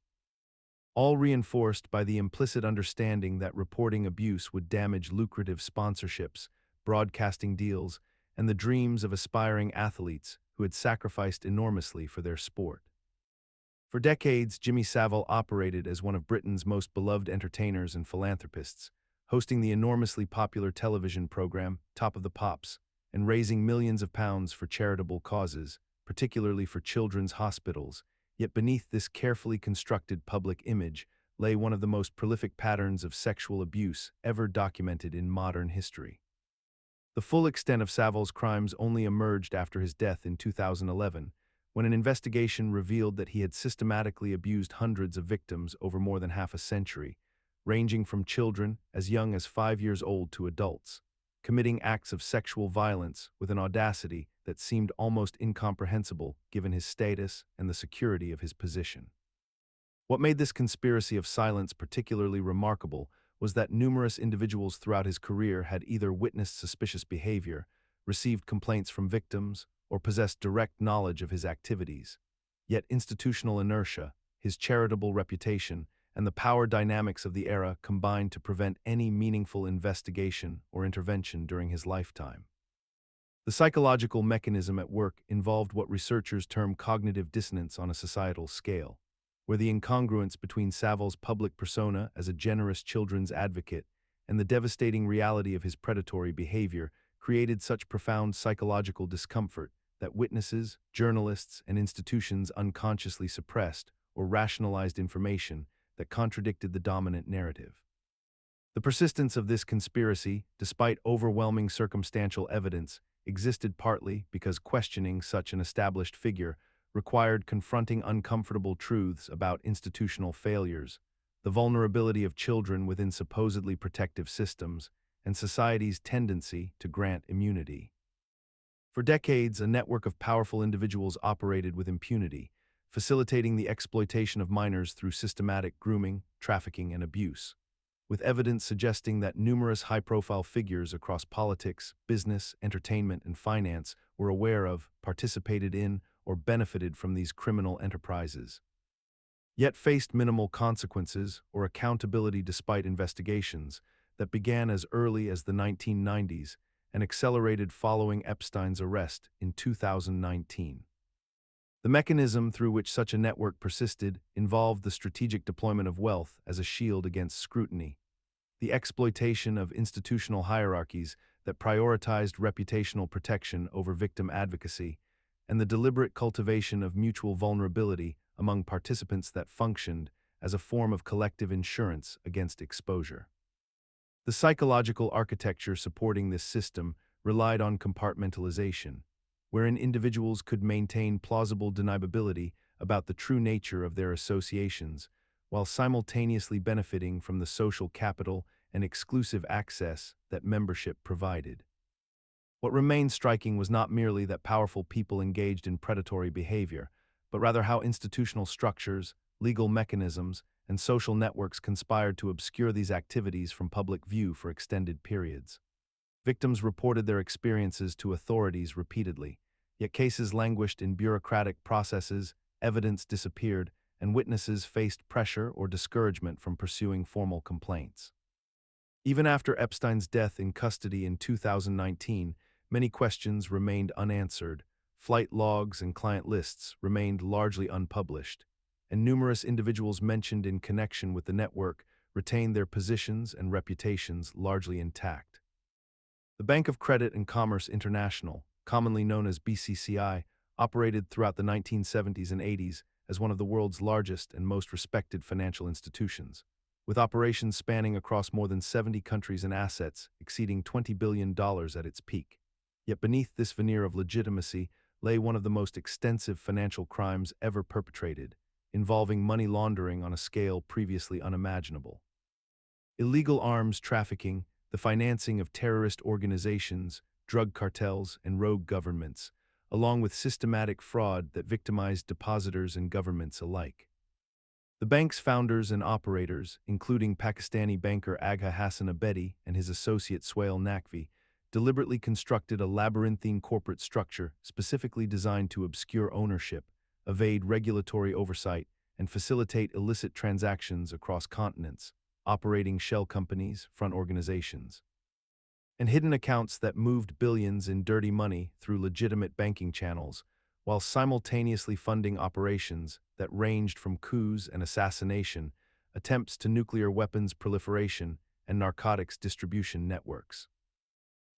All reinforced by the implicit understanding that reporting abuse would damage lucrative sponsorships, broadcasting deals, and the dreams of aspiring athletes who had sacrificed enormously for their sport. For decades, Jimmy Savile operated as one of Britain's most beloved entertainers and philanthropists, hosting the enormously popular television program Top of the Pops and raising millions of pounds for charitable causes, particularly for children's hospitals. Yet beneath this carefully constructed public image lay one of the most prolific patterns of sexual abuse ever documented in modern history. The full extent of Savile's crimes only emerged after his death in 2011, when an investigation revealed that he had systematically abused hundreds of victims over more than half a century, ranging from children as young as 5 years old to adults, committing acts of sexual violence with an audacity that seemed almost incomprehensible given his status and the security of his position. What made this conspiracy of silence particularly remarkable was that numerous individuals throughout his career had either witnessed suspicious behavior, received complaints from victims, or possessed direct knowledge of his activities. Yet institutional inertia, his charitable reputation, and the power dynamics of the era combined to prevent any meaningful investigation or intervention during his lifetime. The psychological mechanism at work involved what researchers term cognitive dissonance on a societal scale, where the incongruence between Savile's public persona as a generous children's advocate and the devastating reality of his predatory behavior created such profound psychological discomfort that witnesses, journalists, and institutions unconsciously suppressed or rationalized information that contradicted the dominant narrative. The persistence of this conspiracy, despite overwhelming circumstantial evidence, existed partly because questioning such an established figure required confronting uncomfortable truths about institutional failures, the vulnerability of children within supposedly protective systems, and society's tendency to grant immunity. For decades, a network of powerful individuals operated with impunity, facilitating the exploitation of minors through systematic grooming, trafficking, and abuse, with evidence suggesting that numerous high-profile figures across politics, business, entertainment, and finance were aware of, participated in, or benefited from these criminal enterprises, yet faced minimal consequences or accountability despite investigations that began as early as the 1990s and accelerated following Epstein's arrest in 2019. The mechanism through which such a network persisted involved the strategic deployment of wealth as a shield against scrutiny, the exploitation of institutional hierarchies that prioritized reputational protection over victim advocacy, and the deliberate cultivation of mutual vulnerability among participants that functioned as a form of collective insurance against exposure. The psychological architecture supporting this system relied on compartmentalization, wherein individuals could maintain plausible deniability about the true nature of their associations, while simultaneously benefiting from the social capital and exclusive access that membership provided. What remained striking was not merely that powerful people engaged in predatory behavior, but rather how institutional structures, legal mechanisms, and social networks conspired to obscure these activities from public view for extended periods. Victims reported their experiences to authorities repeatedly, yet cases languished in bureaucratic processes, evidence disappeared, and witnesses faced pressure or discouragement from pursuing formal complaints. Even after Epstein's death in custody in 2019, many questions remained unanswered, flight logs and client lists remained largely unpublished, and numerous individuals mentioned in connection with the network retained their positions and reputations largely intact. The Bank of Credit and Commerce International, commonly known as BCCI, operated throughout the 1970s and 80s as one of the world's largest and most respected financial institutions, with operations spanning across more than 70 countries and assets exceeding $20 billion at its peak. Yet beneath this veneer of legitimacy lay one of the most extensive financial crimes ever perpetrated, involving money laundering on a scale previously unimaginable. Illegal arms trafficking, the financing of terrorist organizations, drug cartels, and rogue governments, along with systematic fraud that victimized depositors and governments alike. The bank's founders and operators, including Pakistani banker Agha Hassan Abedi and his associate Suhail Naqvi, deliberately constructed a labyrinthine corporate structure specifically designed to obscure ownership, evade regulatory oversight, and facilitate illicit transactions across continents, operating shell companies, front organizations, and hidden accounts that moved billions in dirty money through legitimate banking channels, while simultaneously funding operations that ranged from coups and assassination, attempts to nuclear weapons proliferation, and narcotics distribution networks.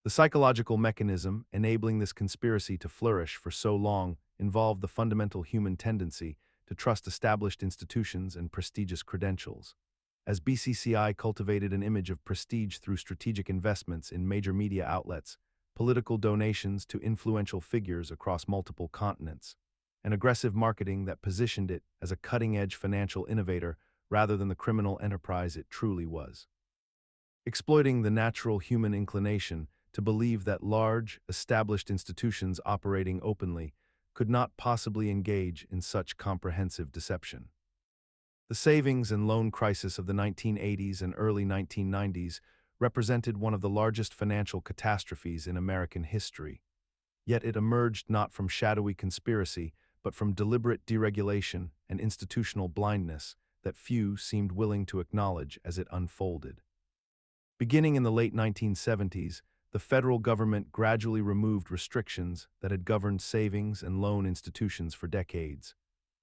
The psychological mechanism enabling this conspiracy to flourish for so long involved the fundamental human tendency to trust established institutions and prestigious credentials. As BCCI cultivated an image of prestige through strategic investments in major media outlets, political donations to influential figures across multiple continents, and aggressive marketing that positioned it as a cutting-edge financial innovator rather than the criminal enterprise it truly was. Exploiting the natural human inclination to believe that large, established institutions operating openly could not possibly engage in such comprehensive deception. The savings and loan crisis of the 1980s and early 1990s represented one of the largest financial catastrophes in American history. Yet it emerged not from shadowy conspiracy, but from deliberate deregulation and institutional blindness that few seemed willing to acknowledge as it unfolded. Beginning in the late 1970s, the federal government gradually removed restrictions that had governed savings and loan institutions for decades.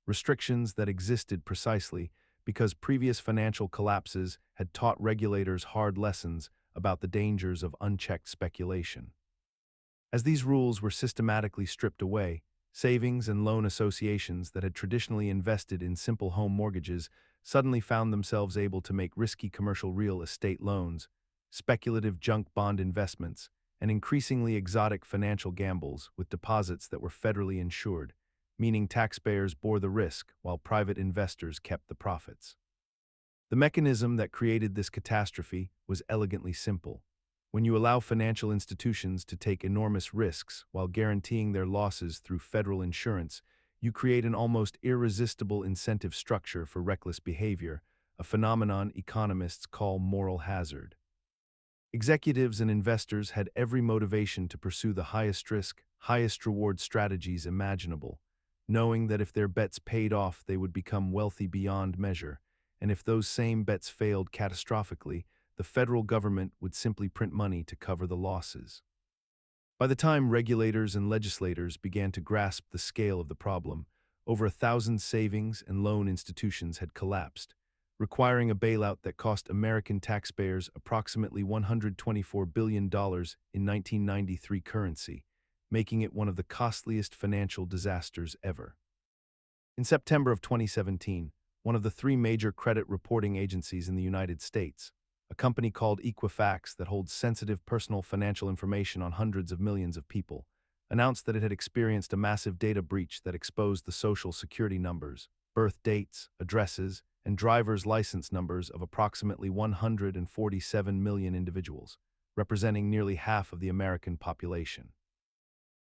Restrictions that existed precisely because previous financial collapses had taught regulators hard lessons about the dangers of unchecked speculation. As these rules were systematically stripped away, savings and loan associations that had traditionally invested in simple home mortgages suddenly found themselves able to make risky commercial real estate loans, speculative junk bond investments, and increasingly exotic financial gambles with deposits that were federally insured, meaning taxpayers bore the risk while private investors kept the profits. The mechanism that created this catastrophe was elegantly simple. When you allow financial institutions to take enormous risks while guaranteeing their losses through federal insurance, you create an almost irresistible incentive structure for reckless behavior, a phenomenon economists call moral hazard. Executives and investors had every motivation to pursue the highest risk, highest reward strategies imaginable, knowing that if their bets paid off, they would become wealthy beyond measure, and if those same bets failed catastrophically, the federal government would simply print money to cover the losses. By the time regulators and legislators began to grasp the scale of the problem, over 1,000 savings and loan institutions had collapsed, requiring a bailout that cost American taxpayers approximately $124 billion in 1993 currency, making it one of the costliest financial disasters ever. In September of 2017, one of the three major credit reporting agencies in the United States, a company called Equifax that holds sensitive personal financial information on hundreds of millions of people, announced that it had experienced a massive data breach that exposed the social security numbers, birth dates, addresses, and driver's license numbers of approximately 147 million individuals, representing nearly half of the American population.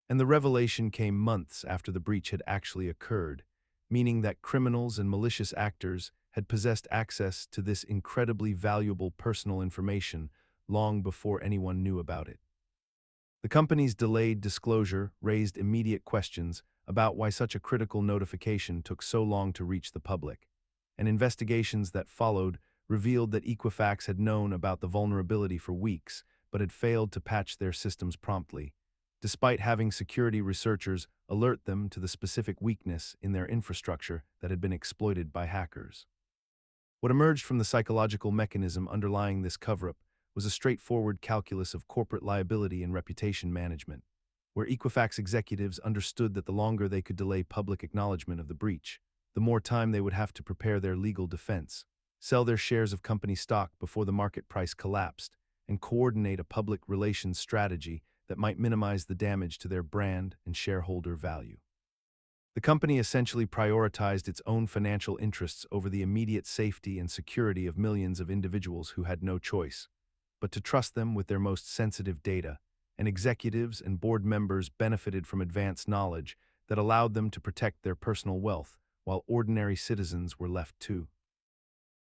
And the revelation came months after the breach had actually occurred, meaning that criminals and malicious actors had possessed access to this incredibly valuable personal information long before anyone knew about it. The company's delayed disclosure raised immediate questions about why such a critical notification took so long to reach the public, and investigations that followed revealed that Equifax had known about the vulnerability for weeks but had failed to patch their systems promptly, despite having security researchers alert them to the specific weakness in their infrastructure that had been exploited by hackers. What emerged from the psychological mechanism underlying this cover-up was a straightforward calculus of corporate liability and reputation management, where Equifax executives understood that the longer they could delay public acknowledgement of the breach, the more time they would have to prepare their legal defense, sell their shares of company stock before the market price collapsed, and coordinate a public relations strategy that might minimize the damage to their brand and shareholder value. The company essentially prioritized its own financial interests over the immediate safety and security of millions of individuals who had no choice but to trust them with their most sensitive data, and executives and board members benefited from advanced knowledge that allowed them to protect their personal wealth while ordinary citizens were left to.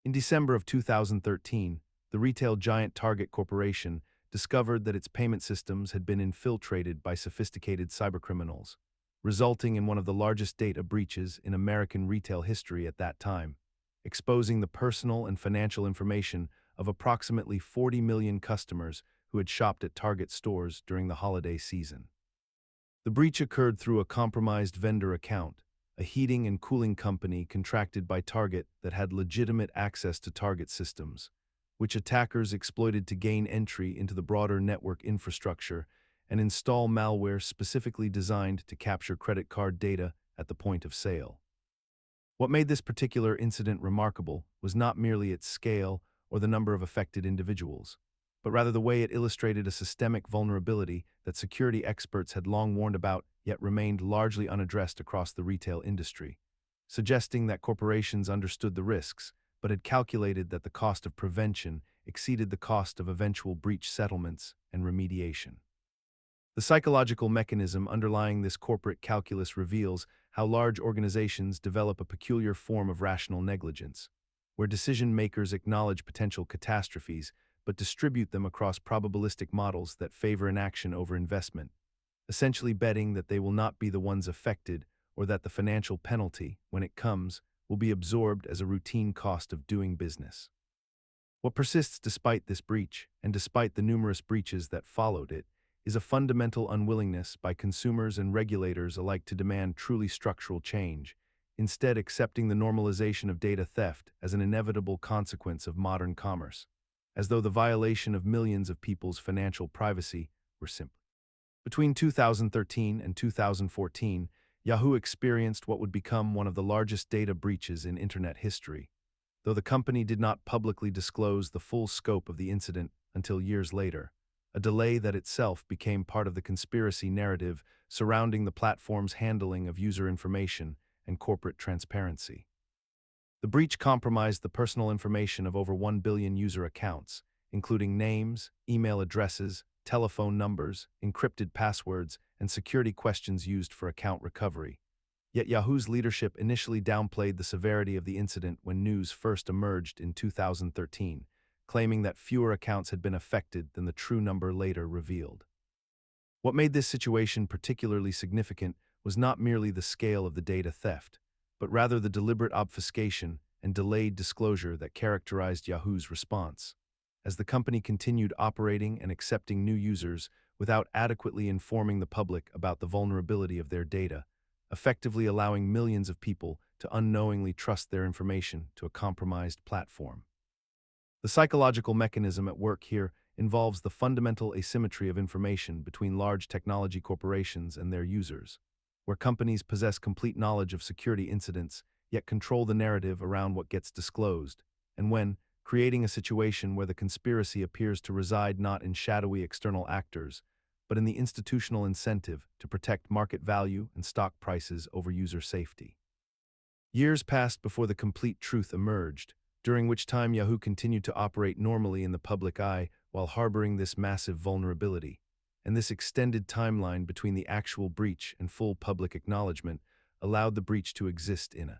In December of 2013, the retail giant Target Corporation discovered that its payment systems had been infiltrated by sophisticated cybercriminals, resulting in one of the largest data breaches in American retail history at that time, exposing the personal and financial information of approximately 40 million customers who had shopped at Target stores during the holiday season. The breach occurred through a compromised vendor account, a heating and cooling company contracted by Target that had legitimate access to Target systems, which attackers exploited to gain entry into the broader network infrastructure and install malware specifically designed to capture credit card data at the point of sale. What made this particular incident remarkable was not merely its scale or the number of affected individuals, but rather the way it illustrated a systemic vulnerability that security experts had long warned about yet remained largely unaddressed across the retail industry, suggesting that corporations understood the risks but had calculated that the cost of prevention exceeded the cost of eventual breach settlements and remediation. The psychological mechanism underlying this corporate calculus reveals how large organizations develop a peculiar form of rational negligence, where decision-makers acknowledge potential catastrophes but distribute them across probabilistic models that favor inaction over investment, essentially betting that they will not be the ones affected or that the financial penalty, when it comes, will be absorbed as a routine cost of doing business. What persists despite this breach, and despite the numerous breaches that followed it, is a fundamental unwillingness by consumers and regulators alike to demand truly structural change, instead accepting the normalization of data theft as an inevitable consequence of modern commerce, as though the violation of millions of people's financial privacy were simple. Between 2013 and 2014, Yahoo experienced what would become one of the largest data breaches in Internet history, though the company did not publicly disclose the full scope of the incident until years later, a delay that itself became part of the conspiracy narrative surrounding the platform's handling of user information and corporate transparency. The breach compromised the personal information of over 1 billion user accounts, including names, email addresses, telephone numbers, encrypted passwords, and security questions used for account recovery. Yet Yahoo's leadership initially downplayed the severity of the incident when news first emerged in 2013, claiming that fewer accounts had been affected than the true number later revealed. What made this situation particularly significant was not merely the scale of the data theft, but rather the deliberate obfuscation and delayed disclosure that characterized Yahoo's response. As the company continued operating and accepting new users without adequately informing the public about the vulnerability of their data, effectively allowing millions of people to unknowingly trust their information to a compromised platform. The psychological mechanism at work here involves the fundamental asymmetry of information between large technology corporations and their users, where companies possess complete knowledge of security incidents yet control the narrative around what gets disclosed, and when creating a situation where the conspiracy appears to reside not in shadowy external actors, but in the institutional incentive to protect market value and stock prices over user safety. Years passed before the complete truth emerged, during which time Yahoo continued to operate normally in the public eye while harboring this massive vulnerability, and this extended timeline between the actual breach and full public acknowledgement allowed the breach to exist in a.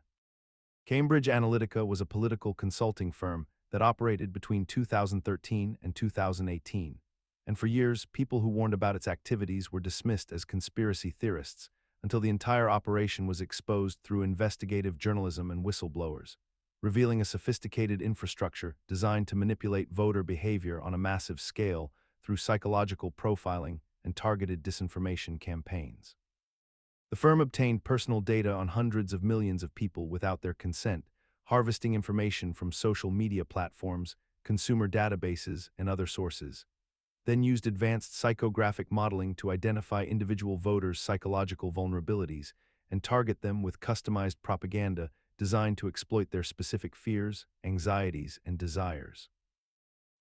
Cambridge Analytica was a political consulting firm that operated between 2013 and 2018, and for years, people who warned about its activities were dismissed as conspiracy theorists until the entire operation was exposed through investigative journalism and whistleblowers, revealing a sophisticated infrastructure designed to manipulate voter behavior on a massive scale through psychological profiling and targeted disinformation campaigns. The firm obtained personal data on hundreds of millions of people without their consent, harvesting information from social media platforms, consumer databases, and other sources, then used advanced psychographic modeling to identify individual voters' psychological vulnerabilities and target them with customized propaganda designed to exploit their specific fears, anxieties, and desires.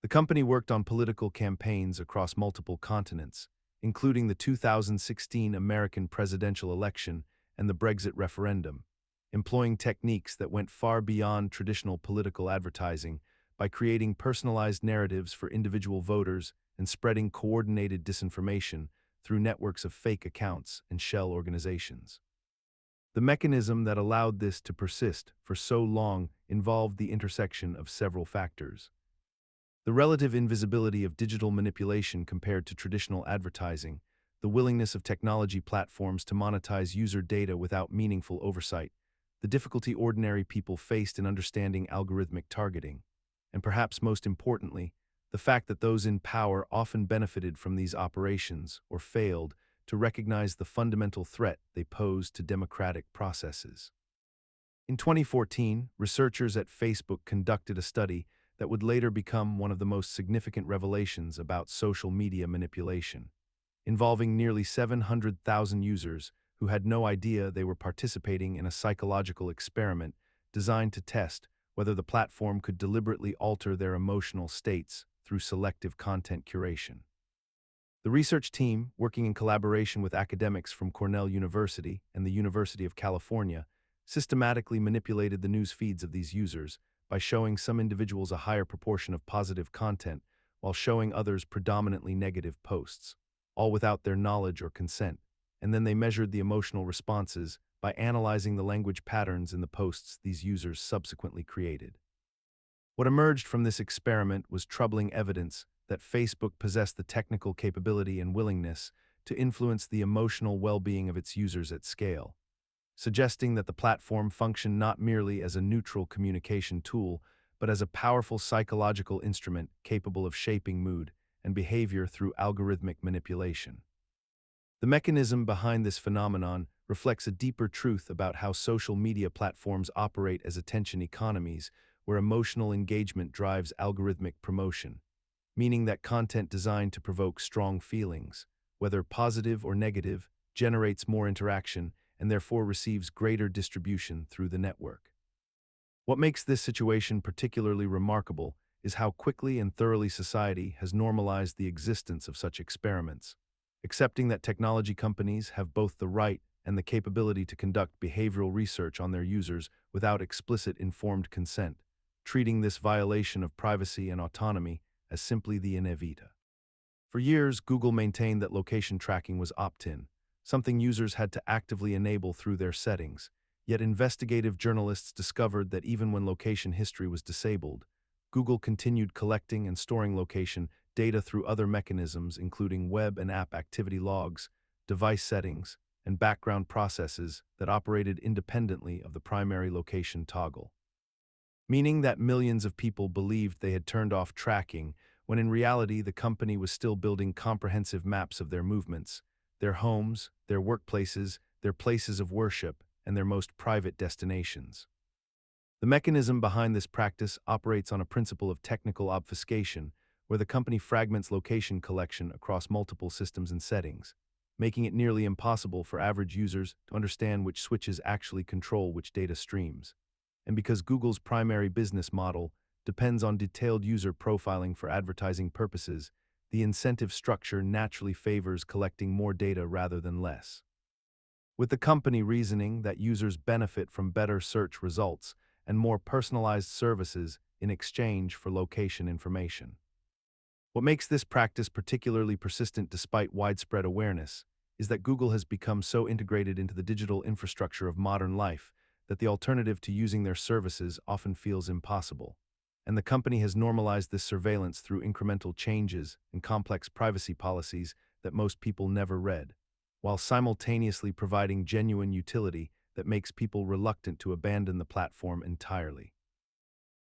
The company worked on political campaigns across multiple continents, including the 2016 American presidential election and the Brexit referendum, employing techniques that went far beyond traditional political advertising by creating personalized narratives for individual voters and spreading coordinated disinformation through networks of fake accounts and shell organizations. The mechanism that allowed this to persist for so long involved the intersection of several factors. The relative invisibility of digital manipulation compared to traditional advertising, the willingness of technology platforms to monetize user data without meaningful oversight, the difficulty ordinary people faced in understanding algorithmic targeting, and perhaps most importantly, the fact that those in power often benefited from these operations or failed to recognize the fundamental threat they posed to democratic processes. In 2014, researchers at Facebook conducted a study that would later become one of the most significant revelations about social media manipulation, involving nearly 700,000 users who had no idea they were participating in a psychological experiment designed to test whether the platform could deliberately alter their emotional states through selective content curation. The research team, working in collaboration with academics from Cornell University and the University of California, systematically manipulated the news feeds of these users by showing some individuals a higher proportion of positive content while showing others predominantly negative posts, all without their knowledge or consent, and then they measured the emotional responses by analyzing the language patterns in the posts these users subsequently created. What emerged from this experiment was troubling evidence that Facebook possessed the technical capability and willingness to influence the emotional well-being of its users at scale, suggesting that the platform functioned not merely as a neutral communication tool, but as a powerful psychological instrument capable of shaping mood and behavior through algorithmic manipulation. The mechanism behind this phenomenon reflects a deeper truth about how social media platforms operate as attention economies, where emotional engagement drives algorithmic promotion, meaning that content designed to provoke strong feelings, whether positive or negative, generates more interaction and therefore receives greater distribution through the network. What makes this situation particularly remarkable is how quickly and thoroughly society has normalized the existence of such experiments, accepting that technology companies have both the right and the capability to conduct behavioral research on their users without explicit informed consent, treating this violation of privacy and autonomy as simply the inevita. For years, Google maintained that location tracking was opt-in, something users had to actively enable through their settings. Yet investigative journalists discovered that even when location history was disabled, Google continued collecting and storing location data through other mechanisms including web and app activity logs, device settings, and background processes that operated independently of the primary location toggle. Meaning that millions of people believed they had turned off tracking, when in reality the company was still building comprehensive maps of their movements, their homes, their workplaces, their places of worship, and their most private destinations. The mechanism behind this practice operates on a principle of technical obfuscation, where the company fragments location collection across multiple systems and settings, making it nearly impossible for average users to understand which switches actually control which data streams. And because Google's primary business model depends on detailed user profiling for advertising purposes, the incentive structure naturally favors collecting more data rather than less. With the company reasoning that users benefit from better search results and more personalized services in exchange for location information. What makes this practice particularly persistent despite widespread awareness is that Google has become so integrated into the digital infrastructure of modern life that the alternative to using their services often feels impossible. And the company has normalized this surveillance through incremental changes and complex privacy policies that most people never read, while simultaneously providing genuine utility that makes people reluctant to abandon the platform entirely.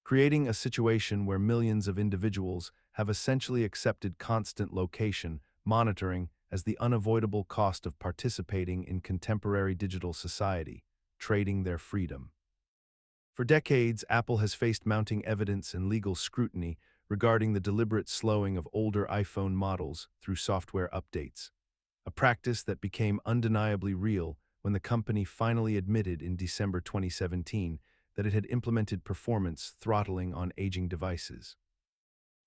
Creating a situation where millions of individuals have essentially accepted constant location monitoring as the unavoidable cost of participating in contemporary digital society, trading their freedom. For decades, Apple has faced mounting evidence and legal scrutiny regarding the deliberate slowing of older iPhone models through software updates, a practice that became undeniably real when the company finally admitted in December 2017 that it had implemented performance throttling on aging devices.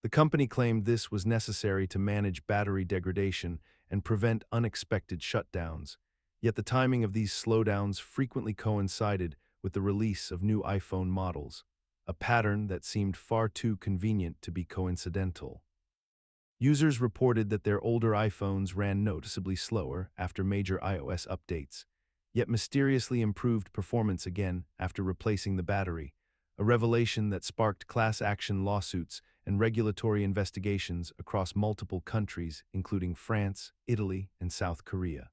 The company claimed this was necessary to manage battery degradation and prevent unexpected shutdowns, yet the timing of these slowdowns frequently coincided with the release of new iPhone models, a pattern that seemed far too convenient to be coincidental. Users reported that their older iPhones ran noticeably slower after major iOS updates, yet mysteriously improved performance again after replacing the battery, a revelation that sparked class action lawsuits and regulatory investigations across multiple countries, including France, Italy, and South Korea.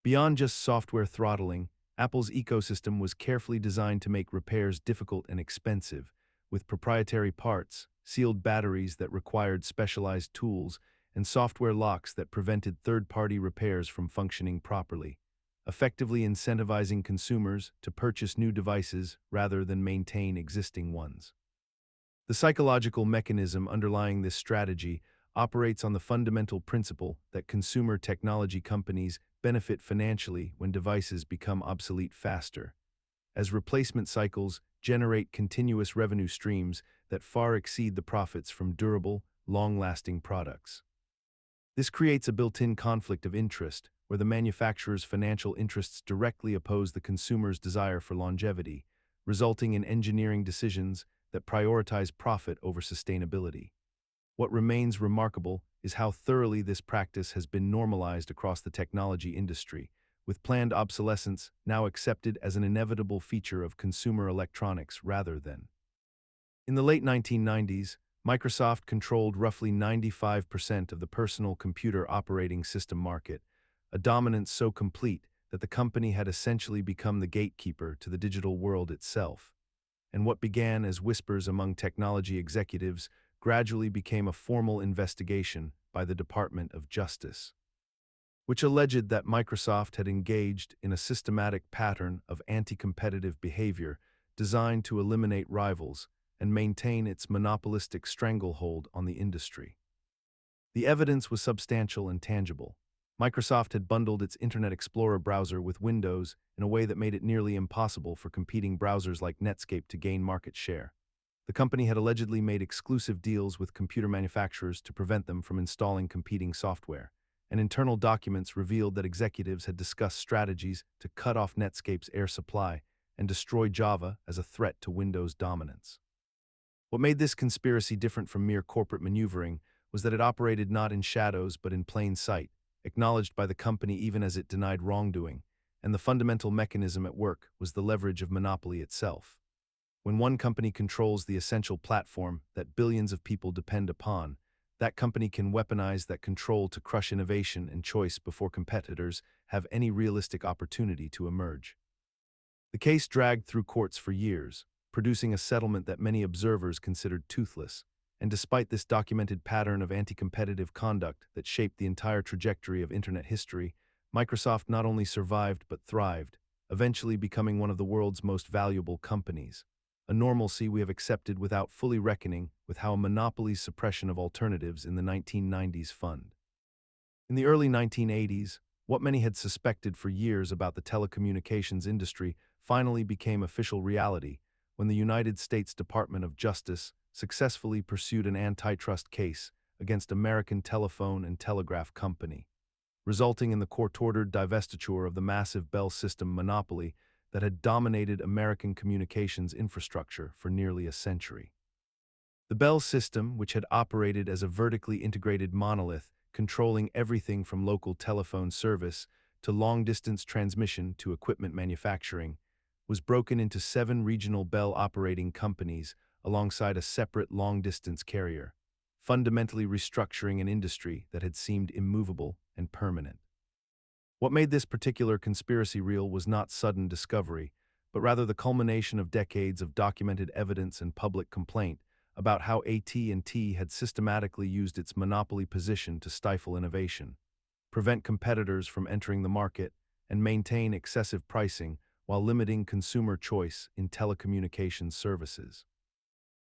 Beyond just software throttling, Apple's ecosystem was carefully designed to make repairs difficult and expensive, with proprietary parts, sealed batteries that required specialized tools, and software locks that prevented third-party repairs from functioning properly, effectively incentivizing consumers to purchase new devices rather than maintain existing ones. The psychological mechanism underlying this strategy operates on the fundamental principle that consumer technology companies benefit financially when devices become obsolete faster, as replacement cycles generate continuous revenue streams that far exceed the profits from durable, long-lasting products. This creates a built-in conflict of interest, where the manufacturer's financial interests directly oppose the consumer's desire for longevity, resulting in engineering decisions that prioritize profit over sustainability. What remains remarkable is how thoroughly this practice has been normalized across the technology industry, with planned obsolescence now accepted as an inevitable feature of consumer electronics rather than. In the late 1990s, Microsoft controlled roughly 95% of the personal computer operating system market, a dominance so complete that the company had essentially become the gatekeeper to the digital world itself. And what began as whispers among technology executives gradually became a formal investigation by the Department of Justice, which alleged that Microsoft had engaged in a systematic pattern of anti-competitive behavior designed to eliminate rivals and maintain its monopolistic stranglehold on the industry. The evidence was substantial and tangible. Microsoft had bundled its Internet Explorer browser with Windows in a way that made it nearly impossible for competing browsers like Netscape to gain market share. The company had allegedly made exclusive deals with computer manufacturers to prevent them from installing competing software, and internal documents revealed that executives had discussed strategies to cut off Netscape's air supply and destroy Java as a threat to Windows dominance. What made this conspiracy different from mere corporate maneuvering was that it operated not in shadows but in plain sight, acknowledged by the company even as it denied wrongdoing, and the fundamental mechanism at work was the leverage of monopoly itself. When one company controls the essential platform that billions of people depend upon, that company can weaponize that control to crush innovation and choice before competitors have any realistic opportunity to emerge. The case dragged through courts for years, producing a settlement that many observers considered toothless, and despite this documented pattern of anti-competitive conduct that shaped the entire trajectory of Internet history, Microsoft not only survived but thrived, eventually becoming one of the world's most valuable companies, a normalcy we have accepted without fully reckoning with how a monopoly's suppression of alternatives in the 1990s fund. In the early 1980s, what many had suspected for years about the telecommunications industry finally became official reality when the United States Department of Justice successfully pursued an antitrust case against American Telephone and Telegraph Company, resulting in the court-ordered divestiture of the massive Bell system monopoly that had dominated American communications infrastructure for nearly a century. The Bell system, which had operated as a vertically integrated monolith, controlling everything from local telephone service to long-distance transmission to equipment manufacturing, was broken into 7 regional Bell operating companies alongside a separate long-distance carrier, fundamentally restructuring an industry that had seemed immovable and permanent. What made this particular conspiracy real was not sudden discovery, but rather the culmination of decades of documented evidence and public complaint about how AT&T had systematically used its monopoly position to stifle innovation, prevent competitors from entering the market, and maintain excessive pricing while limiting consumer choice in telecommunications services.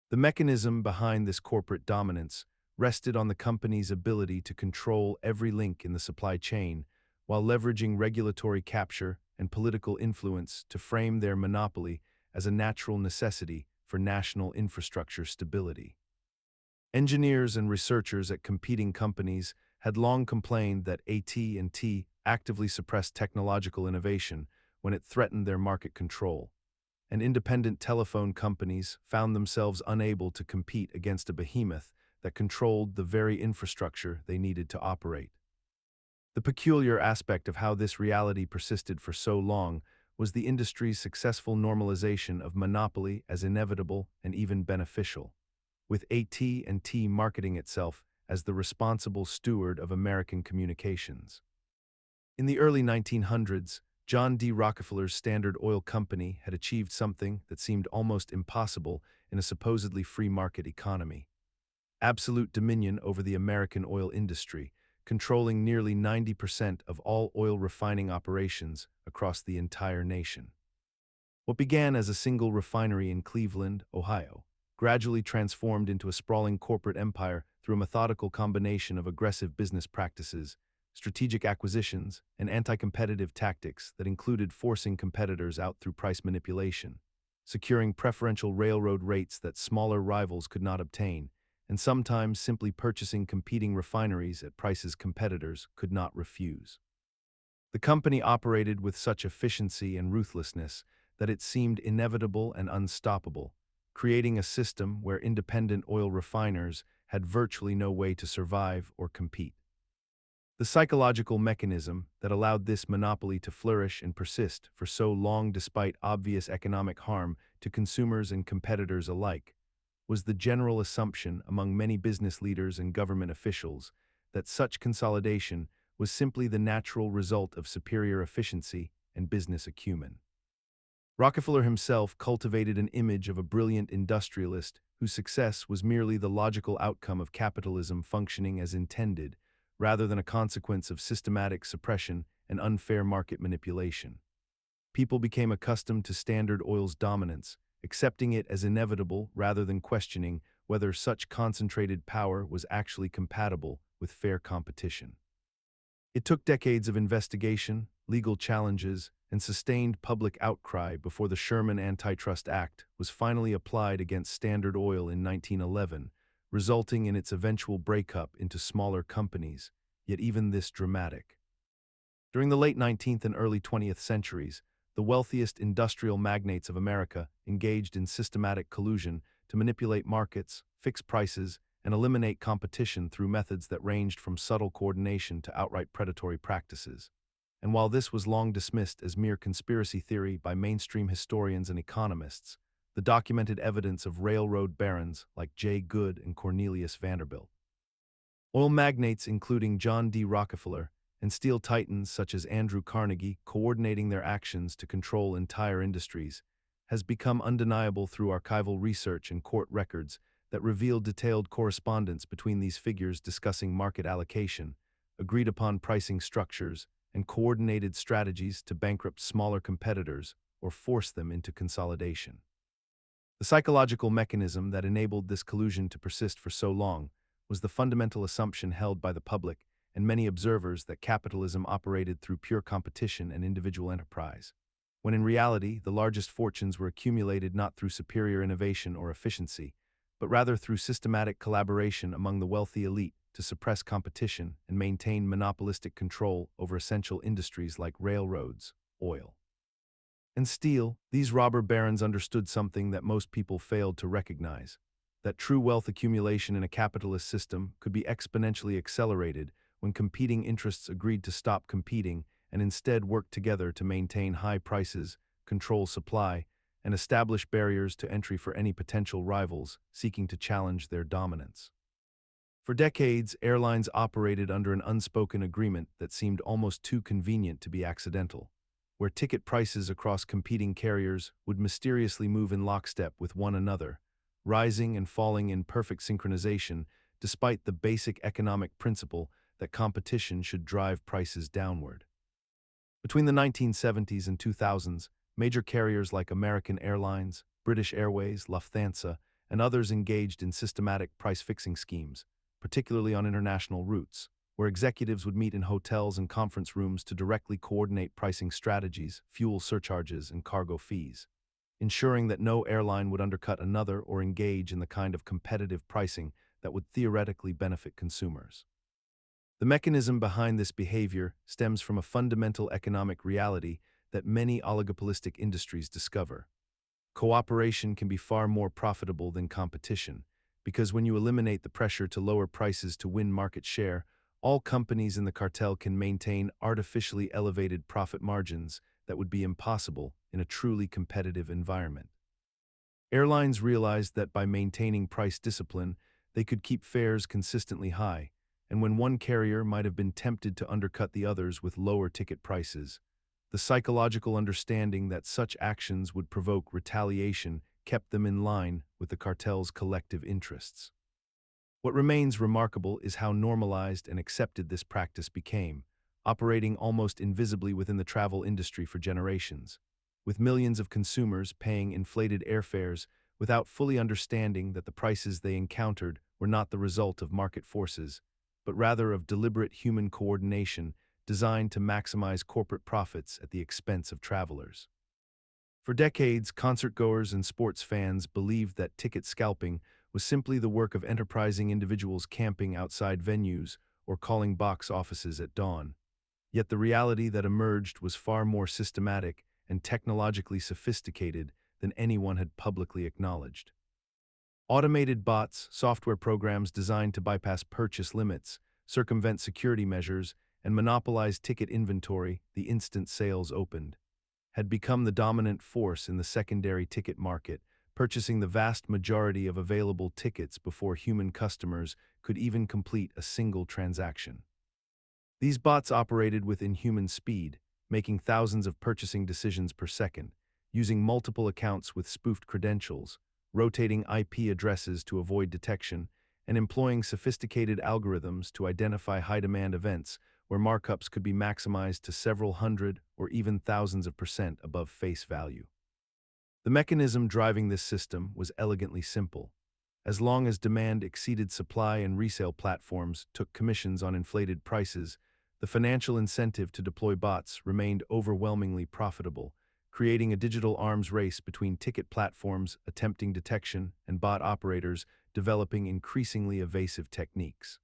The mechanism behind this corporate dominance rested on the company's ability to control every link in the supply chain while leveraging regulatory capture and political influence to frame their monopoly as a natural necessity for national infrastructure stability. Engineers and researchers at competing companies had long complained that AT&T actively suppressed technological innovation when it threatened their market control, and independent telephone companies found themselves unable to compete against a behemoth that controlled the very infrastructure they needed to operate. The peculiar aspect of how this reality persisted for so long was the industry's successful normalization of monopoly as inevitable and even beneficial, with AT&T marketing itself as the responsible steward of American communications. In the early 1900s, John D. Rockefeller's Standard Oil Company had achieved something that seemed almost impossible in a supposedly free market economy: absolute dominion over the American oil industry, controlling nearly 90% of all oil refining operations across the entire nation. What began as a single refinery in Cleveland, Ohio, gradually transformed into a sprawling corporate empire through a methodical combination of aggressive business practices, strategic acquisitions, and anti-competitive tactics that included forcing competitors out through price manipulation, securing preferential railroad rates that smaller rivals could not obtain, and sometimes simply purchasing competing refineries at prices competitors could not refuse. The company operated with such efficiency and ruthlessness that it seemed inevitable and unstoppable, creating a system where independent oil refiners had virtually no way to survive or compete. The psychological mechanism that allowed this monopoly to flourish and persist for so long despite obvious economic harm to consumers and competitors alike was the general assumption among many business leaders and government officials that such consolidation was simply the natural result of superior efficiency and business acumen. Rockefeller himself cultivated an image of a brilliant industrialist whose success was merely the logical outcome of capitalism functioning as intended, rather than a consequence of systematic suppression and unfair market manipulation. People became accustomed to Standard Oil's dominance, accepting it as inevitable rather than questioning whether such concentrated power was actually compatible with fair competition. It took decades of investigation, legal challenges, and sustained public outcry before the Sherman Antitrust Act was finally applied against Standard Oil in 1911, resulting in its eventual breakup into smaller companies, yet even this dramatic. During the late 19th and early 20th centuries, the wealthiest industrial magnates of America engaged in systematic collusion to manipulate markets, fix prices, and eliminate competition through methods that ranged from subtle coordination to outright predatory practices. And while this was long dismissed as mere conspiracy theory by mainstream historians and economists, the documented evidence of railroad barons like Jay Gould and Cornelius Vanderbilt, oil magnates including John D. Rockefeller, and steel titans such as Andrew Carnegie coordinating their actions to control entire industries, has become undeniable through archival research and court records that reveal detailed correspondence between these figures discussing market allocation, agreed-upon pricing structures, and coordinated strategies to bankrupt smaller competitors or force them into consolidation. The psychological mechanism that enabled this collusion to persist for so long was the fundamental assumption held by the public and many observers that capitalism operated through pure competition and individual enterprise, when in reality the largest fortunes were accumulated not through superior innovation or efficiency, but rather through systematic collaboration among the wealthy elite to suppress competition and maintain monopolistic control over essential industries like railroads, oil, and steel. These robber barons understood something that most people failed to recognize: that true wealth accumulation in a capitalist system could be exponentially accelerated when competing interests agreed to stop competing and instead worked together to maintain high prices, control supply, and establish barriers to entry for any potential rivals seeking to challenge their dominance. For decades, airlines operated under an unspoken agreement that seemed almost too convenient to be accidental, where ticket prices across competing carriers would mysteriously move in lockstep with one another, rising and falling in perfect synchronization despite the basic economic principle that competition should drive prices downward. Between the 1970s and 2000s, major carriers like American Airlines, British Airways, Lufthansa, and others engaged in systematic price-fixing schemes, particularly on international routes, where executives would meet in hotels and conference rooms to directly coordinate pricing strategies, fuel surcharges, and cargo fees, ensuring that no airline would undercut another or engage in the kind of competitive pricing that would theoretically benefit consumers. The mechanism behind this behavior stems from a fundamental economic reality that many oligopolistic industries discover. Cooperation can be far more profitable than competition, because when you eliminate the pressure to lower prices to win market share, all companies in the cartel can maintain artificially elevated profit margins that would be impossible in a truly competitive environment. Airlines realized that by maintaining price discipline, they could keep fares consistently high, and when one carrier might have been tempted to undercut the others with lower ticket prices, the psychological understanding that such actions would provoke retaliation kept them in line with the cartel's collective interests. What remains remarkable is how normalized and accepted this practice became, operating almost invisibly within the travel industry for generations, with millions of consumers paying inflated airfares without fully understanding that the prices they encountered were not the result of market forces, but rather of deliberate human coordination designed to maximize corporate profits at the expense of travelers. For decades, concertgoers and sports fans believed that ticket scalping was simply the work of enterprising individuals camping outside venues or calling box offices at dawn. Yet the reality that emerged was far more systematic and technologically sophisticated than anyone had publicly acknowledged. Automated bots, software programs designed to bypass purchase limits, circumvent security measures, and monopolize ticket inventory the instant sales opened, had become the dominant force in the secondary ticket market, purchasing the vast majority of available tickets before human customers could even complete a single transaction. These bots operated with inhuman speed, making thousands of purchasing decisions per second, using multiple accounts with spoofed credentials, rotating IP addresses to avoid detection, and employing sophisticated algorithms to identify high-demand events where markups could be maximized to several hundred or even thousands of % above face value. The mechanism driving this system was elegantly simple. As long as demand exceeded supply and resale platforms took commissions on inflated prices, the financial incentive to deploy bots remained overwhelmingly profitable, creating a digital arms race between ticket platforms attempting detection and bot operators developing increasingly evasive techniques.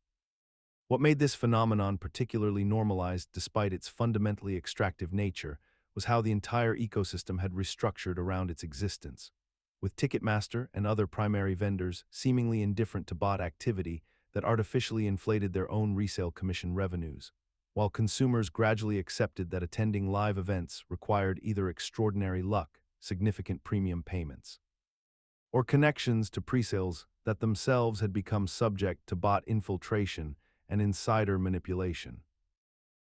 What made this phenomenon particularly normalized despite its fundamentally extractive nature was how the entire ecosystem had restructured around its existence. With Ticketmaster and other primary vendors seemingly indifferent to bot activity that artificially inflated their own resale commission revenues, while consumers gradually accepted that attending live events required either extraordinary luck, significant premium payments, or connections to presales that themselves had become subject to bot infiltration and insider manipulation.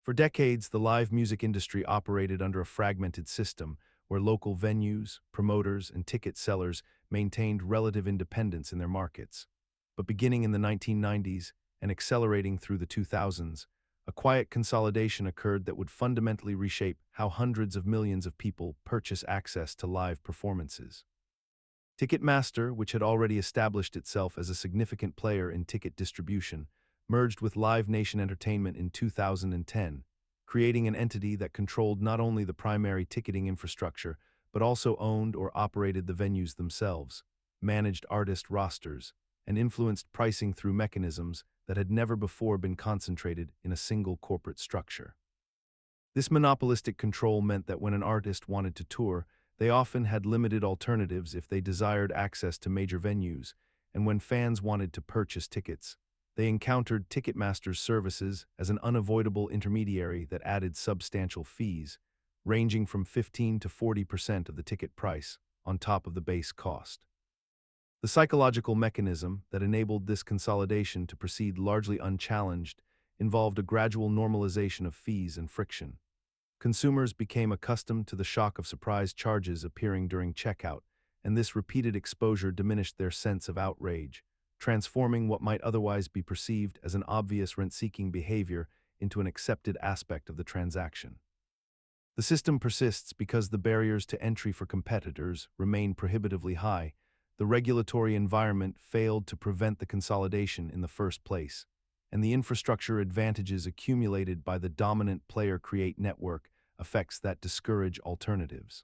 For decades, the live music industry operated under a fragmented system where local venues, promoters, and ticket sellers maintained relative independence in their markets. But beginning in the 1990s and accelerating through the 2000s, a quiet consolidation occurred that would fundamentally reshape how hundreds of millions of people purchase access to live performances. Ticketmaster, which had already established itself as a significant player in ticket distribution, merged with Live Nation Entertainment in 2010, creating an entity that controlled not only the primary ticketing infrastructure, but also owned or operated the venues themselves, managed artist rosters, and influenced pricing through mechanisms that had never before been concentrated in a single corporate structure. This monopolistic control meant that when an artist wanted to tour, they often had limited alternatives if they desired access to major venues, and when fans wanted to purchase tickets, they encountered Ticketmaster's services as an unavoidable intermediary that added substantial fees, ranging from 15 to 40% of the ticket price, on top of the base cost. The psychological mechanism that enabled this consolidation to proceed largely unchallenged involved a gradual normalization of fees and friction. Consumers became accustomed to the shock of surprise charges appearing during checkout, and this repeated exposure diminished their sense of outrage, transforming what might otherwise be perceived as an obvious rent-seeking behavior into an accepted aspect of the transaction. The system persists because the barriers to entry for competitors remain prohibitively high. The regulatory environment failed to prevent the consolidation in the first place, and the infrastructure advantages accumulated by the dominant player-create network effects that discourage alternatives.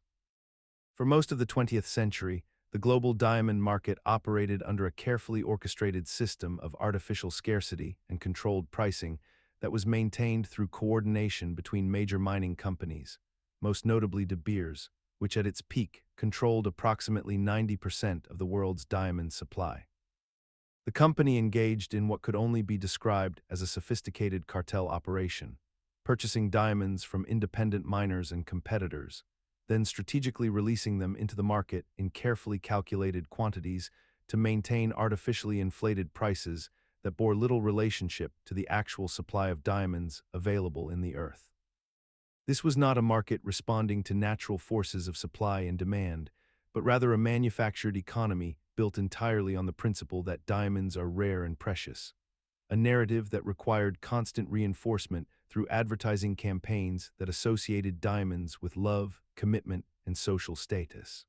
For most of the 20th century, the global diamond market operated under a carefully orchestrated system of artificial scarcity and controlled pricing that was maintained through coordination between major mining companies, most notably De Beers, which at its peak controlled approximately 90% of the world's diamond supply. The company engaged in what could only be described as a sophisticated cartel operation, purchasing diamonds from independent miners and competitors, then strategically releasing them into the market in carefully calculated quantities to maintain artificially inflated prices that bore little relationship to the actual supply of diamonds available in the earth. This was not a market responding to natural forces of supply and demand, but rather a manufactured economy built entirely on the principle that diamonds are rare and precious, a narrative that required constant reinforcement through advertising campaigns that associated diamonds with love, commitment, and social status.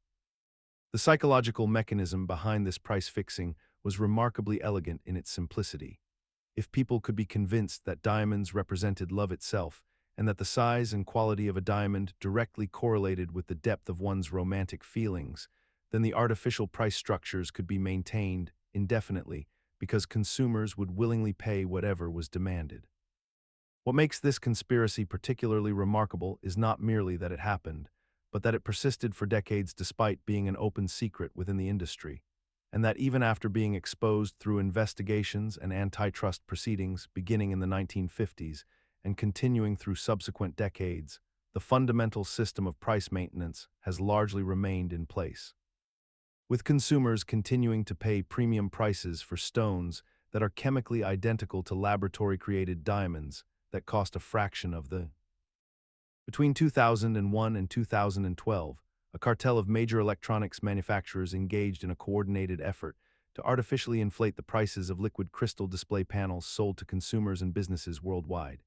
The psychological mechanism behind this price fixing was remarkably elegant in its simplicity. If people could be convinced that diamonds represented love itself, and that the size and quality of a diamond directly correlated with the depth of one's romantic feelings, then the artificial price structures could be maintained indefinitely because consumers would willingly pay whatever was demanded. What makes this conspiracy particularly remarkable is not merely that it happened, but that it persisted for decades despite being an open secret within the industry, and that even after being exposed through investigations and antitrust proceedings beginning in the 1950s and continuing through subsequent decades, the fundamental system of price maintenance has largely remained in place, with consumers continuing to pay premium prices for stones that are chemically identical to laboratory-created diamonds that cost a fraction of the. Between 2001 and 2012, a cartel of major electronics manufacturers engaged in a coordinated effort to artificially inflate the prices of liquid crystal display panels sold to consumers and businesses worldwide.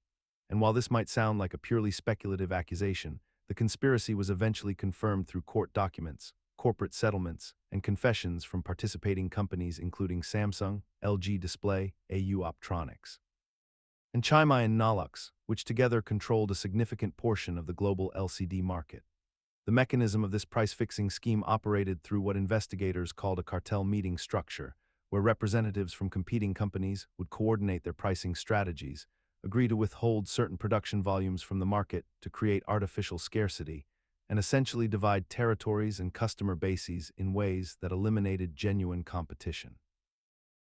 And while this might sound like a purely speculative accusation, the conspiracy was eventually confirmed through court documents, corporate settlements, and confessions from participating companies including Samsung, LG Display, AU Optronics, and Chimay and Nolux, which together controlled a significant portion of the global LCD market. The mechanism of this price-fixing scheme operated through what investigators called a cartel meeting structure, where representatives from competing companies would coordinate their pricing strategies, agree to withhold certain production volumes from the market to create artificial scarcity, and essentially divide territories and customer bases in ways that eliminated genuine competition.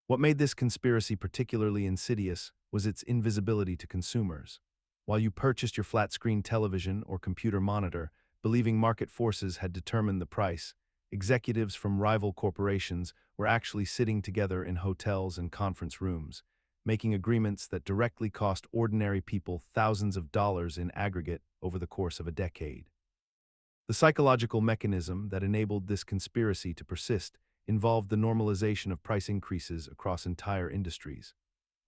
What made this conspiracy particularly insidious was its invisibility to consumers. While you purchased your flat-screen television or computer monitor, believing market forces had determined the price, executives from rival corporations were actually sitting together in hotels and conference rooms, making agreements that directly cost ordinary people thousands of dollars in aggregate over the course of a decade. The psychological mechanism that enabled this conspiracy to persist involved the normalization of price increases across entire industries.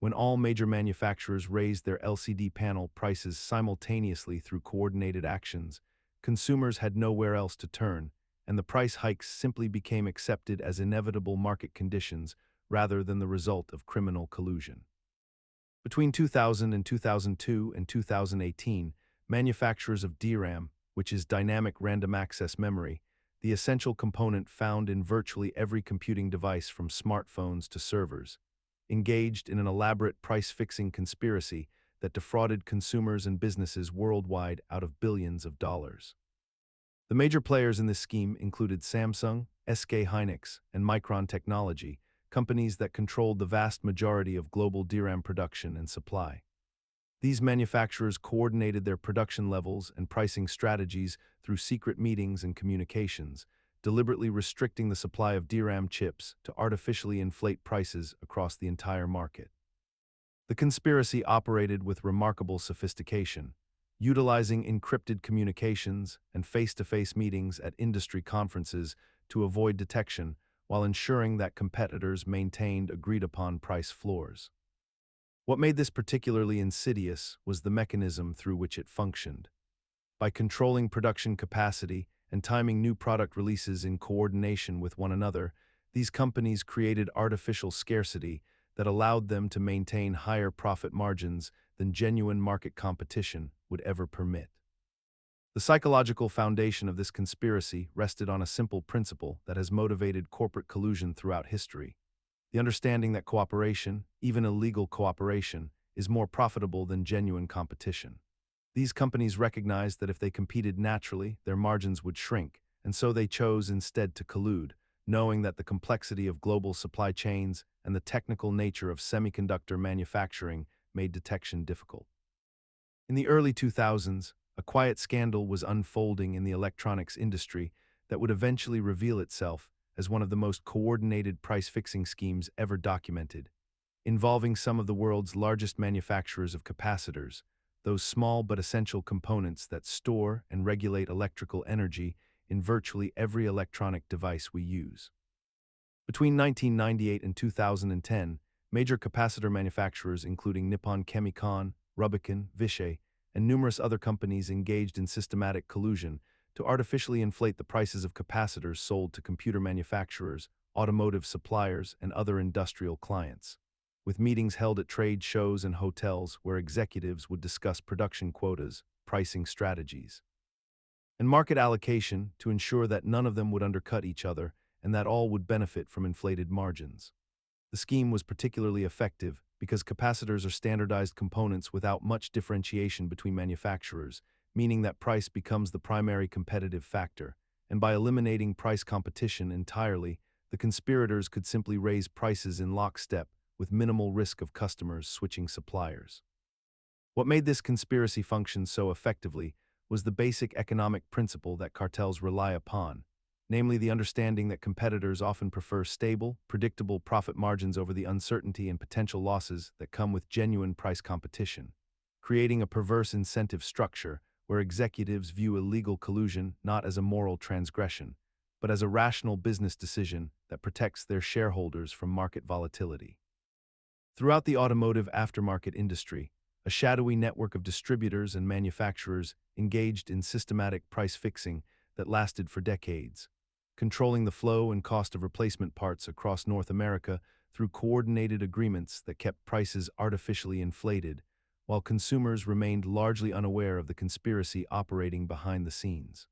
When all major manufacturers raised their LCD panel prices simultaneously through coordinated actions, consumers had nowhere else to turn, and the price hikes simply became accepted as inevitable market conditions rather than the result of criminal collusion. Between 2000 and 2002 and 2018, manufacturers of DRAM, which is dynamic random access memory, the essential component found in virtually every computing device from smartphones to servers, engaged in an elaborate price-fixing conspiracy that defrauded consumers and businesses worldwide out of billions of dollars. The major players in this scheme included Samsung, SK Hynix, and Micron Technology, companies that controlled the vast majority of global DRAM production and supply. These manufacturers coordinated their production levels and pricing strategies through secret meetings and communications, deliberately restricting the supply of DRAM chips to artificially inflate prices across the entire market. The conspiracy operated with remarkable sophistication, utilizing encrypted communications and face-to-face meetings at industry conferences to avoid detection while ensuring that competitors maintained agreed-upon price floors. What made this particularly insidious was the mechanism through which it functioned. By controlling production capacity and timing new product releases in coordination with one another, these companies created artificial scarcity that allowed them to maintain higher profit margins than genuine market competition would ever permit. The psychological foundation of this conspiracy rested on a simple principle that has motivated corporate collusion throughout history: the understanding that cooperation, even illegal cooperation, is more profitable than genuine competition. These companies recognized that if they competed naturally, their margins would shrink, and so they chose instead to collude, knowing that the complexity of global supply chains and the technical nature of semiconductor manufacturing made detection difficult. In the early 2000s, a quiet scandal was unfolding in the electronics industry that would eventually reveal itself as one of the most coordinated price-fixing schemes ever documented, involving some of the world's largest manufacturers of capacitors, those small but essential components that store and regulate electrical energy in virtually every electronic device we use. Between 1998 and 2010, major capacitor manufacturers including Nippon Chemicon, Rubicon, Vishay, and numerous other companies engaged in systematic collusion to artificially inflate the prices of capacitors sold to computer manufacturers, automotive suppliers, and other industrial clients, with meetings held at trade shows and hotels where executives would discuss production quotas, pricing strategies, and market allocation to ensure that none of them would undercut each other and that all would benefit from inflated margins. The scheme was particularly effective because capacitors are standardized components without much differentiation between manufacturers, meaning that price becomes the primary competitive factor, and by eliminating price competition entirely, the conspirators could simply raise prices in lockstep with minimal risk of customers switching suppliers. What made this conspiracy function so effectively was the basic economic principle that cartels rely upon, namely the understanding that competitors often prefer stable, predictable profit margins over the uncertainty and potential losses that come with genuine price competition, creating a perverse incentive structure where executives view illegal collusion not as a moral transgression, but as a rational business decision that protects their shareholders from market volatility. Throughout the automotive aftermarket industry, a shadowy network of distributors and manufacturers engaged in systematic price fixing that lasted for decades, controlling the flow and cost of replacement parts across North America through coordinated agreements that kept prices artificially inflated, while consumers remained largely unaware of the conspiracy operating behind the scenes.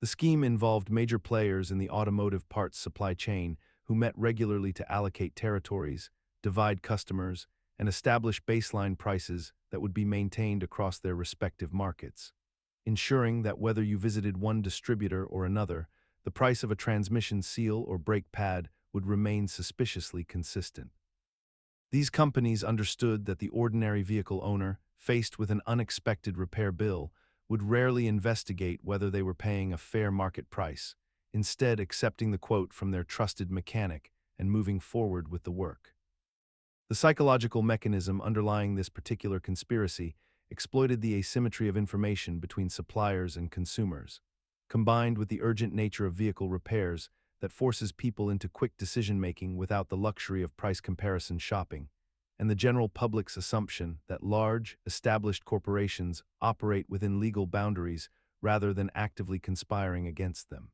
The scheme involved major players in the automotive parts supply chain who met regularly to allocate territories, divide customers, and establish baseline prices that would be maintained across their respective markets, ensuring that whether you visited one distributor or another, the price of a transmission seal or brake pad would remain suspiciously consistent. These companies understood that the ordinary vehicle owner, faced with an unexpected repair bill, would rarely investigate whether they were paying a fair market price, instead accepting the quote from their trusted mechanic and moving forward with the work. The psychological mechanism underlying this particular conspiracy exploited the asymmetry of information between suppliers and consumers, combined with the urgent nature of vehicle repairs that forces people into quick decision-making without the luxury of price comparison shopping, and the general public's assumption that large, established corporations operate within legal boundaries rather than actively conspiring against them.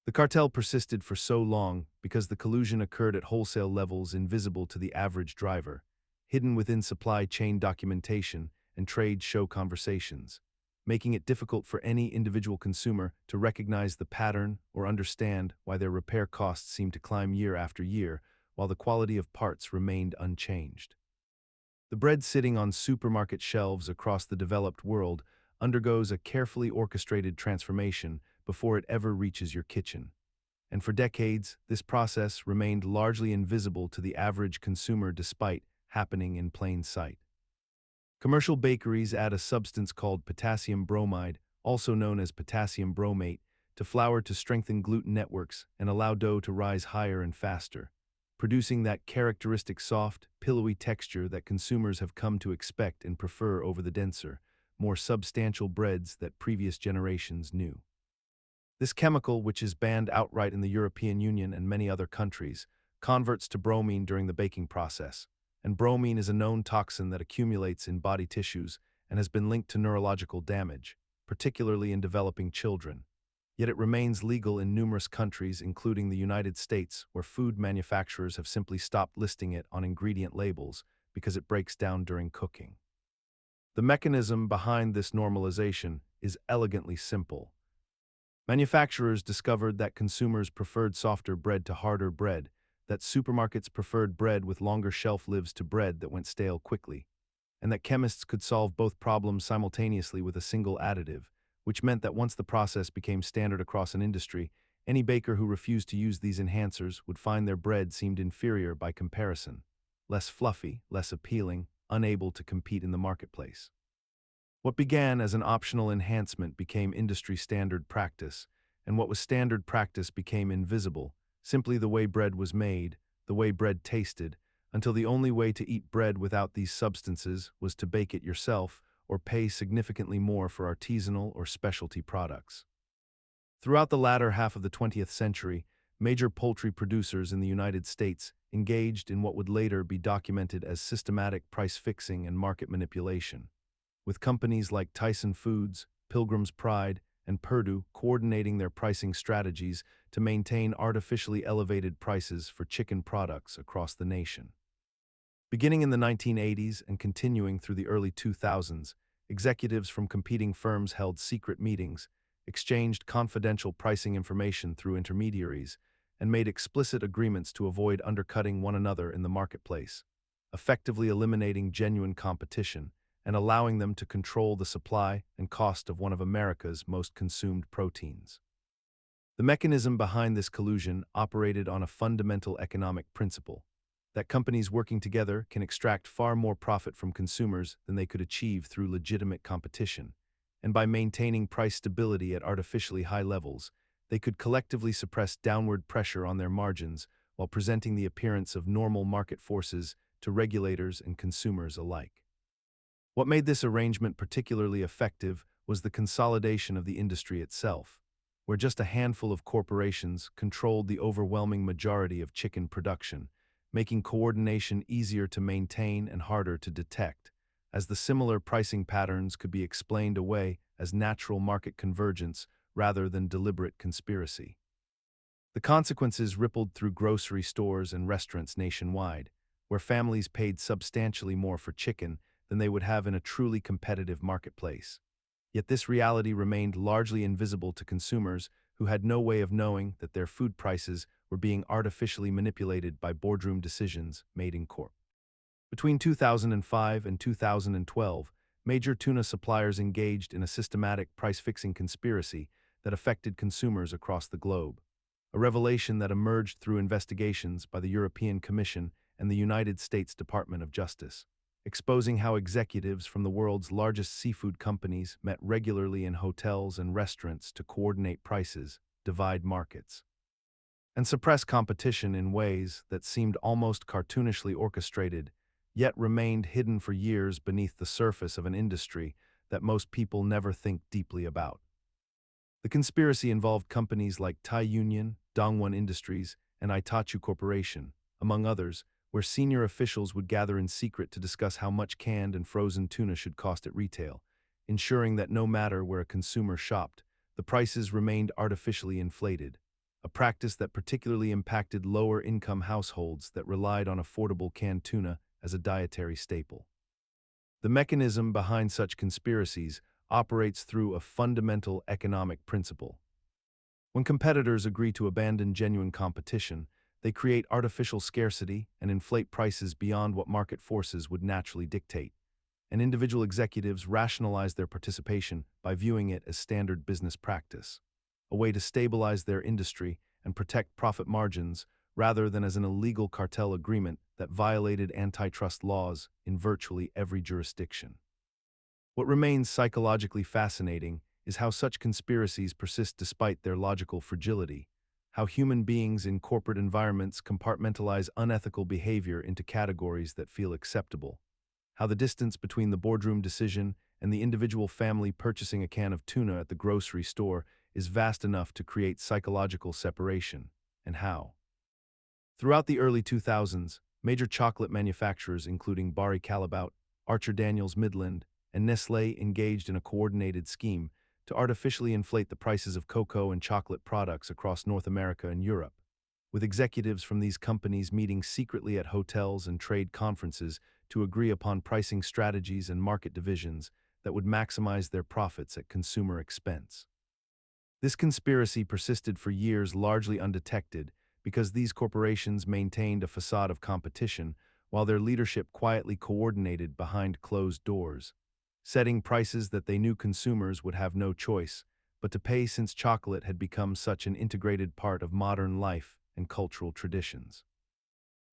The cartel persisted for so long because the collusion occurred at wholesale levels invisible to the average driver, hidden within supply chain documentation and trade show conversations, making it difficult for any individual consumer to recognize the pattern or understand why their repair costs seemed to climb year after year while the quality of parts remained unchanged. The bread sitting on supermarket shelves across the developed world undergoes a carefully orchestrated transformation before it ever reaches your kitchen. And for decades, this process remained largely invisible to the average consumer despite happening in plain sight. Commercial bakeries add a substance called potassium bromide, also known as potassium bromate, to flour to strengthen gluten networks and allow dough to rise higher and faster, producing that characteristic soft, pillowy texture that consumers have come to expect and prefer over the denser, more substantial breads that previous generations knew. This chemical, which is banned outright in the European Union and many other countries, converts to bromine during the baking process, and bromine is a known toxin that accumulates in body tissues and has been linked to neurological damage, particularly in developing children. Yet it remains legal in numerous countries, including the United States, where food manufacturers have simply stopped listing it on ingredient labels because it breaks down during cooking. The mechanism behind this normalization is elegantly simple. Manufacturers discovered that consumers preferred softer bread to harder bread, that supermarkets preferred bread with longer shelf lives to bread that went stale quickly, and that chemists could solve both problems simultaneously with a single additive, which meant that once the process became standard across an industry, any baker who refused to use these enhancers would find their bread seemed inferior by comparison, less fluffy, less appealing, unable to compete in the marketplace. What began as an optional enhancement became industry standard practice, and what was standard practice became invisible, simply the way bread was made, the way bread tasted, until the only way to eat bread without these substances was to bake it yourself or pay significantly more for artisanal or specialty products. Throughout the latter half of the 20th century, major poultry producers in the United States engaged in what would later be documented as systematic price fixing and market manipulation, with companies like Tyson Foods, Pilgrim's Pride, and Perdue coordinating their pricing strategies to maintain artificially elevated prices for chicken products across the nation. Beginning in the 1980s and continuing through the early 2000s, executives from competing firms held secret meetings, exchanged confidential pricing information through intermediaries, and made explicit agreements to avoid undercutting one another in the marketplace, effectively eliminating genuine competition and allowing them to control the supply and cost of one of America's most consumed proteins. The mechanism behind this collusion operated on a fundamental economic principle, that companies working together can extract far more profit from consumers than they could achieve through legitimate competition, and by maintaining price stability at artificially high levels, they could collectively suppress downward pressure on their margins while presenting the appearance of normal market forces to regulators and consumers alike. What made this arrangement particularly effective was the consolidation of the industry itself, where just a handful of corporations controlled the overwhelming majority of chicken production, making coordination easier to maintain and harder to detect, as the similar pricing patterns could be explained away as natural market convergence rather than deliberate conspiracy. The consequences rippled through grocery stores and restaurants nationwide, where families paid substantially more for chicken than they would have in a truly competitive marketplace. Yet this reality remained largely invisible to consumers who had no way of knowing that their food prices were being artificially manipulated by boardroom decisions made in court. Between 2005 and 2012, major tuna suppliers engaged in a systematic price-fixing conspiracy that affected consumers across the globe, a revelation that emerged through investigations by the European Commission and the United States Department of Justice, exposing how executives from the world's largest seafood companies met regularly in hotels and restaurants to coordinate prices, divide markets, and suppress competition in ways that seemed almost cartoonishly orchestrated, yet remained hidden for years beneath the surface of an industry that most people never think deeply about. The conspiracy involved companies like Thai Union, Dongwon Industries, and Itachi Corporation, among others, where senior officials would gather in secret to discuss how much canned and frozen tuna should cost at retail, ensuring that no matter where a consumer shopped, the prices remained artificially inflated, a practice that particularly impacted lower-income households that relied on affordable canned tuna as a dietary staple. The mechanism behind such conspiracies operates through a fundamental economic principle. When competitors agree to abandon genuine competition, they create artificial scarcity and inflate prices beyond what market forces would naturally dictate, and individual executives rationalize their participation by viewing it as standard business practice, a way to stabilize their industry and protect profit margins rather than as an illegal cartel agreement that violated antitrust laws in virtually every jurisdiction. What remains psychologically fascinating is how such conspiracies persist despite their logical fragility, how human beings in corporate environments compartmentalize unethical behavior into categories that feel acceptable, how the distance between the boardroom decision and the individual family purchasing a can of tuna at the grocery store is vast enough to create psychological separation, and how, throughout the early 2000s, major chocolate manufacturers including Barry Callebaut, Archer Daniels Midland, and Nestlé engaged in a coordinated scheme to artificially inflate the prices of cocoa and chocolate products across North America and Europe, with executives from these companies meeting secretly at hotels and trade conferences to agree upon pricing strategies and market divisions that would maximize their profits at consumer expense. This conspiracy persisted for years largely undetected because these corporations maintained a facade of competition while their leadership quietly coordinated behind closed doors, setting prices that they knew consumers would have no choice but to pay since chocolate had become such an integrated part of modern life and cultural traditions.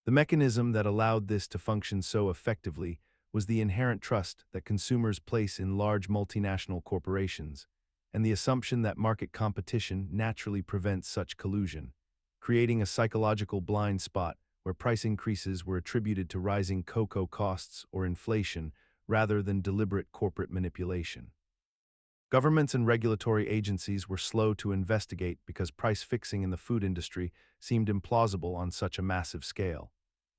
The mechanism that allowed this to function so effectively was the inherent trust that consumers place in large multinational corporations, and the assumption that market competition naturally prevents such collusion, creating a psychological blind spot where price increases were attributed to rising cocoa costs or inflation rather than deliberate corporate manipulation. Governments and regulatory agencies were slow to investigate because price fixing in the food industry seemed implausible on such a massive scale.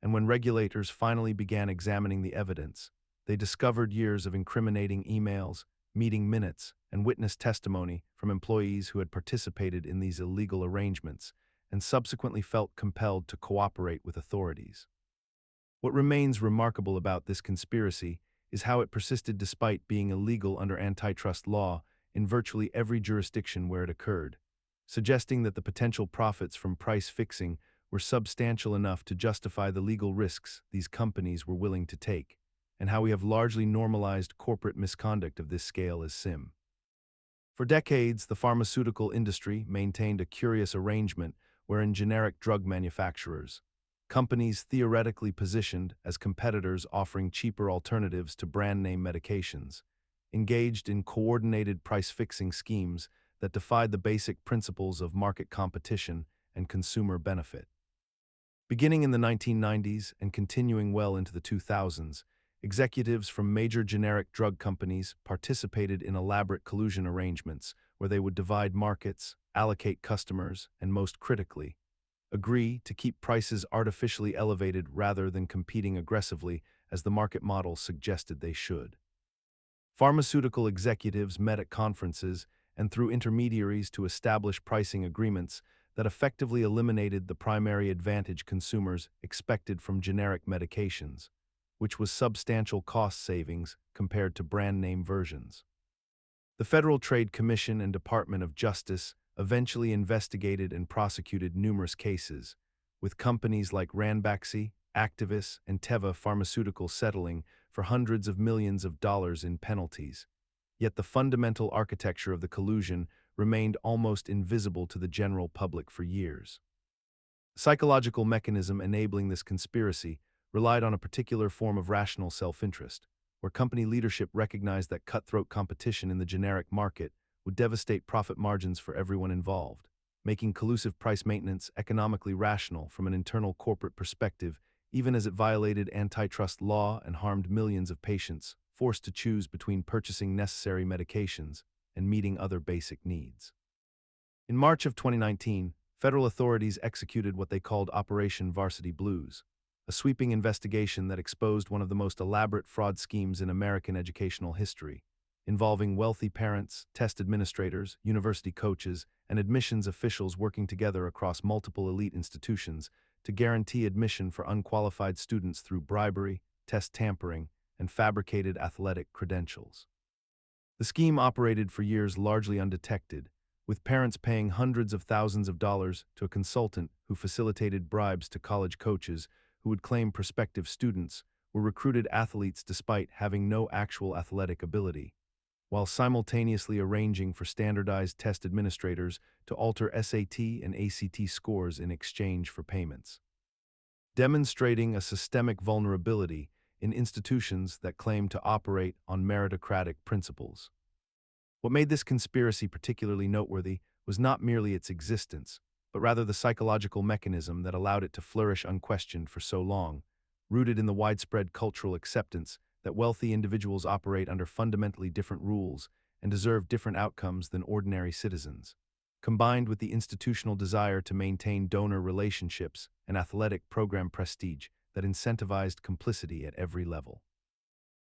And when regulators finally began examining the evidence, they discovered years of incriminating emails, meeting minutes, and witness testimony from employees who had participated in these illegal arrangements and subsequently felt compelled to cooperate with authorities. What remains remarkable about this conspiracy is how it persisted despite being illegal under antitrust law in virtually every jurisdiction where it occurred, suggesting that the potential profits from price fixing were substantial enough to justify the legal risks these companies were willing to take, and how we have largely normalized corporate misconduct of this scale as SIM. For decades, the pharmaceutical industry maintained a curious arrangement wherein generic drug manufacturers, companies theoretically positioned as competitors offering cheaper alternatives to brand-name medications, engaged in coordinated price-fixing schemes that defied the basic principles of market competition and consumer benefit. Beginning in the 1990s and continuing well into the 2000s, executives from major generic drug companies participated in elaborate collusion arrangements where they would divide markets, allocate customers, and most critically, agree to keep prices artificially elevated rather than competing aggressively as the market model suggested they should. Pharmaceutical executives met at conferences and through intermediaries to establish pricing agreements that effectively eliminated the primary advantage consumers expected from generic medications, which was substantial cost savings compared to brand-name versions. The Federal Trade Commission and Department of Justice eventually investigated and prosecuted numerous cases, with companies like Ranbaxy, Actavis, and Teva Pharmaceuticals settling for hundreds of millions of dollars in penalties. Yet the fundamental architecture of the collusion remained almost invisible to the general public for years. The psychological mechanism enabling this conspiracy relied on a particular form of rational self-interest, where company leadership recognized that cutthroat competition in the generic market would devastate profit margins for everyone involved, making collusive price maintenance economically rational from an internal corporate perspective, even as it violated antitrust law and harmed millions of patients forced to choose between purchasing necessary medications and meeting other basic needs. In March of 2019, federal authorities executed what they called Operation Varsity Blues, a sweeping investigation that exposed one of the most elaborate fraud schemes in American educational history, involving wealthy parents, test administrators, university coaches, and admissions officials working together across multiple elite institutions to guarantee admission for unqualified students through bribery, test tampering, and fabricated athletic credentials. The scheme operated for years largely undetected, with parents paying hundreds of thousands of dollars to a consultant who facilitated bribes to college coaches who would claim prospective students were recruited athletes despite having no actual athletic ability, while simultaneously arranging for standardized test administrators to alter SAT and ACT scores in exchange for payments, demonstrating a systemic vulnerability in institutions that claim to operate on meritocratic principles. What made this conspiracy particularly noteworthy was not merely its existence, but rather the psychological mechanism that allowed it to flourish unquestioned for so long, rooted in the widespread cultural acceptance that wealthy individuals operate under fundamentally different rules and deserve different outcomes than ordinary citizens, combined with the institutional desire to maintain donor relationships and athletic program prestige that incentivized complicity at every level.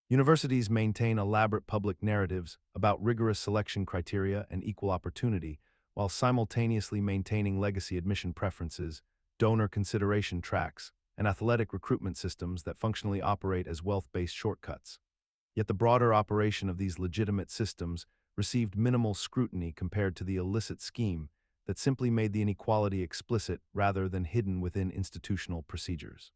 Universities maintain elaborate public narratives about rigorous selection criteria and equal opportunity, while simultaneously maintaining legacy admission preferences, donor consideration tracks, and athletic recruitment systems that functionally operate as wealth-based shortcuts. Yet the broader operation of these legitimate systems received minimal scrutiny compared to the illicit scheme that simply made the inequality explicit rather than hidden within institutional procedures.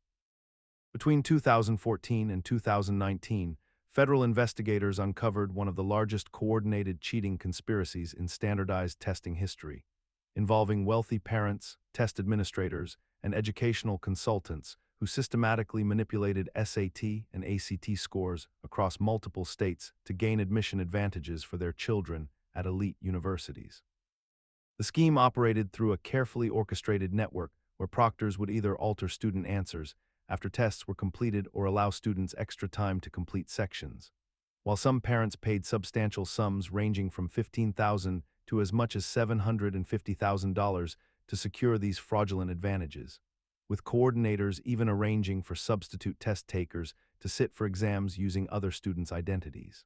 Between 2014 and 2019, federal investigators uncovered one of the largest coordinated cheating conspiracies in standardized testing history, involving wealthy parents, test administrators, and educational consultants who systematically manipulated SAT and ACT scores across multiple states to gain admission advantages for their children at elite universities. The scheme operated through a carefully orchestrated network where proctors would either alter student answers after tests were completed or allow students extra time to complete sections, while some parents paid substantial sums ranging from $15,000 to as much as $750,000 to secure these fraudulent advantages, with coordinators even arranging for substitute test takers to sit for exams using other students' identities.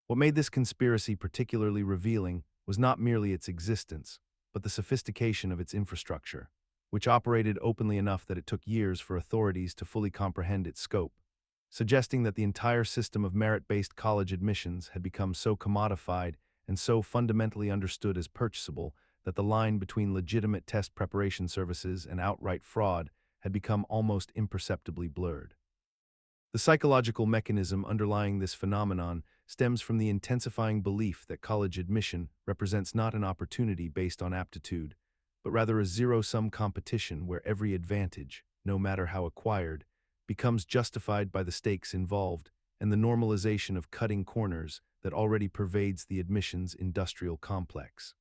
What made this conspiracy particularly revealing was not merely its existence, but the sophistication of its infrastructure, which operated openly enough that it took years for authorities to fully comprehend its scope, suggesting that the entire system of merit-based college admissions had become so commodified and so fundamentally understood as purchasable that the line between legitimate test preparation services and outright fraud had become almost imperceptibly blurred. The psychological mechanism underlying this phenomenon stems from the intensifying belief that college admission represents not an opportunity based on aptitude, but rather a zero-sum competition where every advantage, no matter how acquired, becomes justified by the stakes involved and the normalization of cutting corners that already pervades the admissions industrial complex.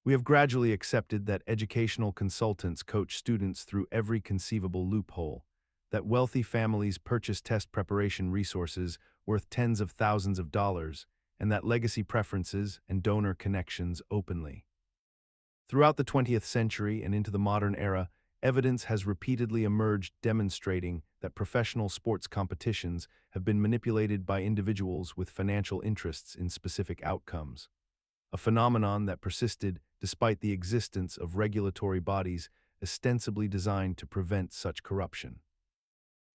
We have gradually accepted that educational consultants coach students through every conceivable loophole, that wealthy families purchase test preparation resources worth tens of thousands of dollars, and that legacy preferences and donor connections openly. Throughout the 20th century and into the modern era, evidence has repeatedly emerged demonstrating that professional sports competitions have been manipulated by individuals with financial interests in specific outcomes, a phenomenon that persisted despite the existence of regulatory bodies ostensibly designed to prevent such corruption.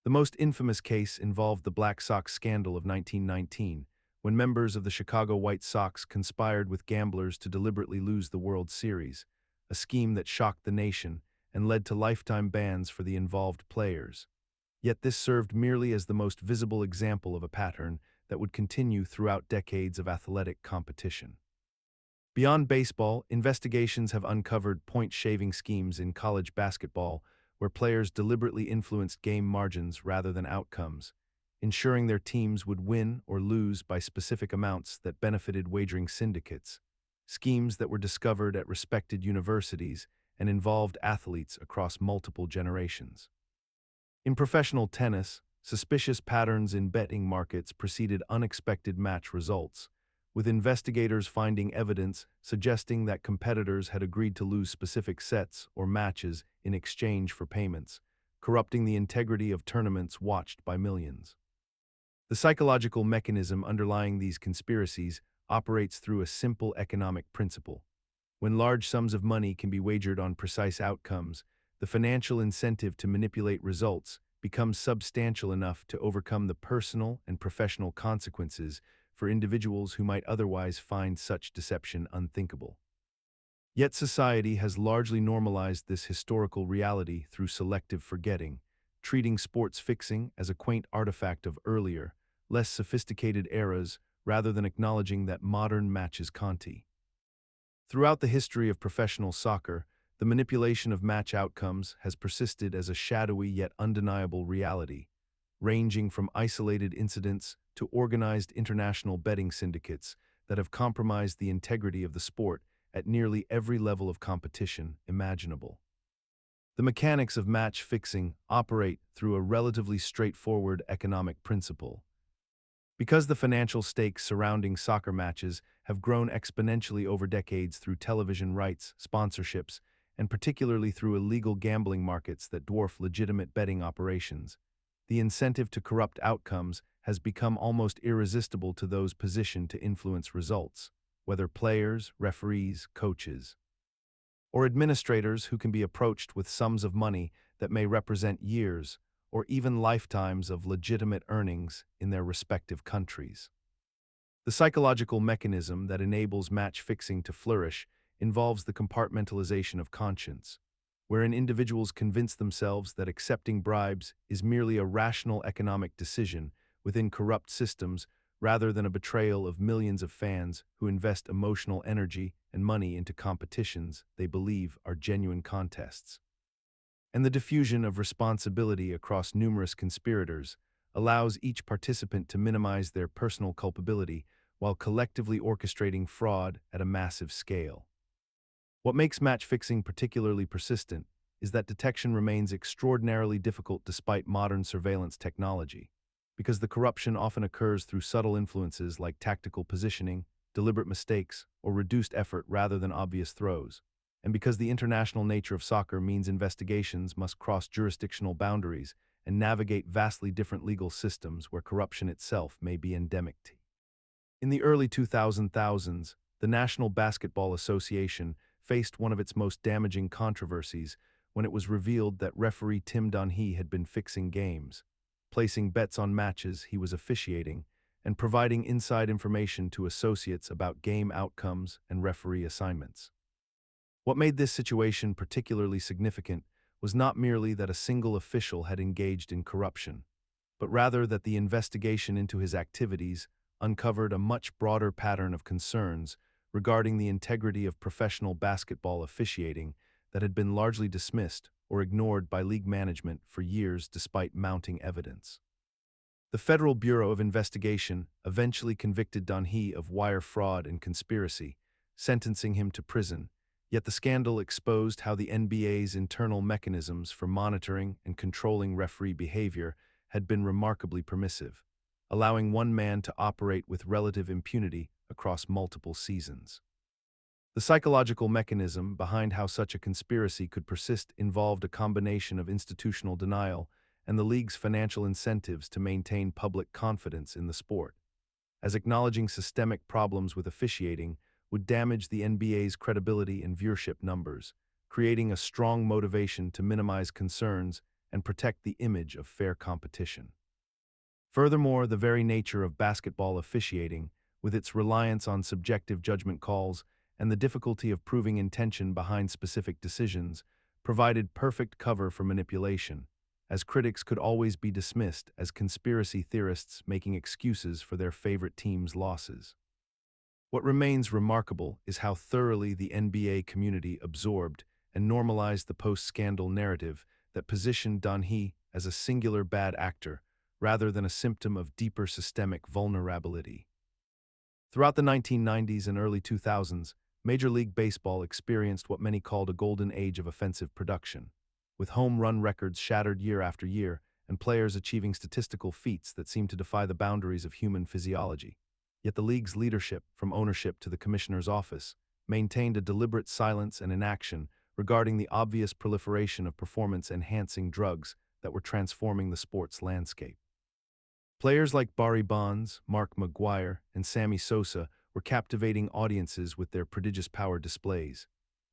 The most infamous case involved the Black Sox scandal of 1919, when members of the Chicago White Sox conspired with gamblers to deliberately lose the World Series, a scheme that shocked the nation and led to lifetime bans for the involved players. Yet this served merely as the most visible example of a pattern that would continue throughout decades of athletic competition. Beyond baseball, investigations have uncovered point-shaving schemes in college basketball where players deliberately influenced game margins rather than outcomes, ensuring their teams would win or lose by specific amounts that benefited wagering syndicates, schemes that were discovered at respected universities and involved athletes across multiple generations. In professional tennis, suspicious patterns in betting markets preceded unexpected match results, with investigators finding evidence suggesting that competitors had agreed to lose specific sets or matches in exchange for payments, corrupting the integrity of tournaments watched by millions. The psychological mechanism underlying these conspiracies operates through a simple economic principle. When large sums of money can be wagered on precise outcomes, the financial incentive to manipulate results becomes substantial enough to overcome the personal and professional consequences for individuals who might otherwise find such deception unthinkable. Yet society has largely normalized this historical reality through selective forgetting, treating sports fixing as a quaint artifact of earlier, less sophisticated eras rather than acknowledging that modern matches Conti. Throughout the history of professional soccer, the manipulation of match outcomes has persisted as a shadowy yet undeniable reality, ranging from isolated incidents to organized international betting syndicates that have compromised the integrity of the sport at nearly every level of competition imaginable. The mechanics of match fixing operate through a relatively straightforward economic principle. Because the financial stakes surrounding soccer matches have grown exponentially over decades through television rights, sponsorships, and particularly through illegal gambling markets that dwarf legitimate betting operations, the incentive to corrupt outcomes has become almost irresistible to those positioned to influence results, whether players, referees, coaches, or administrators who can be approached with sums of money that may represent years or even lifetimes of legitimate earnings in their respective countries. The psychological mechanism that enables match fixing to flourish involves the compartmentalization of conscience, wherein individuals convince themselves that accepting bribes is merely a rational economic decision within corrupt systems rather than a betrayal of millions of fans who invest emotional energy and money into competitions they believe are genuine contests. And the diffusion of responsibility across numerous conspirators allows each participant to minimize their personal culpability while collectively orchestrating fraud at a massive scale. What makes match fixing particularly persistent is that detection remains extraordinarily difficult despite modern surveillance technology, because the corruption often occurs through subtle influences like tactical positioning, deliberate mistakes, or reduced effort rather than obvious throws, and because the international nature of soccer means investigations must cross jurisdictional boundaries and navigate vastly different legal systems where corruption itself may be endemic. In the early 2000s, the National Basketball Association faced one of its most damaging controversies when it was revealed that referee Tim Donaghy had been fixing games, placing bets on matches he was officiating, and providing inside information to associates about game outcomes and referee assignments. What made this situation particularly significant was not merely that a single official had engaged in corruption, but rather that the investigation into his activities uncovered a much broader pattern of concerns regarding the integrity of professional basketball officiating that had been largely dismissed or ignored by league management for years despite mounting evidence. The Federal Bureau of Investigation eventually convicted Donaghy of wire fraud and conspiracy, sentencing him to prison. Yet the scandal exposed how the NBA's internal mechanisms for monitoring and controlling referee behavior had been remarkably permissive, allowing one man to operate with relative impunity across multiple seasons. The psychological mechanism behind how such a conspiracy could persist involved a combination of institutional denial and the league's financial incentives to maintain public confidence in the sport, as acknowledging systemic problems with officiating would damage the NBA's credibility and viewership numbers, creating a strong motivation to minimize concerns and protect the image of fair competition. Furthermore, the very nature of basketball officiating, with its reliance on subjective judgment calls and the difficulty of proving intention behind specific decisions, provided perfect cover for manipulation, as critics could always be dismissed as conspiracy theorists making excuses for their favorite team's losses. What remains remarkable is how thoroughly the NBA community absorbed and normalized the post-scandal narrative that positioned Donaghy as a singular bad actor rather than a symptom of deeper systemic vulnerability. Throughout the 1990s and early 2000s, Major League Baseball experienced what many called a golden age of offensive production, with home run records shattered year after year and players achieving statistical feats that seemed to defy the boundaries of human physiology. Yet the league's leadership, from ownership to the commissioner's office, maintained a deliberate silence and inaction regarding the obvious proliferation of performance-enhancing drugs that were transforming the sports landscape. Players like Barry Bonds, Mark McGwire, and Sammy Sosa were captivating audiences with their prodigious power displays,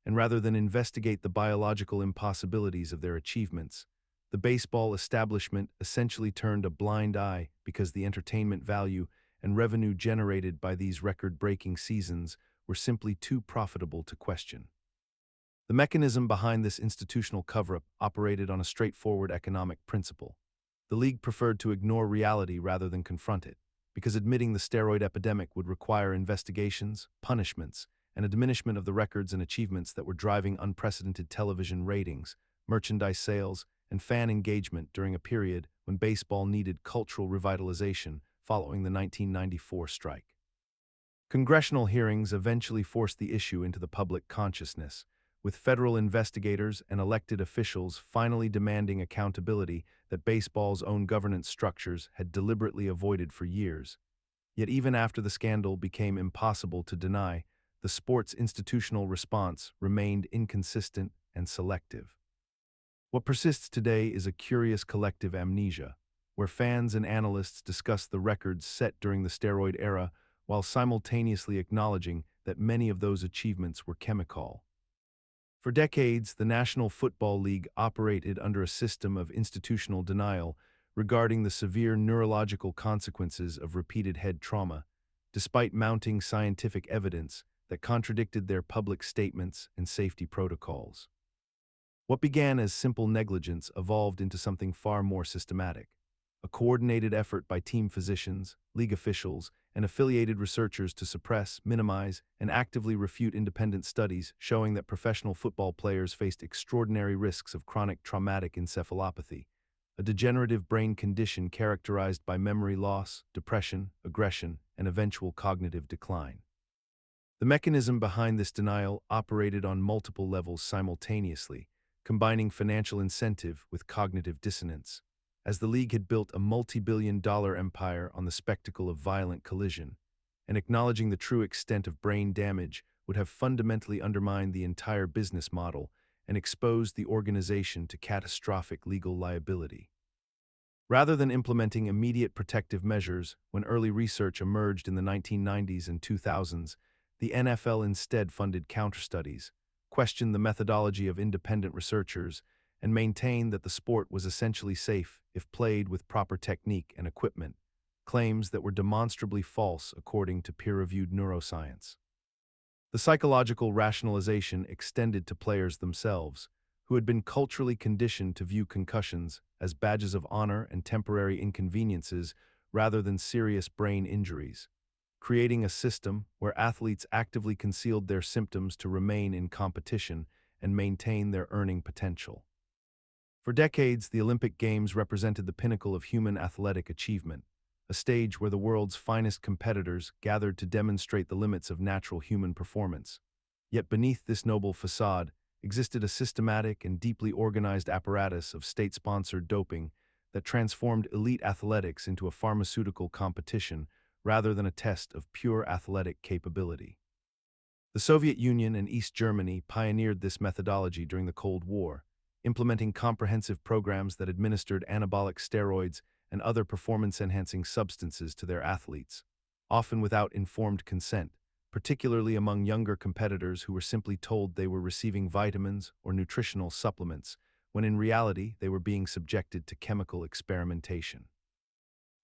and rather than investigate the biological impossibilities of their achievements, the baseball establishment essentially turned a blind eye because the entertainment value and revenue generated by these record-breaking seasons were simply too profitable to question. The mechanism behind this institutional cover-up operated on a straightforward economic principle. The league preferred to ignore reality rather than confront it, because admitting the steroid epidemic would require investigations, punishments, and a diminishment of the records and achievements that were driving unprecedented television ratings, merchandise sales, and fan engagement during a period when baseball needed cultural revitalization following the 1994 strike. Congressional hearings eventually forced the issue into the public consciousness, with federal investigators and elected officials finally demanding accountability that baseball's own governance structures had deliberately avoided for years. Yet even after the scandal became impossible to deny, the sport's institutional response remained inconsistent and selective. What persists today is a curious collective amnesia, where fans and analysts discuss the records set during the steroid era while simultaneously acknowledging that many of those achievements were chemical. For decades, the National Football League operated under a system of institutional denial regarding the severe neurological consequences of repeated head trauma, despite mounting scientific evidence that contradicted their public statements and safety protocols. What began as simple negligence evolved into something far more systematic. A coordinated effort by team physicians, league officials, and affiliated researchers to suppress, minimize, and actively refute independent studies showing that professional football players faced extraordinary risks of chronic traumatic encephalopathy, a degenerative brain condition characterized by memory loss, depression, aggression, and eventual cognitive decline. The mechanism behind this denial operated on multiple levels simultaneously, combining financial incentive with cognitive dissonance, as the league had built a multi-billion-dollar empire on the spectacle of violent collision, and acknowledging the true extent of brain damage would have fundamentally undermined the entire business model and exposed the organization to catastrophic legal liability. Rather than implementing immediate protective measures when early research emerged in the 1990s and 2000s, the NFL instead funded counter-studies, questioned the methodology of independent researchers, and maintained that the sport was essentially safe if played with proper technique and equipment, claims that were demonstrably false according to peer-reviewed neuroscience. The psychological rationalization extended to players themselves, who had been culturally conditioned to view concussions as badges of honor and temporary inconveniences rather than serious brain injuries, creating a system where athletes actively concealed their symptoms to remain in competition and maintain their earning potential. For decades, the Olympic Games represented the pinnacle of human athletic achievement, a stage where the world's finest competitors gathered to demonstrate the limits of natural human performance. Yet beneath this noble facade existed a systematic and deeply organized apparatus of state-sponsored doping that transformed elite athletics into a pharmaceutical competition rather than a test of pure athletic capability. The Soviet Union and East Germany pioneered this methodology during the Cold War, implementing comprehensive programs that administered anabolic steroids and other performance-enhancing substances to their athletes, often without informed consent, particularly among younger competitors who were simply told they were receiving vitamins or nutritional supplements, when in reality they were being subjected to chemical experimentation.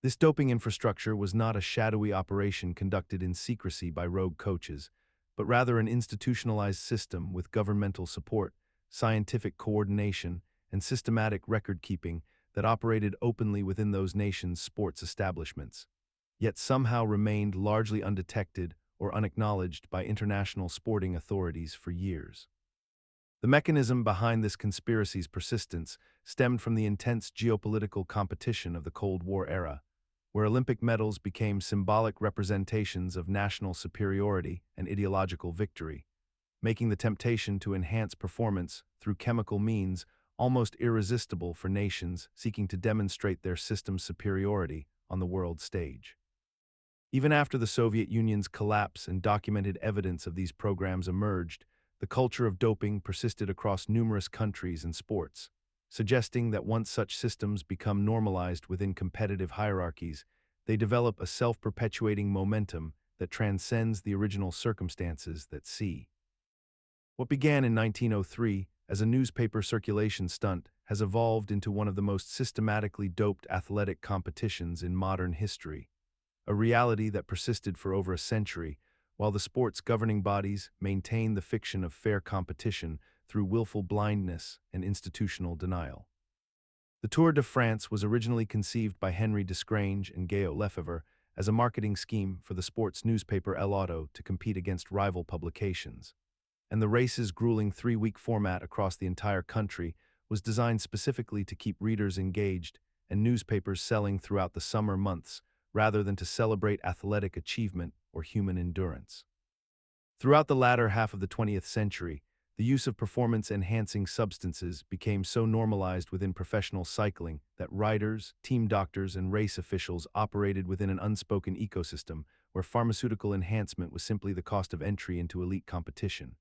This doping infrastructure was not a shadowy operation conducted in secrecy by rogue coaches, but rather an institutionalized system with governmental support, scientific coordination, and systematic record-keeping that operated openly within those nations' sports establishments, yet somehow remained largely undetected or unacknowledged by international sporting authorities for years. The mechanism behind this conspiracy's persistence stemmed from the intense geopolitical competition of the Cold War era, where Olympic medals became symbolic representations of national superiority and ideological victory, making the temptation to enhance performance through chemical means almost irresistible for nations seeking to demonstrate their system's superiority on the world stage. Even after the Soviet Union's collapse and documented evidence of these programs emerged, the culture of doping persisted across numerous countries and sports, suggesting that once such systems become normalized within competitive hierarchies, they develop a self-perpetuating momentum that transcends the original circumstances that see. What began in 1903 as a newspaper circulation stunt has evolved into one of the most systematically doped athletic competitions in modern history, a reality that persisted for over a century, while the sport's governing bodies maintained the fiction of fair competition through willful blindness and institutional denial. The Tour de France was originally conceived by Henry Desgrange and Gayo Lefevre as a marketing scheme for the sports newspaper El Auto to compete against rival publications, and the race's grueling 3-week format across the entire country was designed specifically to keep readers engaged and newspapers selling throughout the summer months, rather than to celebrate athletic achievement or human endurance. Throughout the latter half of the 20th century, the use of performance-enhancing substances became so normalized within professional cycling that riders, team doctors, and race officials operated within an unspoken ecosystem where pharmaceutical enhancement was simply the cost of entry into elite competition,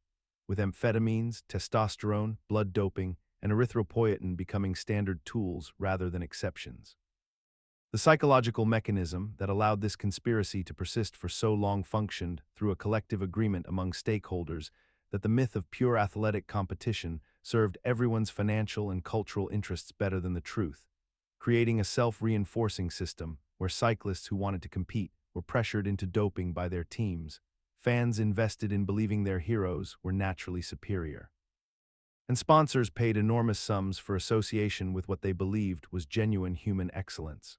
with amphetamines, testosterone, blood doping, and erythropoietin becoming standard tools rather than exceptions. The psychological mechanism that allowed this conspiracy to persist for so long functioned through a collective agreement among stakeholders that the myth of pure athletic competition served everyone's financial and cultural interests better than the truth, creating a self-reinforcing system where cyclists who wanted to compete were pressured into doping by their teams, fans invested in believing their heroes were naturally superior, and sponsors paid enormous sums for association with what they believed was genuine human excellence.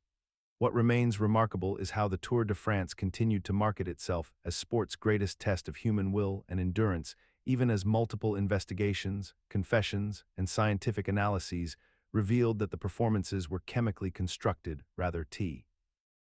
What remains remarkable is how the Tour de France continued to market itself as sport's greatest test of human will and endurance, even as multiple investigations, confessions, and scientific analyses revealed that the performances were chemically constructed rather than